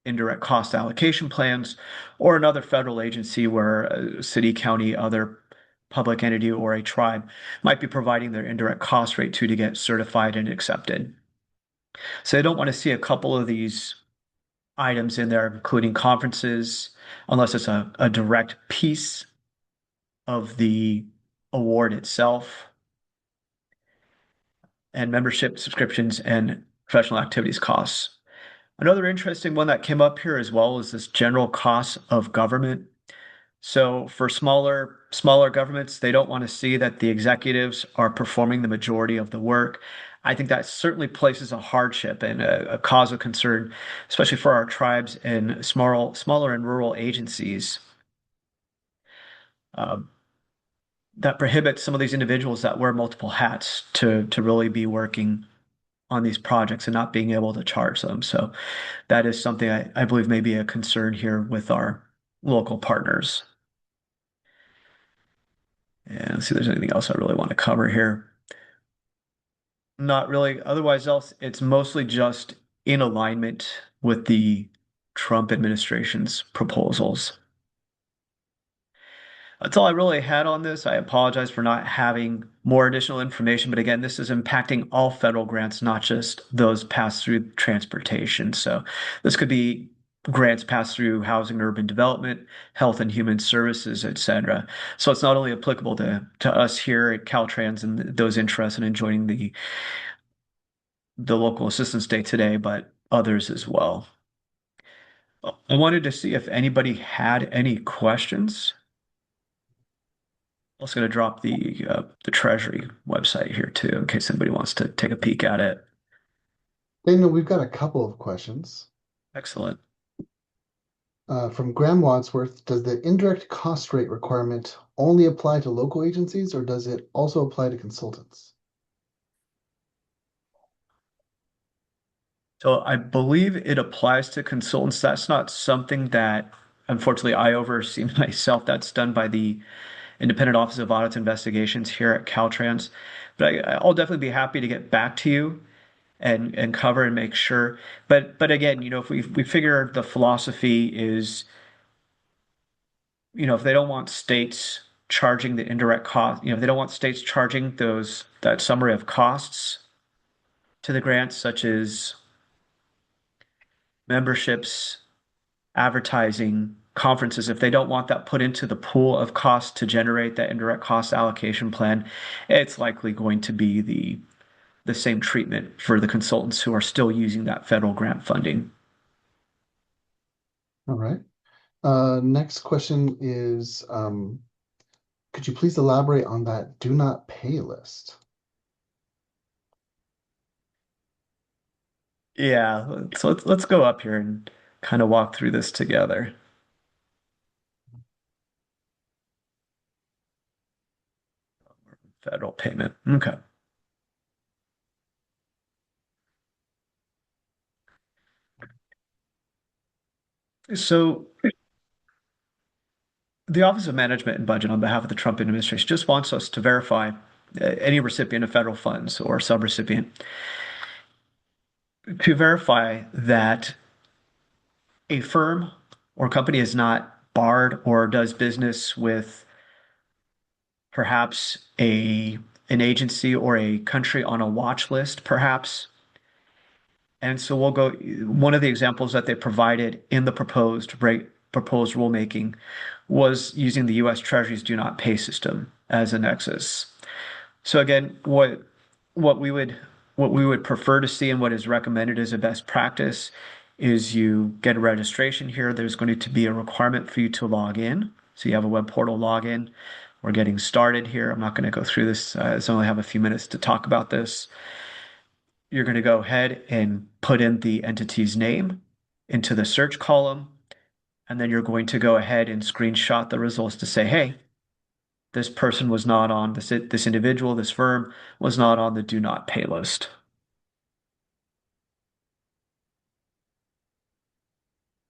[SPEAKER 9] indirect cost allocation plans, or another federal agency where a city, county, other public entity, or a tribe might be providing their indirect cost rate to get certified and accepted. So they don't want to see a couple of these items in there, including conferences, unless it's a direct piece of the award itself, and membership subscriptions and professional activities costs. Another interesting one that came up here as well is this general costs of government. So for smaller governments, they don't want to see that the executives are performing the majority of the work. I think that certainly places a hardship and a cause of concern, especially for our tribes and smaller and rural agencies. That prohibits some of these individuals that wear multiple hats to really be working on these projects and not being able to charge them. So that is something I believe may be a concern here with our local partners. And let's see if there's anything else I really want to cover here. Not really. Otherwise else, it's mostly just in alignment with the Trump administration's proposals. That's all I really had on this. I apologize for not having more additional information, but again, this is impacting all federal grants, not just those passed through transportation. So this could be grants pass through housing, urban development, health and human services, etc. So it's not only applicable to us here at Caltrans and those interested in joining the local assistance day today, but others as well. I wanted to see if anybody had any questions. I'm also going to drop the Treasury website here too, in case anybody wants to take a peek at it.
[SPEAKER 1] Daniel, we've got a couple of questions.
[SPEAKER 9] Excellent.
[SPEAKER 1] From Graham Wadsworth, does the indirect cost rate requirement only apply to local agencies, or does it also apply to consultants?
[SPEAKER 9] So I believe it applies to consultants. That's not something that, unfortunately, I oversee myself. That's done by the Independent Office of Audit Investigations here at Caltrans. But I'll definitely be happy to get back to you and cover and make sure. But again, if we figure the philosophy is, if they don't want states charging the indirect cost, if they don't want states charging that summary of costs to the grants, such as memberships, advertising, conferences, if they don't want that put into the pool of costs to generate that indirect cost allocation plan, it's likely going to be the same treatment for the consultants who are still using that federal grant funding.
[SPEAKER 1] All right. Next question is, could you please elaborate on that do not pay list?
[SPEAKER 9] Yeah, so let's go up here and kind of walk through this together. Federal payment. Okay. So the Office of Management and Budget, on behalf of the Trump administration, just wants us to verify any recipient of federal funds or subrecipient to verify that a firm or company is not barred or does business with perhaps an agency or a country on a watch list, perhaps. And so we'll go, one of the examples that they provided in the proposed rulemaking was using the U.S. Treasury's do not pay system as a nexus. So again, what we would prefer to see and what is recommended as a best practice is you get a registration here. There's going to be a requirement for you to log in. So you have a web portal login. We're getting started here. I'm not going to go through this. I only have a few minutes to talk about this. You're going to go ahead and put in the entity's name into the search column. And then you're going to go ahead and screenshot the results to say, hey, this person was not on, this individual, this firm was not on the do not pay list.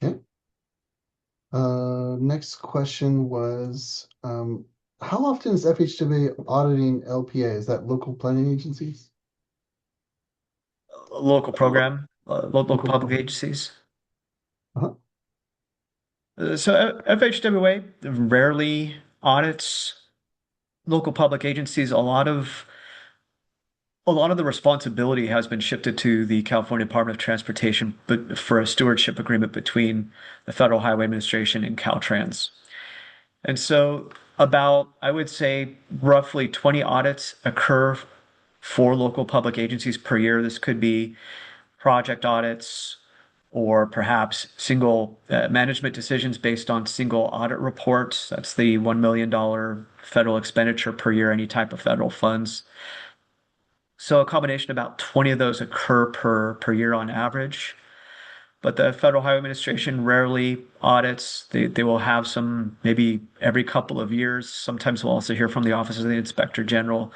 [SPEAKER 1] Okay. Next question was, how often is FHWA auditing LPA? Is that local planning agencies?
[SPEAKER 9] Local program, local public agencies.
[SPEAKER 1] Uh-huh.
[SPEAKER 9] So FHWA rarely audits local public agencies. A lot of the responsibility has been shifted to the California Department of Transportation, but for a stewardship agreement between the Federal Highway Administration and Caltrans. And so I would say roughly 20 audits occur for local public agencies per year. This could be project audits or perhaps single management decisions based on single audit reports. That's the $1 million federal expenditure per year, any type of federal funds. So a combination, about 20 of those occur per year on average. But the Federal Highway Administration rarely audits. They will have some maybe every couple of years. Sometimes we'll also hear from the Office of the Inspector General.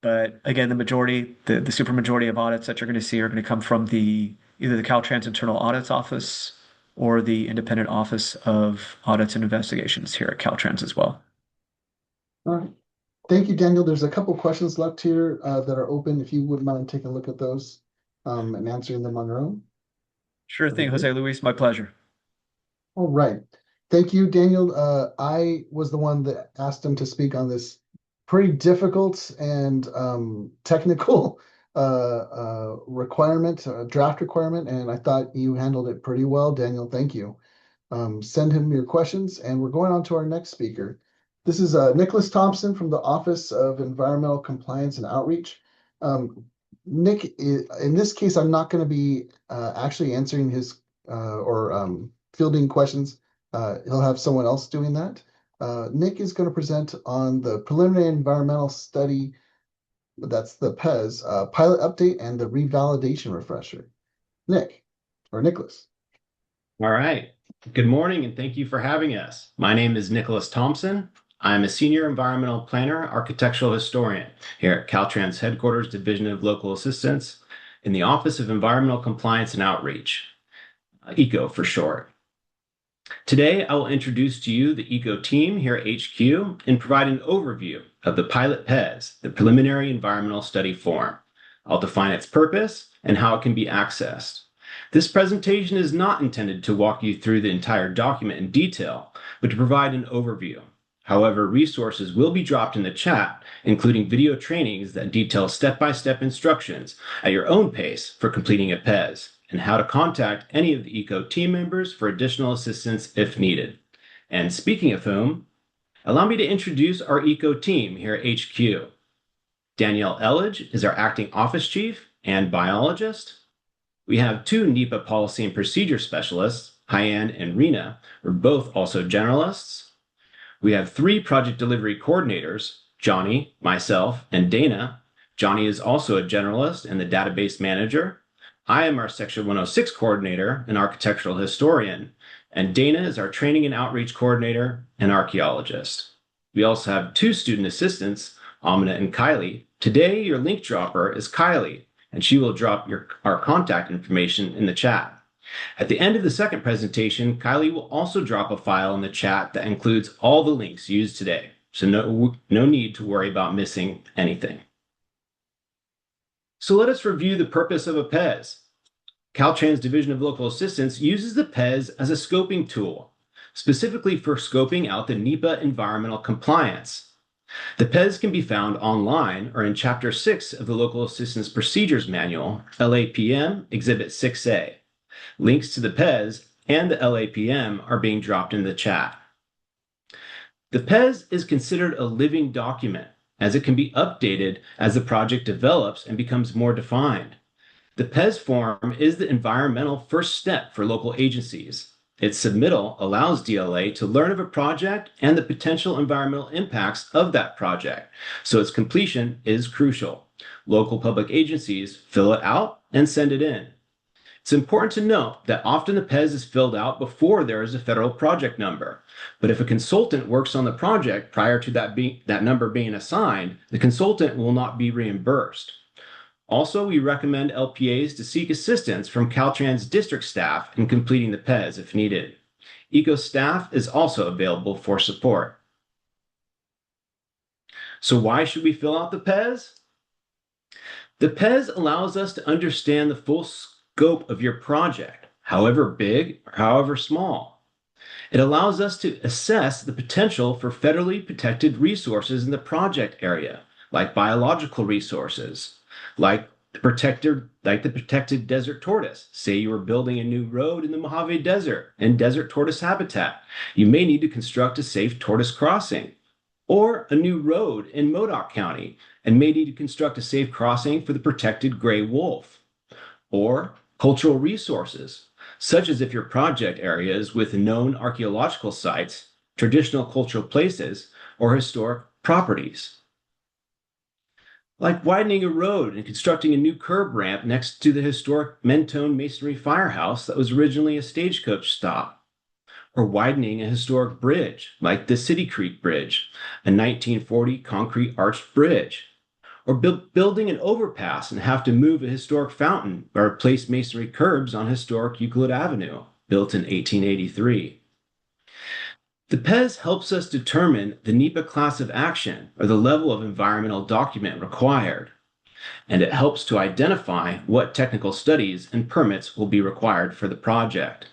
[SPEAKER 9] But again, the supermajority of audits that you're going to see are going to come from either the Caltrans Internal Audits Office or the Independent Office of Audits and Investigations here at Caltrans as well.
[SPEAKER 1] All right. Thank you, Daniel. There's a couple questions left here that are open. If you wouldn't mind taking a look at those and answering them on your own.
[SPEAKER 9] Sure thing, Jose Luis. My pleasure.
[SPEAKER 1] All right. Thank you, Daniel. I was the one that asked him to speak on this pretty difficult and technical requirement, draft requirement, and I thought you handled it pretty well, Daniel. Thank you. Send him your questions, and we're going on to our next speaker. This is Nicholas Thompson from the Office of Environmental Compliance and Outreach. Nick, in this case, I'm not going to be actually answering his or fielding questions. He'll have someone else doing that. Nick is going to present on the preliminary environmental study, that's the PES, pilot update and the revalidation refresher. Nick, or Nicholas.
[SPEAKER 10] All right. Good morning, and thank you for having us. My name is Nicholas Thompson. I'm a senior environmental planner, architectural historian here at Caltrans Headquarters Division of Local Assistance in the Office of Environmental Compliance and Outreach, ECO for short. Today, I will introduce to you the ECO team here at HQ and provide an overview of the pilot PES, the Preliminary Environmental Study Form. I'll define its purpose and how it can be accessed. This presentation is not intended to walk you through the entire document in detail, but to provide an overview. However, resources will be dropped in the chat, including video trainings that detail step-by-step instructions at your own pace for completing a PES, and how to contact any of the ECO team members for additional assistance if needed. And speaking of whom, allow me to introduce our ECO team here at HQ. Danielle Elledge is our acting office chief and biologist. We have two NEPA policy and procedure specialists, Hyann and Rena, who are both also generalists. We have three project delivery coordinators, Johnny, myself, and Dana. Johnny is also a generalist and the database manager. I am our Section 106 coordinator and architectural historian, and Dana is our training and outreach coordinator and archaeologist. We also have two student assistants, Amina and Kylie. Today, your link dropper is Kylie, and she will drop our contact information in the chat. At the end of the second presentation, Kylie will also drop a file in the chat that includes all the links used today, so no need to worry about missing anything. So let us review the purpose of a PES. Caltrans Division of Local Assistance uses the PES as a scoping tool, specifically for scoping out the NEPA environmental compliance. The PES can be found online or in Chapter 6 of the Local Assistance Procedures Manual, LAPM Exhibit 6A. Links to the PES and the LAPM are being dropped in the chat. The PES is considered a living document, as it can be updated as the project develops and becomes more defined. The PES form is the environmental first step for local agencies. Its submittal allows DLA to learn of a project and the potential environmental impacts of that project, so its completion is crucial. Local public agencies fill it out and send it in. It's important to note that often the PES is filled out before there is a federal project number. But if a consultant works on the project prior to that number being assigned, the consultant will not be reimbursed. Also, we recommend LPAs to seek assistance from Caltrans district staff in completing the PES if needed. ECO staff is also available for support. So why should we fill out the PES? The PES allows us to understand the full scope of your project, however big or however small. It allows us to assess the potential for federally protected resources in the project area, like biological resources, like the protected desert tortoise. Say you are building a new road in the Mojave Desert and desert tortoise habitat. You may need to construct a safe tortoise crossing, or a new road in Modoc County and may need to construct a safe crossing for the protected gray wolf, or cultural resources, such as if your project area is with known archaeological sites, traditional cultural places, or historic properties. Like widening a road and constructing a new curb ramp next to the historic Mentone Masonry Firehouse that was originally a stagecoach stop, or widening a historic bridge like the City Creek Bridge, a 1940 concrete arched bridge, or building an overpass and have to move a historic fountain or replace masonry curbs on historic Euclid Avenue, built in 1883. The PES helps us determine the NEPA class of action or the level of environmental document required, and it helps to identify what technical studies and permits will be required for the project.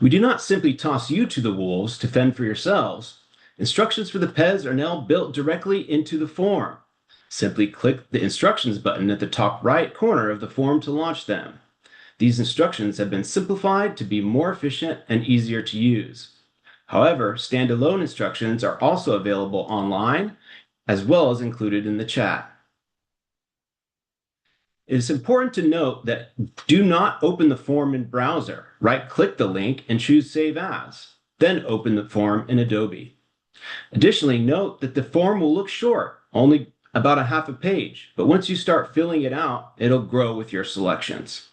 [SPEAKER 10] We do not simply toss you to the wolves to fend for yourselves. Instructions for the PES are now built directly into the form. Simply click the instructions button at the top right corner of the form to launch them. These instructions have been simplified to be more efficient and easier to use. However, standalone instructions are also available online, as well as included in the chat. It is important to note that do not open the form in browser. Right-click the link and choose Save As. Then open the form in Adobe. Additionally, note that the form will look short, only about a half a page, but once you start filling it out, it'll grow with your selections.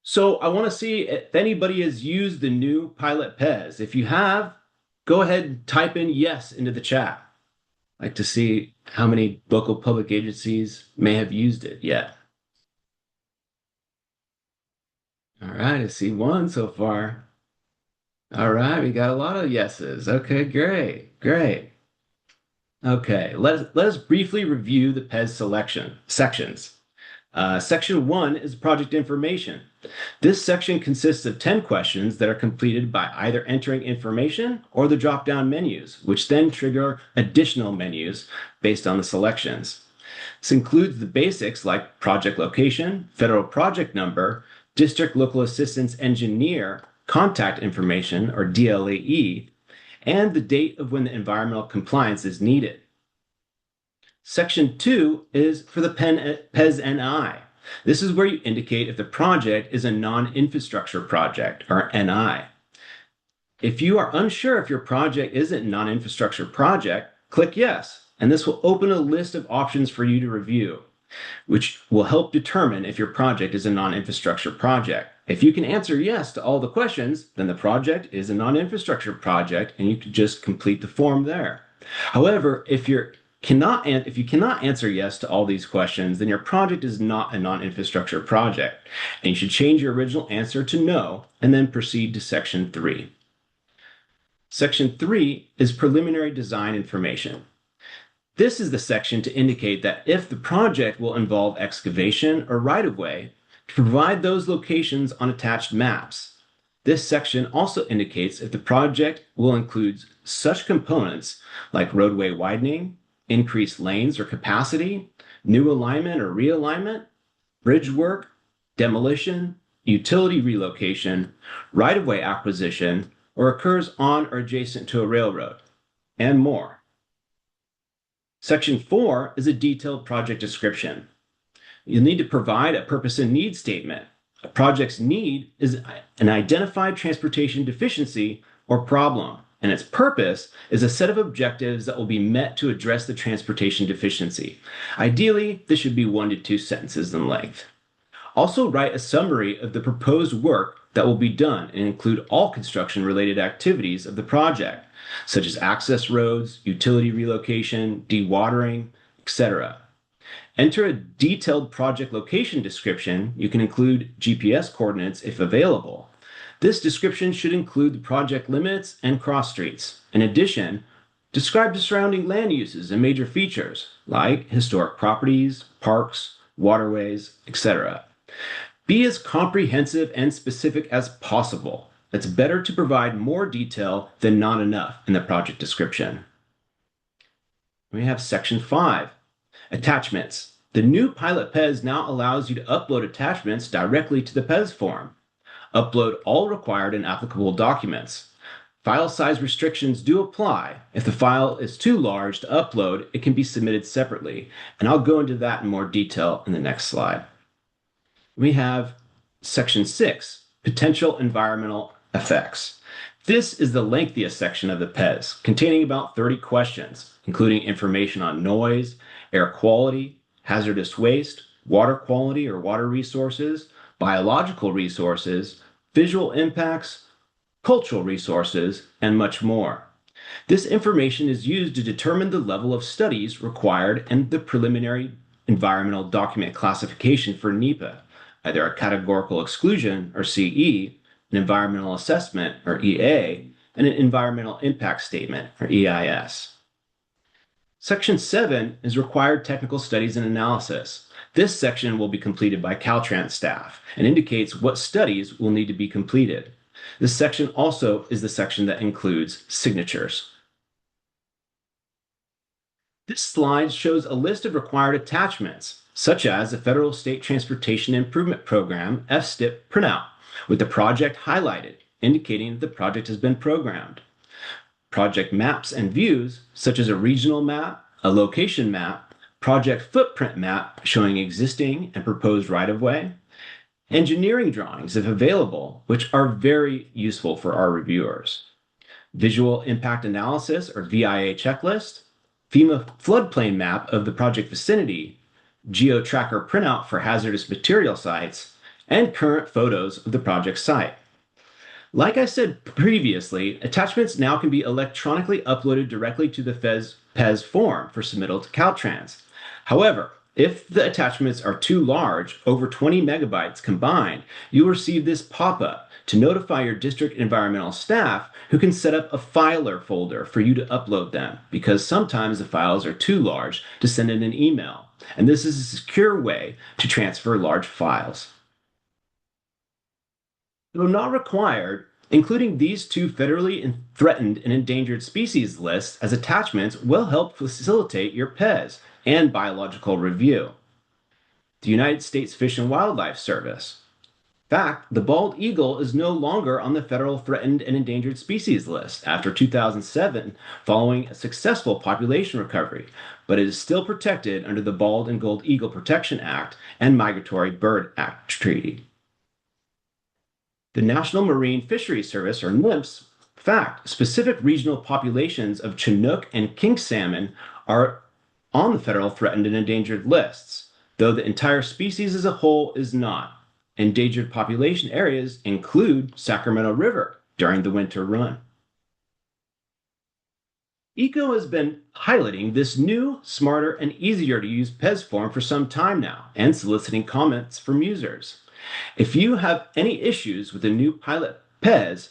[SPEAKER 10] So I want to see if anybody has used the new Pilot PES. If you have, go ahead and type in yes into the chat. I'd like to see how many local public agencies may have used it yet. All right, I see one so far. All right, we got a lot of yeses. Okay, great. Okay, let us briefly review the PES sections. Section 1 is project information. This section consists of 10 questions that are completed by either entering information or the drop-down menus, which then trigger additional menus based on the selections. This includes the basics like project location, federal project number, district local assistance engineer, contact information, or DLAE, and the date of when the environmental compliance is needed. Section 2 is for the PES NI. This is where you indicate if the project is a non-infrastructure project, or NI. If you are unsure if your project is a non-infrastructure project, click yes, and this will open a list of options for you to review, which will help determine if your project is a non-infrastructure project. If you can answer yes to all the questions, then the project is a non-infrastructure project, and you can just complete the form there. However, if you cannot answer yes to all these questions, then your project is not a non-infrastructure project, and you should change your original answer to no, and then proceed to Section 3. Section 3 is preliminary design information. This is the section to indicate that if the project will involve excavation or right-of-way, to provide those locations on attached maps. This section also indicates if the project will include such components like roadway widening, increased lanes or capacity, new alignment or realignment, bridge work, demolition, utility relocation, right-of-way acquisition, or occurs on or adjacent to a railroad, and more. Section 4 is a detailed project description. You'll need to provide a purpose and need statement. A project's need is an identified transportation deficiency or problem, and its purpose is a set of objectives that will be met to address the transportation deficiency. Ideally, this should be 1 to 2 sentences in length. Also write a summary of the proposed work that will be done and include all construction-related activities of the project, such as access roads, utility relocation, dewatering, etc. Enter a detailed project location description. You can include GPS coordinates if available. This description should include the project limits and cross streets. In addition, describe the surrounding land uses and major features like historic properties, parks, waterways, etc. Be as comprehensive and specific as possible. It's better to provide more detail than not enough in the project description. We have Section 5. Attachments. The new Pilot PES now allows you to upload attachments directly to the PES form. Upload all required and applicable documents. File size restrictions do apply. If the file is too large to upload, it can be submitted separately, and I'll go into that in more detail in the next slide. We have Section 6, Potential Environmental Effects. This is the lengthiest section of the PES, containing about 30 questions, including information on noise, air quality, hazardous waste, water quality or water resources, biological resources, visual impacts, cultural resources, and much more. This information is used to determine the level of studies required and the preliminary environmental document classification for NEPA, either a categorical exclusion or CE, an environmental assessment or EA, and an environmental impact statement or EIS. Section 7 is required technical studies and analysis. This section will be completed by Caltrans staff and indicates what studies will need to be completed. This section also is the section that includes signatures. This slide shows a list of required attachments, such as the Federal State Transportation Improvement Program FSTIP printout, with the project highlighted, indicating that the project has been programmed. Project maps and views, such as a regional map, a location map, project footprint map showing existing and proposed right-of-way, engineering drawings, if available, which are very useful for our reviewers, visual impact analysis or VIA checklist, FEMA floodplain map of the project vicinity, GeoTracker printout for hazardous material sites, and current photos of the project site. Like I said previously, attachments now can be electronically uploaded directly to the PEZ form for submittal to Caltrans. However, if the attachments are too large, over 20 megabytes combined, you'll receive this pop-up to notify your district environmental staff who can set up a filer folder for you to upload them, because sometimes the files are too large to send in an email, and this is a secure way to transfer large files. Though not required, including these two federally threatened and endangered species lists as attachments will help facilitate your PEZ and biological review. The United States Fish and Wildlife Service. In fact, the bald eagle is no longer on the federal threatened and endangered species list after 2007 following a successful population recovery, but it is still protected under the Bald and Gold Eagle Protection Act and Migratory Bird Act Treaty. The National Marine Fisheries Service, or NMFS, fact, specific regional populations of Chinook and king salmon are on the federal threatened and endangered lists, though the entire species as a whole is not. Endangered population areas include Sacramento River during the winter run. ECO has been piloting this new, smarter, and easier to use PEZ form for some time now and soliciting comments from users. If you have any issues with the new pilot PEZ,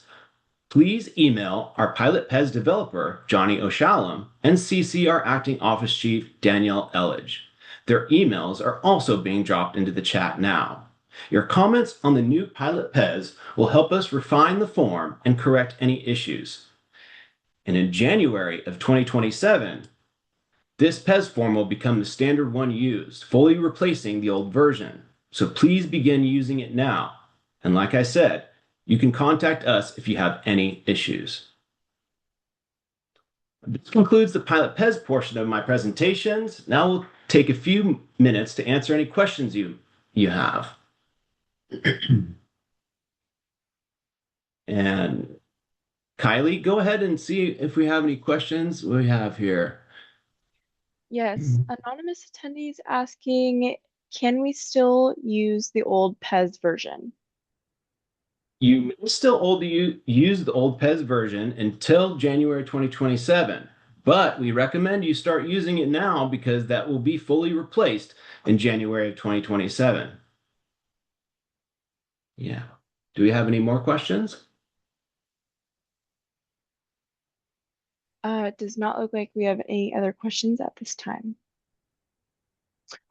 [SPEAKER 10] please email our pilot PEZ developer, Johnny O'Shallam, and CC our acting office chief, Danielle Elledge. Their emails are also being dropped into the chat now. Your comments on the new pilot PEZ will help us refine the form and correct any issues. And in January of 2027, this PEZ form will become the standard one used, fully replacing the old version. So please begin using it now. And like I said, you can contact us if you have any issues. This concludes the pilot PEZ portion of my presentations. Now we'll take a few minutes to answer any questions you have. And Kylie, go ahead and see if we have any questions we have here.
[SPEAKER 11] Yes, anonymous attendees asking, can we still use the old PEZ version?
[SPEAKER 10] You may still use the old PEZ version until January 2027, but we recommend you start using it now because that will be fully replaced in January of 2027. Yeah. Do we have any more questions?
[SPEAKER 11] It does not look like we have any other questions at this time.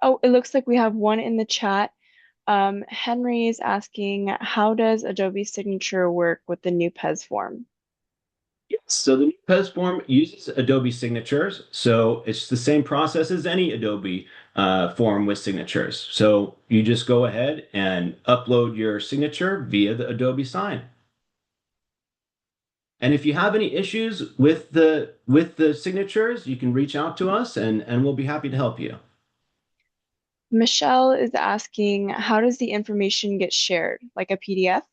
[SPEAKER 11] Oh, it looks like we have one in the chat. Henry is asking, how does Adobe Signature work with the new PEZ form?
[SPEAKER 10] Yes, so the new PEZ form uses Adobe signatures. So it's the same process as any Adobe form with signatures. So you just go ahead and upload your signature via the Adobe sign. And if you have any issues with the signatures, you can reach out to us and we'll be happy to help you.
[SPEAKER 11] Michelle is asking, how does the information get shared? Like a PDF?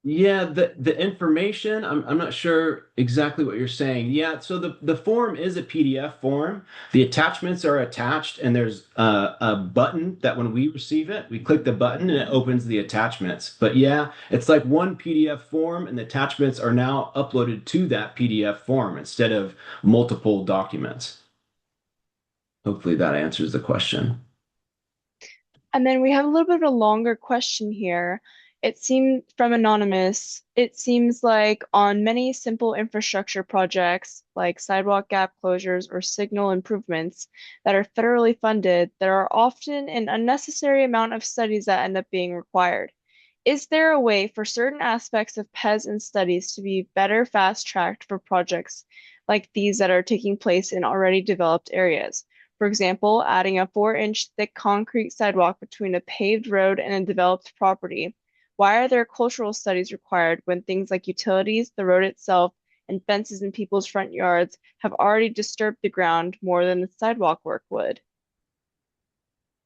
[SPEAKER 10] Yeah, the information, I'm not sure exactly what you're saying. Yeah, so the form is a PDF form. The attachments are attached, and there's a button that when we receive it, we click the button and it opens the attachments. But yeah, it's like one PDF form, and the attachments are now uploaded to that PDF form instead of multiple documents. Hopefully that answers the question.
[SPEAKER 11] And then we have a little bit of a longer question here. It seems from Anonymous, it seems like on many simple infrastructure projects like sidewalk gap closures or signal improvements that are federally funded, there are often an unnecessary amount of studies that end up being required. Is there a way for certain aspects of PES and studies to be better fast-tracked for projects like these that are taking place in already developed areas? For example, adding a 4-inch thick concrete sidewalk between a paved road and a developed property. Why are there cultural studies required when things like utilities, the road itself, and fences in people's front yards have already disturbed the ground more than the sidewalk work would?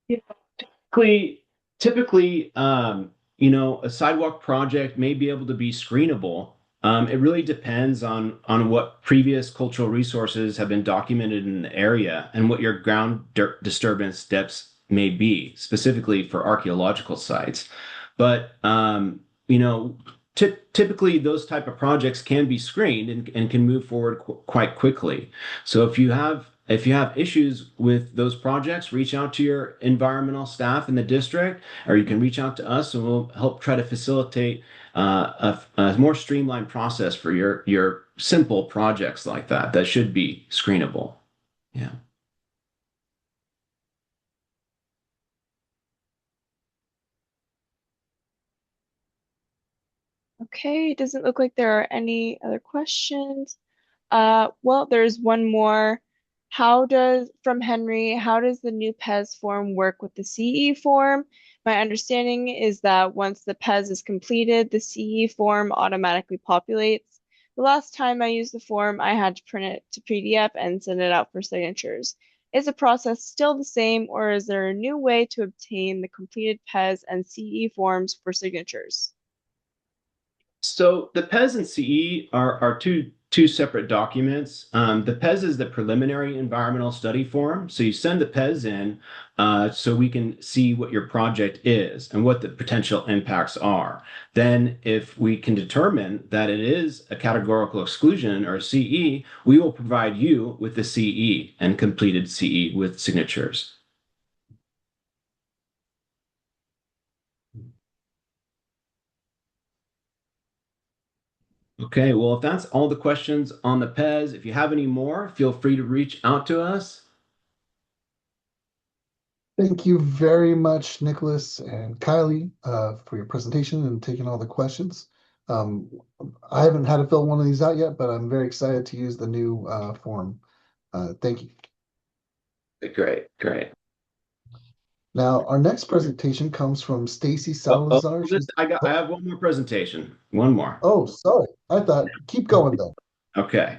[SPEAKER 10] Yeah, typically, a sidewalk project may be able to be screenable. It really depends on what previous cultural resources have been documented in the area and what your ground disturbance depths may be, specifically for archaeological sites. But typically those type of projects can be screened and can move forward quite quickly. So if you have issues with those projects, reach out to your environmental staff in the district, or you can reach out to us and we'll help try to facilitate a more streamlined process for your simple projects like that should be screenable. Yeah.
[SPEAKER 11] Okay, it doesn't look like there are any other questions. Well, there's one more. From Henry, how does the new PES form work with the CE form? My understanding is that once the PES is completed, the CE form automatically populates. The last time I used the form, I had to print it to PDF and send it out for signatures. Is the process still the same, or is there a new way to obtain the completed PES and CE forms for signatures?
[SPEAKER 10] So the PES and CE are two separate documents. The PES is the preliminary environmental study form. So you send the PES in so we can see what your project is and what the potential impacts are. Then if we can determine that it is a categorical exclusion or a CE, we will provide you with the CE and completed CE with signatures. Okay, well, if that's all the questions on the PES, if you have any more, feel free to reach out to us.
[SPEAKER 1] Thank you very much, Nicholas and Kylie, for your presentation and taking all the questions. I haven't had to fill one of these out yet, but I'm very excited to use the new form. Thank you.
[SPEAKER 10] Great, great.
[SPEAKER 1] Now, our next presentation comes from Stacy Salazar.
[SPEAKER 10] I have one more presentation. One more.
[SPEAKER 1] Oh, sorry. I thought, keep going then.
[SPEAKER 10] Okay.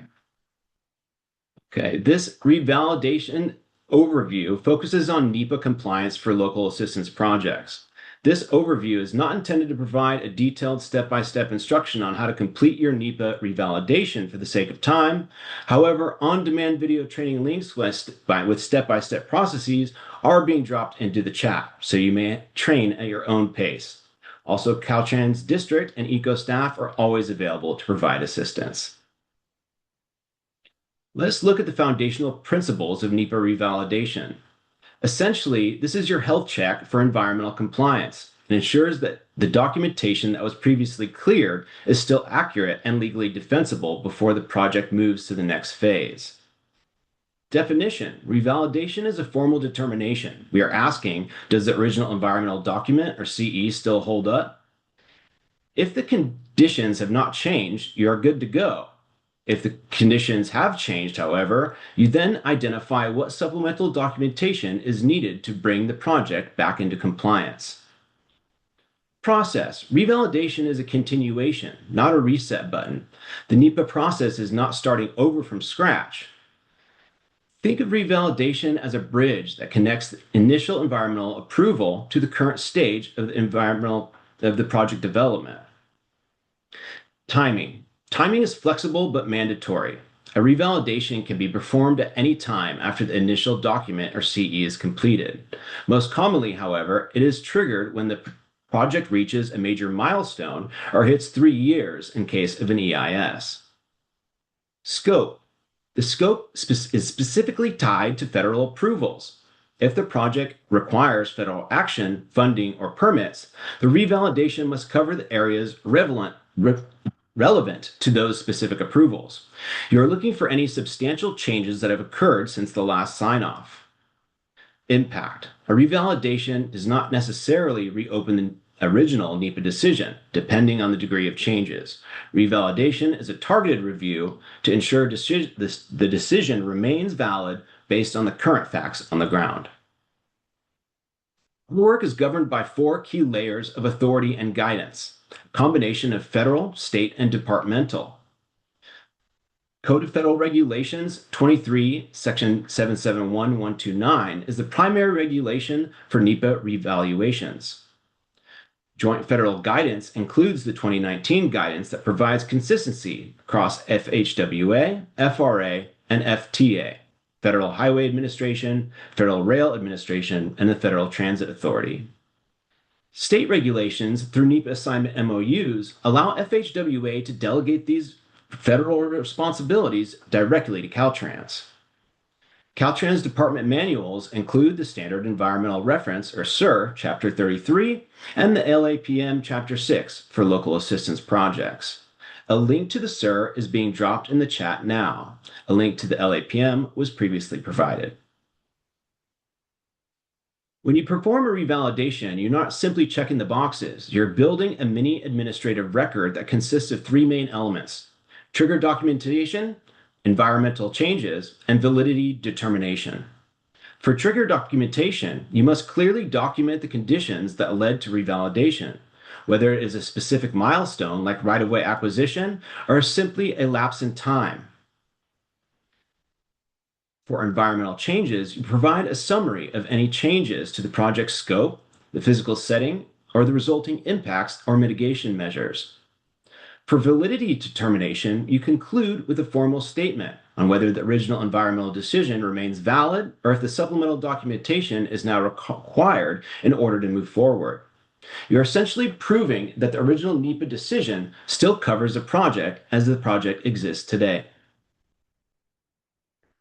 [SPEAKER 10] Okay, this revalidation overview focuses on NEPA compliance for local assistance projects. This overview is not intended to provide a detailed step-by-step instruction on how to complete your NEPA revalidation for the sake of time. However, on-demand video training links with step-by-step processes are being dropped into the chat, so you may train at your own pace. Also, Caltrans district and eco staff are always available to provide assistance. Let's look at the foundational principles of NEPA revalidation. Essentially, this is your health check for environmental compliance. It ensures that the documentation that was previously cleared is still accurate and legally defensible before the project moves to the next phase. Definition: revalidation is a formal determination. We are asking, does the original environmental document or CE still hold up? If the conditions have not changed, you are good to go. If the conditions have changed, however, you then identify what supplemental documentation is needed to bring the project back into compliance. Process: revalidation is a continuation, not a reset button. The NEPA process is not starting over from scratch. Think of revalidation as a bridge that connects the initial environmental approval to the current stage of the project development. Timing. Timing is flexible but mandatory. A revalidation can be performed at any time after the initial document or CE is completed. Most commonly, however, it is triggered when the project reaches a major milestone or hits 3 years in case of an EIS. Scope. The scope is specifically tied to federal approvals. If the project requires federal action, funding, or permits, the revalidation must cover the areas relevant to those specific approvals. You're looking for any substantial changes that have occurred since the last sign-off. Impact. A revalidation does not necessarily reopen original NEPA decision, depending on the degree of changes. Revalidation is a targeted review to ensure the decision remains valid based on the current facts on the ground. Our work is governed by 4 key layers of authority and guidance, a combination of federal, state, and departmental. Code of Federal Regulations 23, Section 771129 is the primary regulation for NEPA revaluations. Joint federal guidance includes the 2019 guidance that provides consistency across FHWA, FRA, and FTA, Federal Highway Administration, Federal Rail Administration, and the Federal Transit Authority. State regulations through NEPA assignment MOUs allow FHWA to delegate these federal responsibilities directly to Caltrans. Caltrans department manuals include the Standard Environmental Reference, or SER, Chapter 33, and the LAPM Chapter 6 for local assistance projects. A link to the SER is being dropped in the chat now. A link to the LAPM was previously provided. When you perform a revalidation, you're not simply checking the boxes. You're building a mini administrative record that consists of 3 main elements: trigger documentation, environmental changes, and validity determination. For trigger documentation, you must clearly document the conditions that led to revalidation, whether it is a specific milestone like right-of-way acquisition or simply a lapse in time. For environmental changes, you provide a summary of any changes to the project scope, the physical setting, or the resulting impacts or mitigation measures. For validity determination, you conclude with a formal statement on whether the original environmental decision remains valid or if the supplemental documentation is now required in order to move forward. You're essentially proving that the original NEPA decision still covers the project as the project exists today.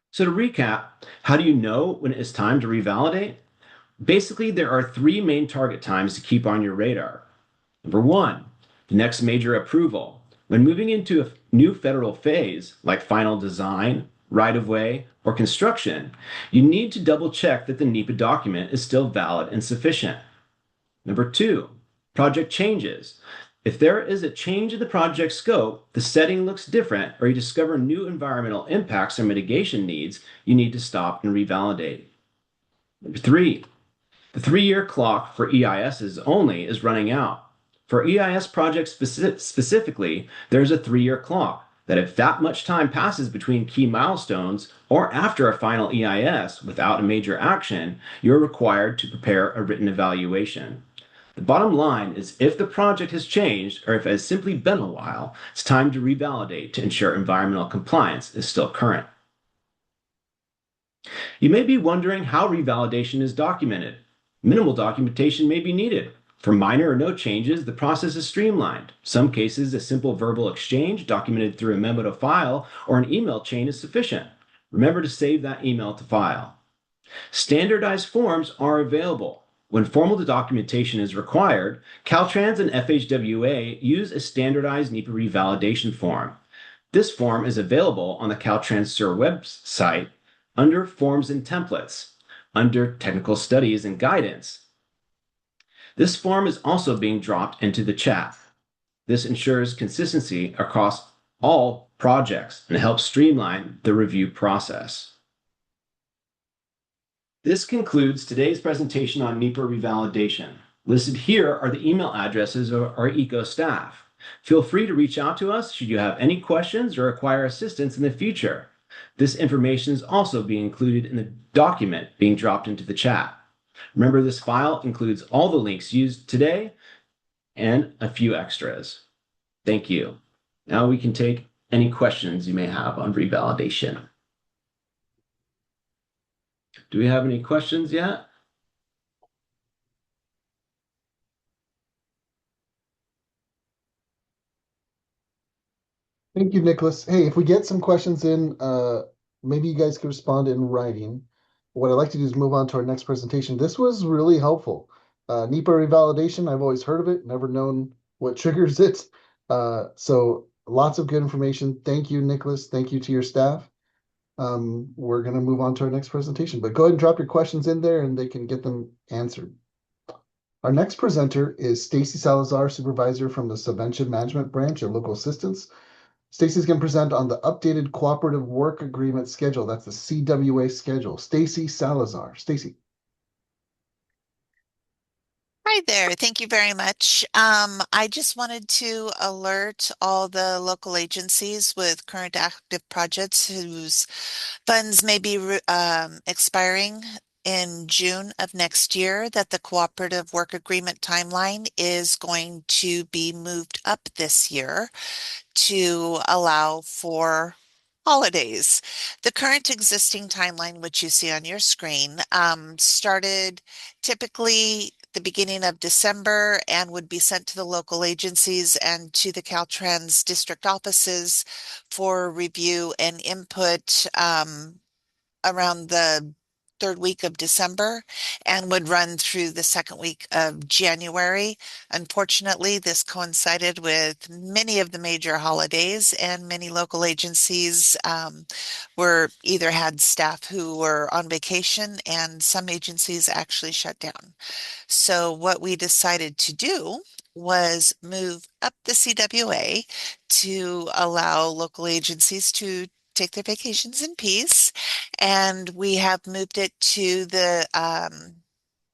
[SPEAKER 10] So to recap, how do you know when it is time to revalidate? Basically, there are 3 main target times to keep on your radar. Number 1, the next major approval. When moving into a new federal phase, like final design, right-of-way, or construction, you need to double-check that the NEPA document is still valid and sufficient. Number 2, project changes. If there is a change in the project scope, the setting looks different, or you discover new environmental impacts or mitigation needs, you need to stop and revalidate. Number 3, the 3-year clock for EISs only is running out. For EIS projects specifically, there's a 3-year clock that if that much time passes between key milestones or after a final EIS without a major action, you're required to prepare a written evaluation. The bottom line is if the project has changed or if it has simply been a while, it's time to revalidate to ensure environmental compliance is still current. You may be wondering how revalidation is documented. Minimal documentation may be needed. For minor or no changes, the process is streamlined. Some cases, a simple verbal exchange documented through a memo to file or an email chain is sufficient. Remember to save that email to file. Standardized forms are available. When formal documentation is required, Caltrans and FHWA use a standardized NEPA revalidation form. This form is available on the Caltrans SER website under Forms and Templates, under Technical Studies and Guidance. This form is also being dropped into the chat. This ensures consistency across all projects and helps streamline the review process. This concludes today's presentation on NEPA revalidation. Listed here are the email addresses of our ECO staff. Feel free to reach out to us should you have any questions or require assistance in the future. This information is also being included in the document being dropped into the chat. Remember, this file includes all the links used today and a few extras. Thank you. Now we can take any questions you may have on revalidation. Do we have any questions yet?
[SPEAKER 1] Thank you, Nicholas. Hey, if we get some questions in, maybe you guys could respond in writing. What I'd like to do is move on to our next presentation. This was really helpful. NEPA revalidation, I've always heard of it, never known what triggers it. So lots of good information. Thank you, Nicholas. Thank you to your staff. We're going to move on to our next presentation, but go ahead and drop your questions in there and they can get them answered. Our next presenter is Stacy Salazar, supervisor from the Subvention Management Branch of Local Assistance. Stacy's going to present on the updated Cooperative Work Agreement schedule. That's the CWA schedule. Stacy Salazar. Stacy.
[SPEAKER 12] Hi there. Thank you very much. I just wanted to alert all the local agencies with current active projects whose funds may be expiring in June of next year that the cooperative work agreement timeline is going to be moved up this year to allow for holidays. The current existing timeline, which you see on your screen, started typically the beginning of December and would be sent to the local agencies and to the Caltrans district offices for review and input around the third week of December and would run through the second week of January. Unfortunately, this coincided with many of the major holidays, and many local agencies were either had staff who were on vacation, and some agencies actually shut down. So what we decided to do was move up the CWA to allow local agencies to take their vacations in peace. And we have moved it to the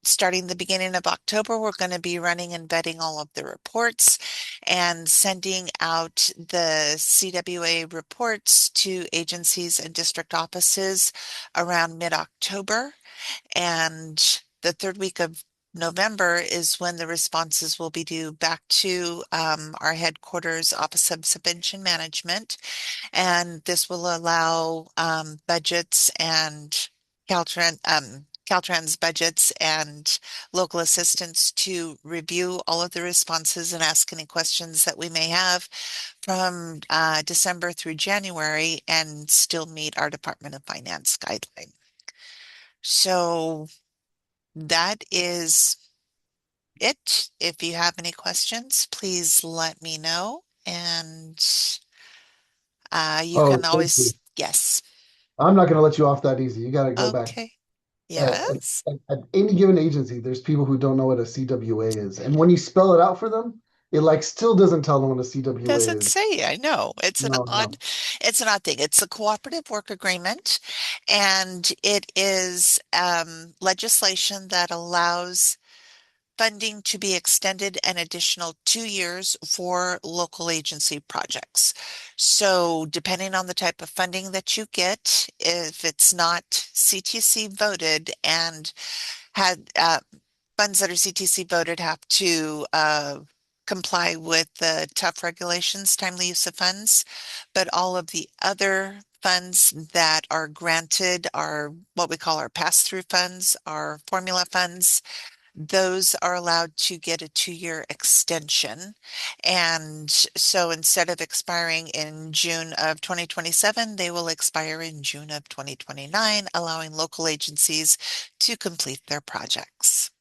[SPEAKER 12] starting the beginning of October. We're going to be running and vetting all of the reports and sending out the CWA reports to agencies and district offices around mid-October. And the third week of November is when the responses will be due back to our headquarters Office of Subvention Management. And this will allow budgets and Caltrans budgets and local assistants to review all of the responses and ask any questions that we may have from December through January and still meet our Department of Finance guideline. So that is it. If you have any questions, please let me know. And you can always, yes.
[SPEAKER 1] I'm not going to let you off that easy. You got to go back.
[SPEAKER 12] Okay. Yes.
[SPEAKER 1] At any given agency, there's people who don't know what a CWA is. And when you spell it out for them, it like still doesn't tell them what a CWA
[SPEAKER 12] Doesn't
[SPEAKER 1] is.
[SPEAKER 12] say, I know. It's an odd thing. It's a cooperative work agreement, and it is legislation that allows funding to be extended an additional 2 years for local agency projects. So depending on the type of funding that you get, if it's not CTC voted and had funds that are CTC voted have to comply with the tough regulations, timely use of funds, but all of the other funds that are granted are what we call our pass-through funds, our formula funds. Those are allowed to get a 2-year extension. And so instead of expiring in June of 2027, they will expire in June of 2029, allowing local agencies to complete their projects.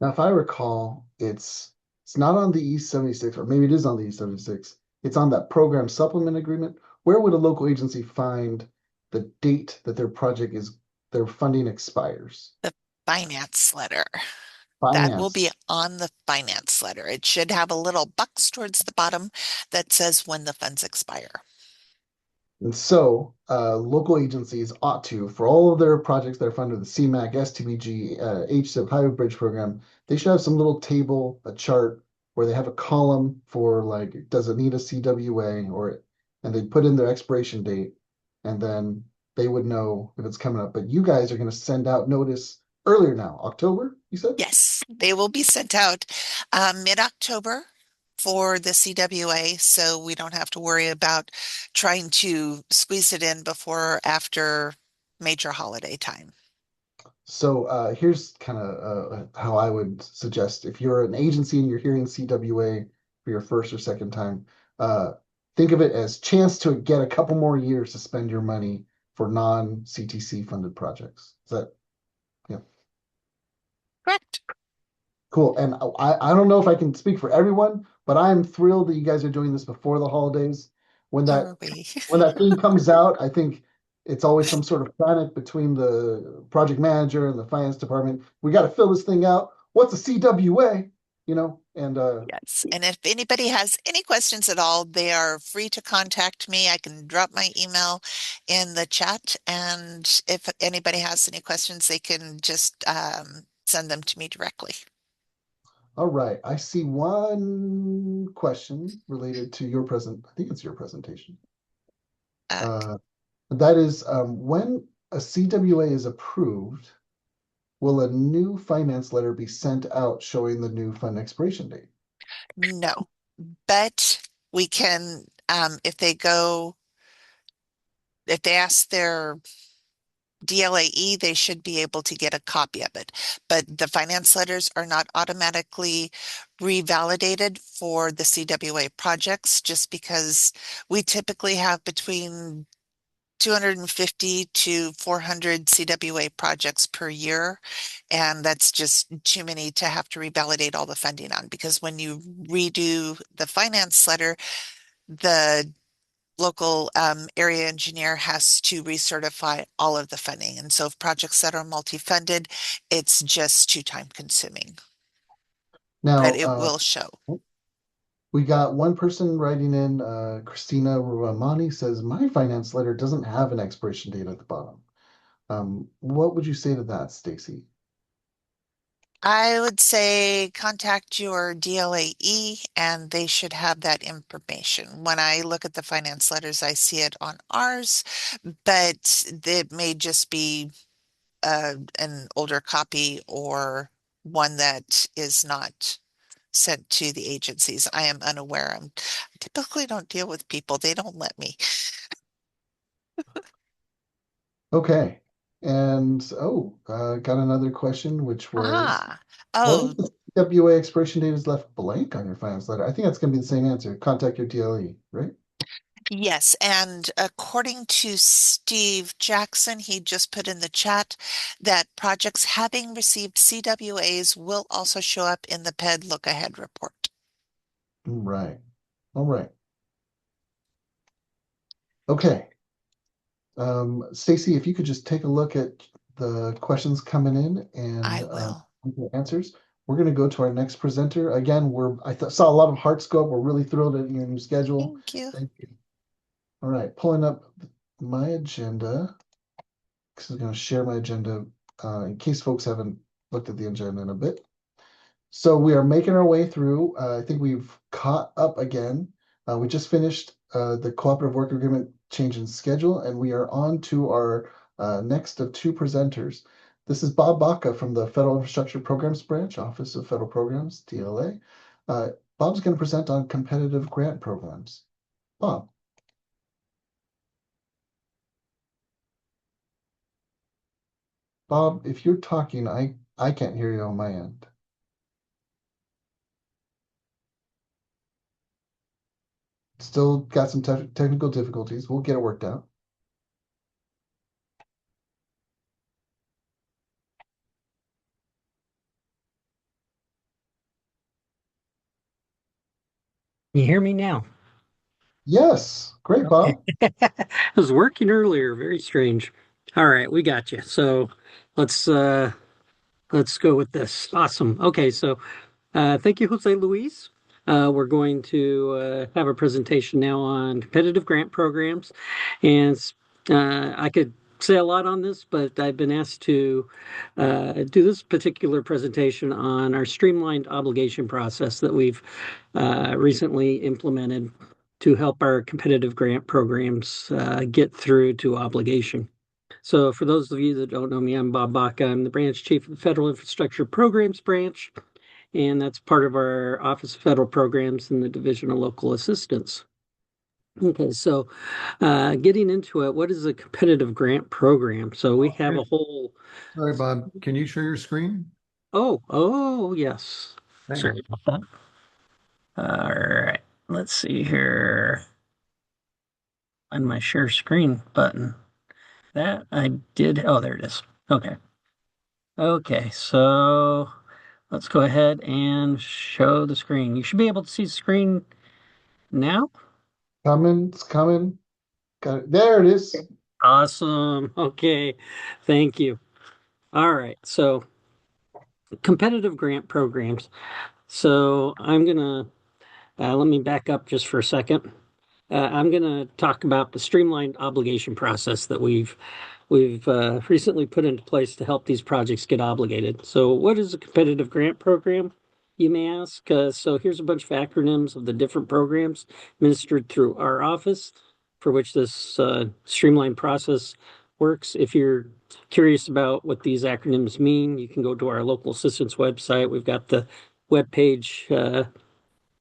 [SPEAKER 1] Now, if I recall, it's not on the East 76, or maybe it is on the East 76. It's on that program supplement agreement. Where would a local agency find the date that their funding expires?
[SPEAKER 12] The finance letter.
[SPEAKER 1] Finance.
[SPEAKER 12] That will be on the finance letter. It should have a little box towards the bottom that says when the funds expire.
[SPEAKER 1] And so local agencies ought to, for all of their projects that are funded, the CMAQ, STBG, HSIP, Highway Bridge Program, they should have some little table, a chart, where they have a column for like, does it need a CWA, and they put in their expiration date, and then they would know if it's coming up. But you guys are going to send out notice earlier now, October, you said?
[SPEAKER 12] Yes, they will be sent out mid-October for the CWA, so we don't have to worry about trying to squeeze it in before or after major holiday time.
[SPEAKER 1] So here's kind of how I would suggest, if you're an agency and you're hearing CWA for your first or second time, think of it as chance to get a couple more years to spend your money for non-CTC funded projects. Is that, yeah.
[SPEAKER 12] Correct.
[SPEAKER 1] Cool. And I don't know if I can speak for everyone, but I'm thrilled that you guys are doing this before the holidays. When that thing comes out, I think it's always some sort of panic between the project manager and the finance department. We got to fill this thing out. what's a CWA? And
[SPEAKER 12] Yes. And if anybody has any questions at all, they are free to contact me. I can drop my email in the chat. And if anybody has any questions, they can just send them to me directly.
[SPEAKER 1] all right, I see one question related to your I think it's your presentation. That is, when a CWA is approved, will a new finance letter be sent out showing the new fund expiration date?
[SPEAKER 12] No, but we can, if they ask their DLAE, they should be able to get a copy of it. But the finance letters are not automatically revalidated for the CWA projects just because we typically have between 250 to 400 CWA projects per year. And that's just too many to have to revalidate all the funding on, because when you redo the finance letter, the local area engineer has to recertify all of the funding. And so if projects that are multi-funded, it's just too time consuming.
[SPEAKER 1] Now,
[SPEAKER 12] but it will show.
[SPEAKER 1] We got one person writing in, Christina Ramani says, my finance letter doesn't have an expiration date at the bottom. What would you say to that, Stacy?
[SPEAKER 12] I would say contact your DLAE and they should have that information. When I look at the finance letters, I see it on ours, but it may just be an older copy or one that is not sent to the agencies. I am unaware. I typically don't deal with people. They don't let me.
[SPEAKER 1] Okay. And got another question, which was, what
[SPEAKER 12] Oh,
[SPEAKER 1] if the WA expiration date is left blank on your finance letter? I think that's going to be the same answer. Contact your DLE, right?
[SPEAKER 12] yes. And according to Steve Jackson, he just put in the chat that projects having received CWAs will also show up in the PED look ahead report.
[SPEAKER 1] Right. All right. Okay. Stacy, if you could just take a look at the questions coming in and
[SPEAKER 12] I will.
[SPEAKER 1] the answers. We're going to go to our next presenter. Again, saw a lot of hearts go up. We're really thrilled at your new schedule.
[SPEAKER 12] Thank you.
[SPEAKER 1] Thank you. All right, pulling up my agenda. Because I'm going to share my agenda in case folks haven't looked at the agenda in a bit. So we are making our way through. I think we've caught up again. We just finished the cooperative work agreement change in schedule, and we are on to our next of two presenters. This is Bob Baca from the Federal Infrastructure Programs Branch, Office of Federal Programs, DLA. Bob's going to present on competitive grant programs. Bob. Bob, if you're talking, I can't hear you on my end. Still got some technical difficulties. We'll get it worked out.
[SPEAKER 13] Can you hear me now?
[SPEAKER 1] Yes. Great, Bob.
[SPEAKER 13] It was working earlier. Very strange. All right, we got you. So let's go with this. Awesome. Okay, so thank you, Jose Luis. We're going to have a presentation now on competitive grant programs. And I could say a lot on this, but I've been asked to do this particular presentation on our streamlined obligation process that we've recently implemented to help our competitive grant programs get through to obligation. So for those of you that don't know me, I'm Bob Baca. I'm the branch chief of the Federal Infrastructure Programs Branch, and that's part of our Office of Federal Programs and the Division of Local Assistance. Okay, so getting into it, what is a competitive grant program? So we have a whole...
[SPEAKER 14] Sorry, Bob, can you share your screen?
[SPEAKER 13] Oh, yes.
[SPEAKER 14] Thank
[SPEAKER 13] Sorry about that. All right, let's see here. Find my share screen button. That I did. Oh, there it is. Okay. Okay, so let's go ahead and show the screen. You should be able to see the screen now.
[SPEAKER 1] It's coming. Got it. There it is.
[SPEAKER 13] Awesome. Okay. Thank you. All right. So competitive grant programs. So I'm gonna let me back up just for a second. I'm gonna talk about the streamlined obligation process that we've recently put into place to help these projects get obligated. So what is a competitive grant program, you may ask? So here's a bunch of acronyms of the different programs administered through our office for which this streamlined process works. If you're curious about what these acronyms mean, you can go to our local assistance website. We've got the webpage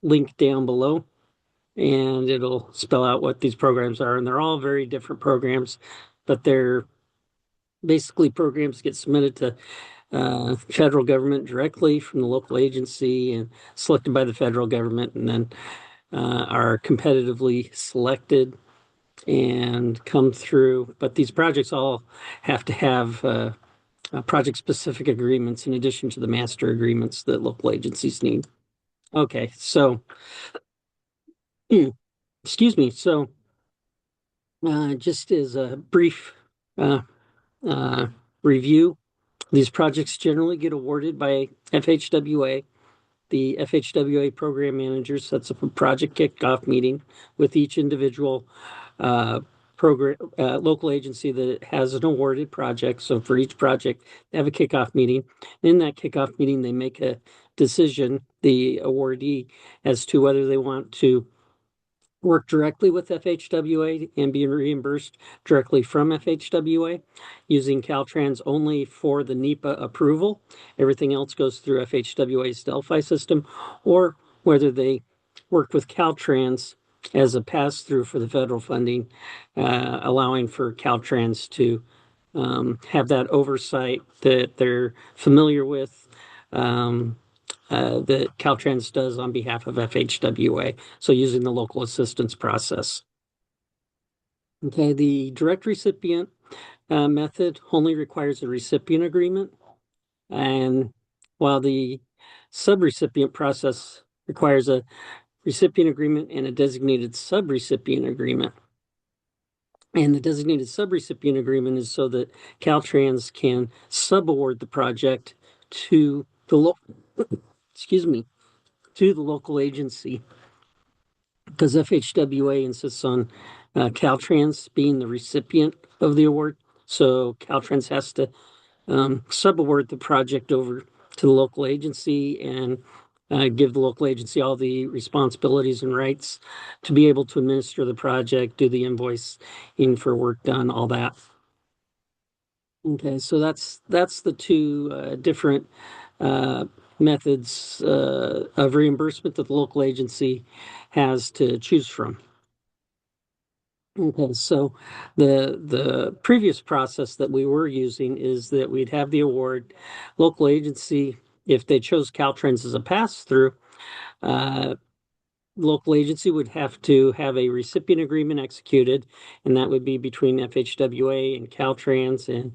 [SPEAKER 13] link down below, and it'll spell out what these programs are. And they're all very different programs, but they're basically programs get submitted to federal government directly from the local agency and selected by the federal government, and then are competitively selected and come through. But these projects all have to have project-specific agreements in addition to the master agreements that local agencies need. Okay, so excuse me. So just as a brief review, these projects generally get awarded by FHWA. The FHWA program manager sets up a project kickoff meeting with each individual program local agency that has an awarded project. So for each project, they have a kickoff meeting. In that kickoff meeting, they make a decision, the awardee, as to whether they want to work directly with FHWA and be reimbursed directly from FHWA using Caltrans only for the NEPA approval. Everything else goes through FHWA's Delphi system, or whether they work with Caltrans as a pass-through for the federal funding, allowing for Caltrans to have that oversight that they're familiar with, that Caltrans does on behalf of FHWA, so using the local assistance process. Okay, the direct recipient method only requires a recipient agreement, and while the subrecipient process requires a recipient agreement and a designated subrecipient agreement. And the designated subrecipient agreement is so that Caltrans can subaward the project to the to the local agency, because FHWA insists on Caltrans being the recipient of the award. So Caltrans has to subaward the project over to the local agency and give the local agency all the responsibilities and rights to be able to administer the project, do the invoicing for work done, all that. Okay, so that's the two different methods of reimbursement that the local agency has to choose from. Okay, so the previous process that we were using is that we'd have the award, local agency, if they chose Caltrans as a pass-through, local agency would have to have a recipient agreement executed, and that would be between FHWA and Caltrans, and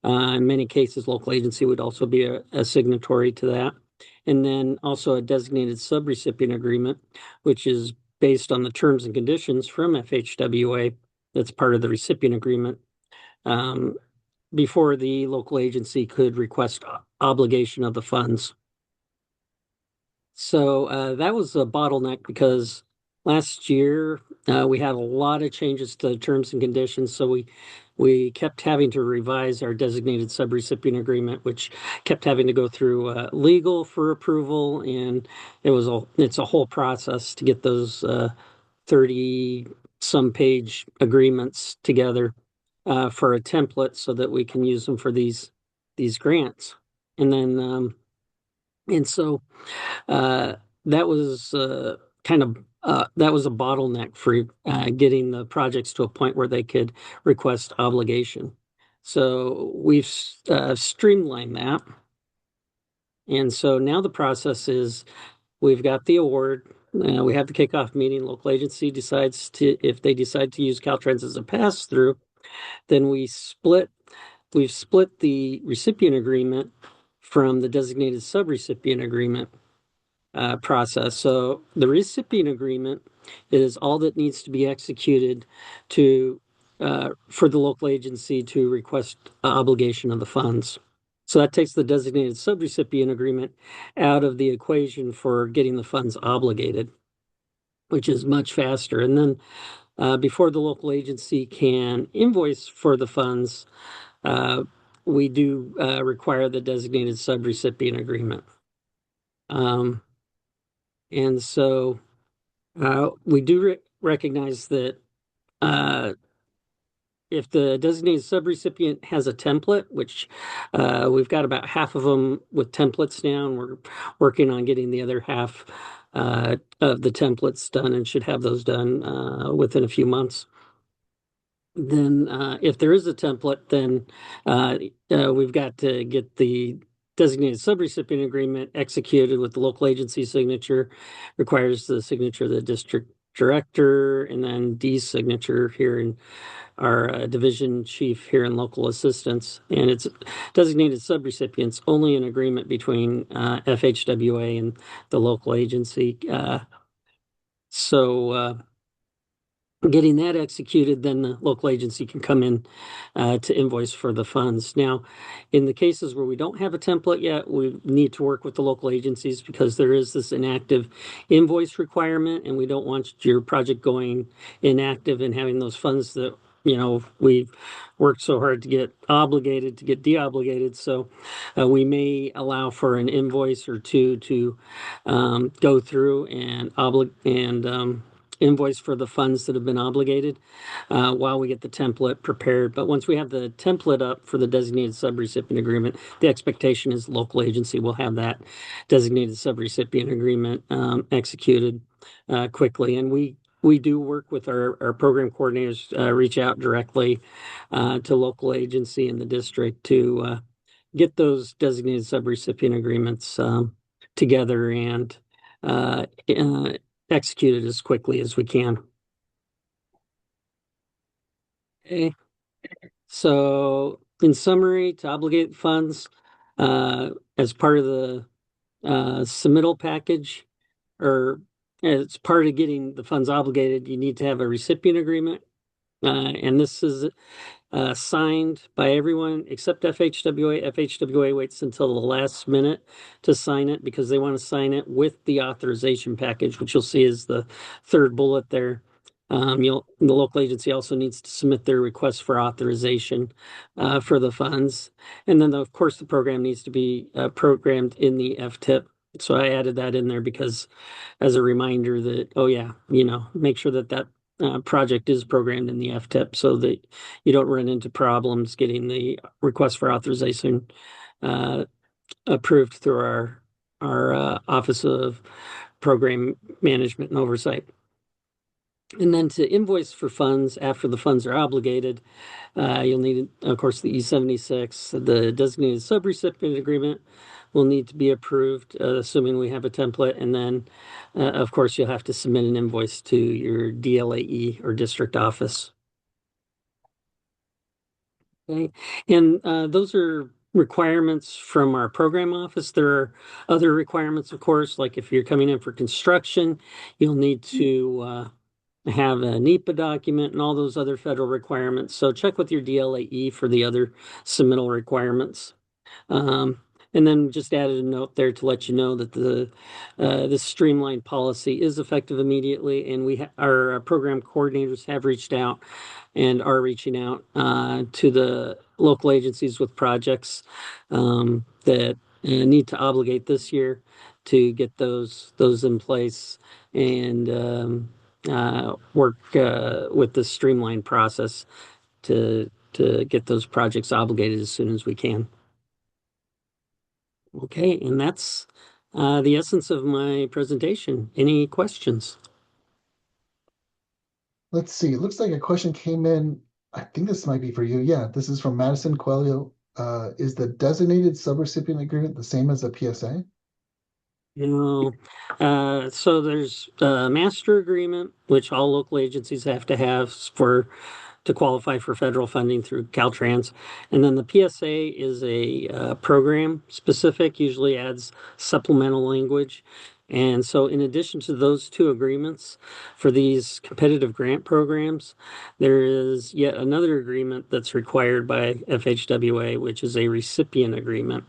[SPEAKER 13] in many cases, local agency would also be a signatory to that. And then also a designated subrecipient agreement, which is based on the terms and conditions from FHWA. That's part of the recipient agreement before the local agency could request obligation of the funds. So that was a bottleneck because last year we had a lot of changes to the terms and conditions. So we kept having to revise our designated subrecipient agreement, which kept having to go through legal for approval, and it's a whole process to get those 30-some page agreements together for a template so that we can use them for these grants. And then so that was that was a bottleneck for getting the projects to a point where they could request obligation. So we've streamlined that. And so now the process is we've got the award, we have the kickoff meeting, local agency decides if they decide to use Caltrans as a pass-through, then we've split the recipient agreement from the designated subrecipient agreement process. So the recipient agreement is all that needs to be executed to for the local agency to request obligation of the funds. So that takes the designated subrecipient agreement out of the equation for getting the funds obligated, which is much faster. And then before the local agency can invoice for the funds, we do require the designated subrecipient agreement. And so we do recognize that if the designated subrecipient has a template, which we've got about half of them with templates now, and we're working on getting the other half of the templates done and should have those done within a few months. Then if there is a template, then we've got to get the designated subrecipient agreement executed with the local agency signature, requires the signature of the district director, and then D's signature here in our division chief here in local assistance. And it's designated subrecipients, only an agreement between FHWA and the local agency. So getting that executed, then the local agency can come in to invoice for the funds. Now, in the cases where we don't have a template yet, we need to work with the local agencies because there is this inactive invoice requirement, and we don't want your project going inactive and having those funds that we've worked so hard to get obligated to get deobligated. So we may allow for an invoice or two to go through and invoice for the funds that have been obligated while we get the template prepared. But once we have the template up for the designated subrecipient agreement, the expectation is the local agency will have that designated subrecipient agreement executed quickly. And we do work with our program coordinators, reach out directly to local agency in the district to get those designated subrecipient agreements together and executed as quickly as we can. Okay. So in summary, to obligate funds as part of the submittal package, or as part of getting the funds obligated, you need to have a recipient agreement. And this is signed by everyone except FHWA. FHWA waits until the last minute to sign it because they want to sign it with the authorization package, which you'll see is the third bullet there. The local agency also needs to submit their request for authorization for the funds. And then, of course, the program needs to be programmed in the FTIP. So I added that in there because as a reminder that, make sure that project is programmed in the FTIP so that you don't run into problems getting the request for authorization approved through our Office of Program Management and Oversight. And then to invoice for funds after the funds are obligated, you'll need, of course, the E76, the designated subrecipient agreement will need to be approved, assuming we have a template. And then, of course, you'll have to submit an invoice to your DLAE or district office. Okay. And those are requirements from our program office. There are other requirements, of course, like if you're coming in for construction, you'll need to have a NEPA document and all those other federal requirements. So check with your DLAE for the other submittal requirements. And then just added a note there to let you know that this streamlined policy is effective immediately, and our program coordinators have reached out and are reaching out to the local agencies with projects that need to obligate this year to get those in place and work with the streamlined process to get those projects obligated as soon as we can. Okay, and that's the essence of my presentation. Any questions?
[SPEAKER 1] Let's see. It looks like a question came in. I think this might be for you. Yeah, this is from Madison Coelho. Is the designated subrecipient agreement the same as a PSA?
[SPEAKER 13] No. So there's a master agreement, which all local agencies have to have to qualify for federal funding through Caltrans. And then the PSA is a program specific, usually adds supplemental language. And so in addition to those two agreements for these competitive grant programs, there is yet another agreement that's required by FHWA, which is a recipient agreement.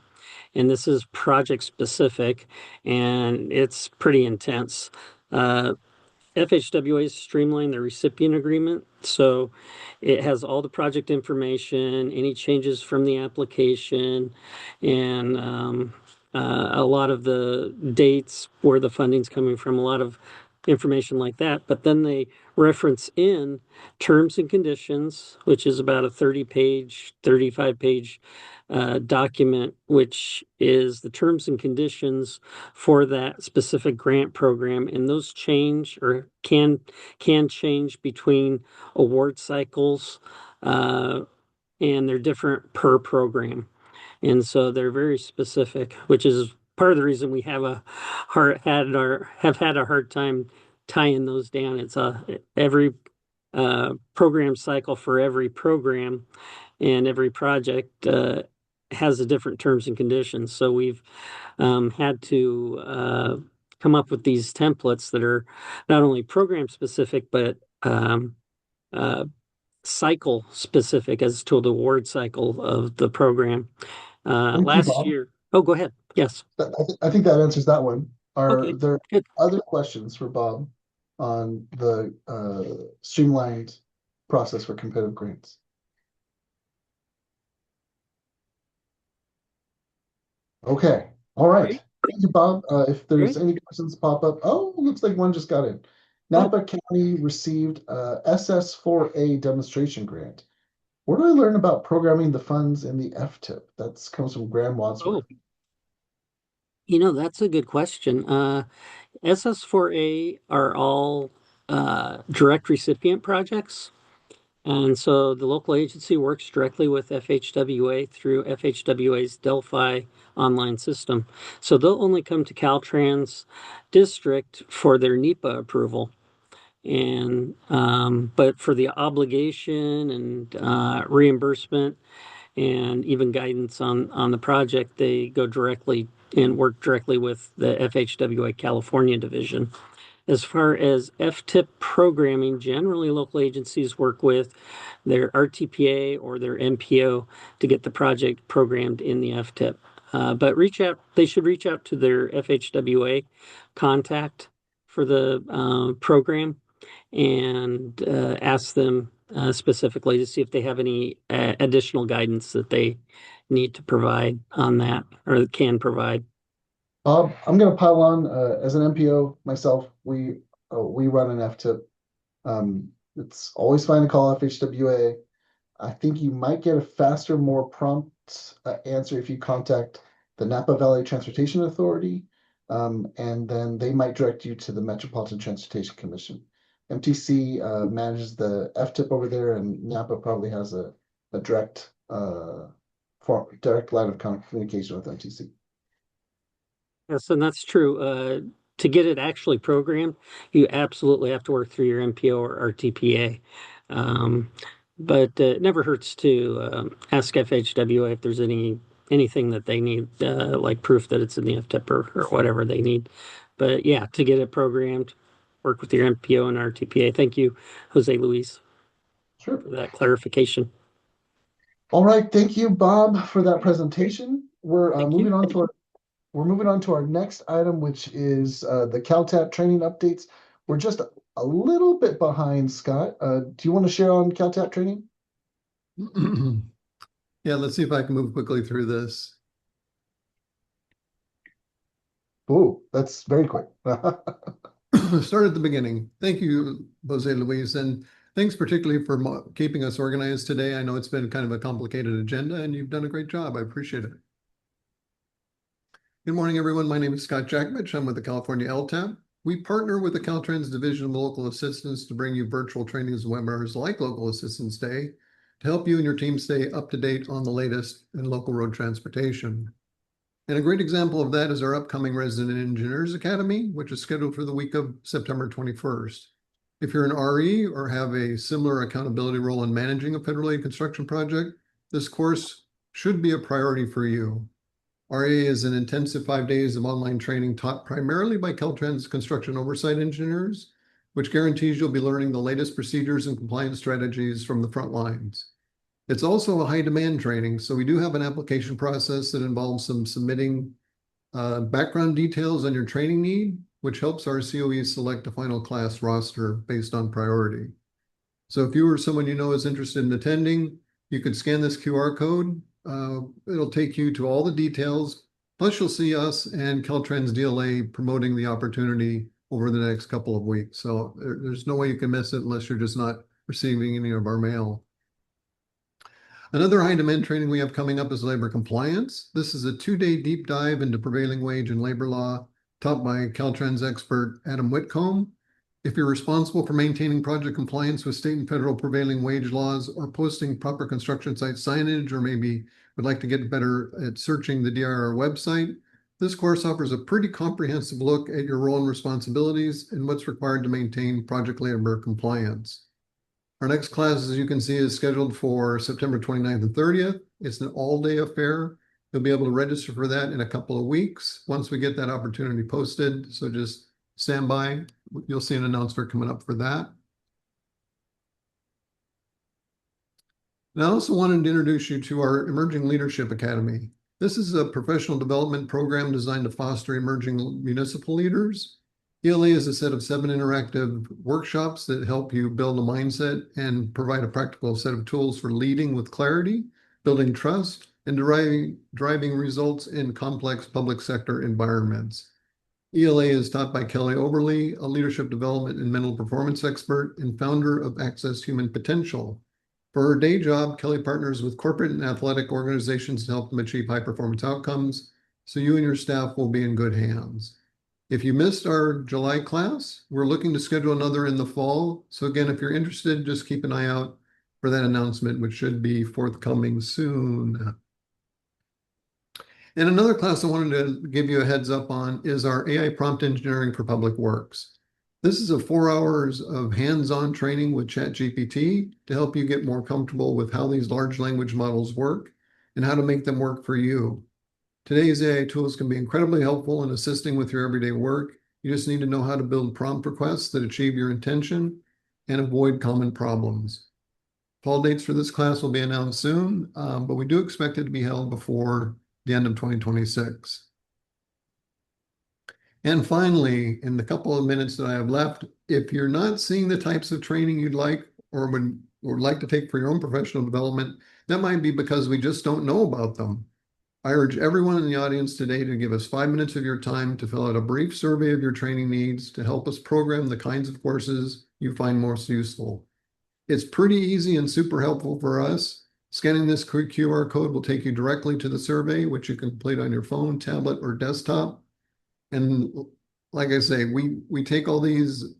[SPEAKER 13] And this is project specific and it's pretty intense. FHWA has streamlined the recipient agreement, so it has all the project information, any changes from the application, and a lot of the dates where the funding's coming from, a lot of information like that. But then they reference in terms and conditions, which is about a 30-page, 35-page document, which is the terms and conditions for that specific grant program, and those change or can change between award cycles, and they're different per program, and so they're very specific, which is part of the reason we have had a hard time tying those down. It's every program cycle for every program and every project has a different terms and conditions. So we've had to come up with these templates that are not only program specific, but cycle specific as to the award cycle of the program.
[SPEAKER 1] Thank you,
[SPEAKER 13] Last
[SPEAKER 1] Bob.
[SPEAKER 13] year, oh, go ahead. Yes.
[SPEAKER 1] I think that answers that one. Are
[SPEAKER 13] Okay,
[SPEAKER 1] there
[SPEAKER 13] good.
[SPEAKER 1] other questions for Bob on the streamlined process for competitive grants? Okay, all right. Thank you, Bob. If there's
[SPEAKER 13] Great.
[SPEAKER 1] any questions pop up, oh, looks like one just got in. Napa County received a SS4A demonstration grant. Where do I learn about programming the funds in the FTIP? That comes from Graham Wadsworth.
[SPEAKER 13] That's a good question. SS4A are all direct recipient projects. And so the local agency works directly with FHWA through FHWA's Delphi online system. So they'll only come to Caltrans district for their NEPA approval. And but for the obligation and reimbursement and even guidance on the project, they go directly and work directly with the FHWA California division. As far as FTIP programming, generally local agencies work with their RTPA or their MPO to get the project programmed in the FTIP. But they should reach out to their FHWA contact for the program and ask them specifically to see if they have any additional guidance that they need to provide on that or can provide.
[SPEAKER 1] Bob, I'm going to pile on as an MPO myself. We run an FTIP. It's always fine to call FHWA. I think you might get a faster, more prompt answer if you contact the Napa Valley Transportation Authority, and then they might direct you to the Metropolitan Transportation Commission. MTC manages the FTIP over there, and Napa probably has a direct line of communication with MTC.
[SPEAKER 13] Yes, and that's true. To get it actually programmed, you absolutely have to work through your MPO or RTPA. But it never hurts to ask FHWA if there's anything that they need, like proof that it's in the FTIP or whatever they need. But yeah, to get it programmed, work with your MPO and RTPA. Thank you, Jose Luis,
[SPEAKER 1] for
[SPEAKER 13] that clarification.
[SPEAKER 1] All right, thank you, Bob, for that presentation. We're moving on to our next item, which is the CalTAP training updates. We're just a little bit behind, Scott. Do you want to share on CalTAP training?
[SPEAKER 14] Yeah, let's see if I can move quickly through this.
[SPEAKER 1] Oh, that's very quick.
[SPEAKER 14] Start at the beginning. Thank you, Jose Luis, and thanks particularly for keeping us organized today. I know it's been kind of a complicated agenda, and you've done a great job. I appreciate it. Good morning, everyone. My name is Scott Jakovich. I'm with the California LTAP. We partner with the Caltrans Division of Local Assistance to bring you virtual trainings and webinars like Local Assistance Day to help you and your team stay up to date on the latest in local road transportation. And a great example of that is our upcoming Resident Engineers Academy, which is scheduled for the week of September 21st. If you're an RE or have a similar accountability role in managing a federal aid construction project, this course should be a priority for you. RA is an intensive 5 days of online training taught primarily by Caltrans construction oversight engineers, which guarantees you'll be learning the latest procedures and compliance strategies from the front lines. It's also a high demand training, so we do have an application process that involves some submitting background details on your training need, which helps our COEs select a final class roster based on priority. So if you or someone you know is interested in attending, you can scan this QR code. It'll take you to all the details. Plus, you'll see us and Caltrans DLA promoting the opportunity over the next couple of weeks. So there's no way you can miss it unless you're just not receiving any of our mail. Another high demand training we have coming up is labor compliance. This is a 2-day deep dive into prevailing wage and labor law taught by Caltrans expert Adam Whitcomb. If you're responsible for maintaining project compliance with state and federal prevailing wage laws or posting proper construction site signage, or maybe would like to get better at searching the DRR website, this course offers a pretty comprehensive look at your role and responsibilities and what's required to maintain project labor compliance. Our next class, as you can see, is scheduled for September 29th and 30th. It's an all-day affair. You'll be able to register for that in a couple of weeks once we get that opportunity posted. So just stand by. You'll see an announcement coming up for that. And I also wanted to introduce you to our Emerging Leadership Academy. This is a professional development program designed to foster emerging municipal leaders. ELA is a set of 7 interactive workshops that help you build a mindset and provide a practical set of tools for leading with clarity, building trust, and driving results in complex public sector environments. ELA is taught by Kelly Oberly, a leadership development and mental performance expert and founder of Access Human Potential. For her day job, Kelly partners with corporate and athletic organizations to help them achieve high performance outcomes, so you and your staff will be in good hands. If you missed our July class, we're looking to schedule another in the fall. So again, if you're interested, just keep an eye out for that announcement, which should be forthcoming soon. And another class I wanted to give you a heads up on is our AI prompt engineering for public works. This is a 4 hours of hands-on training with ChatGPT to help you get more comfortable with how these large language models work and how to make them work for you. Today's AI tools can be incredibly helpful in assisting with your everyday work. You just need to know how to build prompt requests that achieve your intention and avoid common problems. Fall dates for this class will be announced soon, but we do expect it to be held before the end of 2026. And finally, in the couple of minutes that I have left, if you're not seeing the types of training you'd like or would like to take for your own professional development, that might be because we just don't know about them. I urge everyone in the audience today to give us 5 minutes of your time to fill out a brief survey of your training needs to help us program the kinds of courses you find most useful. It's pretty easy and super helpful for us. Scanning this QR code will take you directly to the survey, which you can complete on your phone, tablet, or desktop. And like I say, we take all these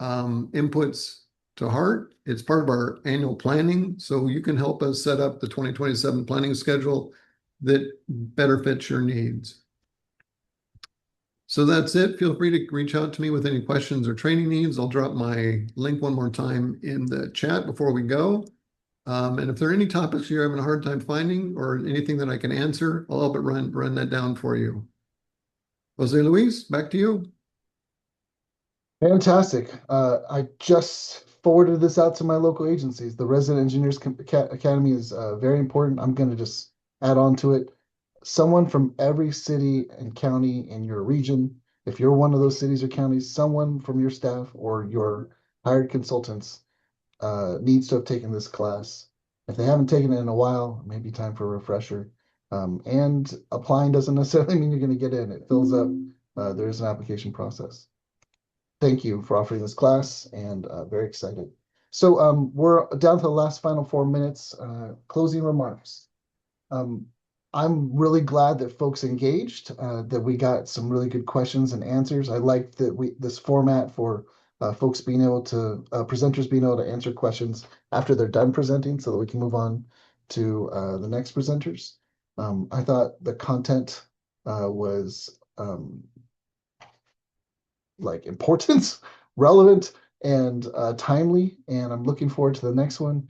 [SPEAKER 14] inputs to heart. It's part of our annual planning, so you can help us set up the 2027 planning schedule that better fits your needs. So that's it. Feel free to reach out to me with any questions or training needs. I'll drop my link one more time in the chat before we go. And if there are any topics you're having a hard time finding or anything that I can answer, I'll help it run that down for you. Jose Luis, back to you.
[SPEAKER 1] Fantastic. I just forwarded this out to my local agencies. The Resident Engineers Academy is very important. I'm going to just add on to it. Someone from every city and county in your region, if you're one of those cities or counties, someone from your staff or your hired consultants needs to have taken this class. If they haven't taken it in a while, it may be time for a refresher. And applying doesn't necessarily mean you're going to get in. It fills up. There is an application process. Thank you for offering this class, and very excited. So we're down to the last final 4 minutes. Closing remarks. I'm really glad that folks engaged, that we got some really good questions and answers. I like that this format for folks being able to, presenters being able to answer questions after they're done presenting so that we can move on to the next presenters. I thought the content was like important, relevant, and timely, and I'm looking forward to the next one.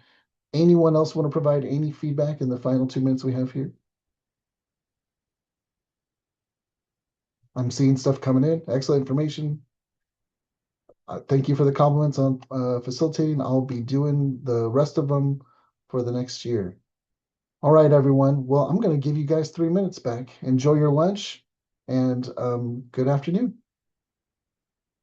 [SPEAKER 1] Anyone else want to provide any feedback in the final 2 minutes we have here? I'm seeing stuff coming in. Excellent information. Thank you for the compliments on facilitating. I'll be doing the rest of them for the next year. All right, everyone. Well, I'm going to give you guys 3 minutes back. Enjoy your lunch and good afternoon.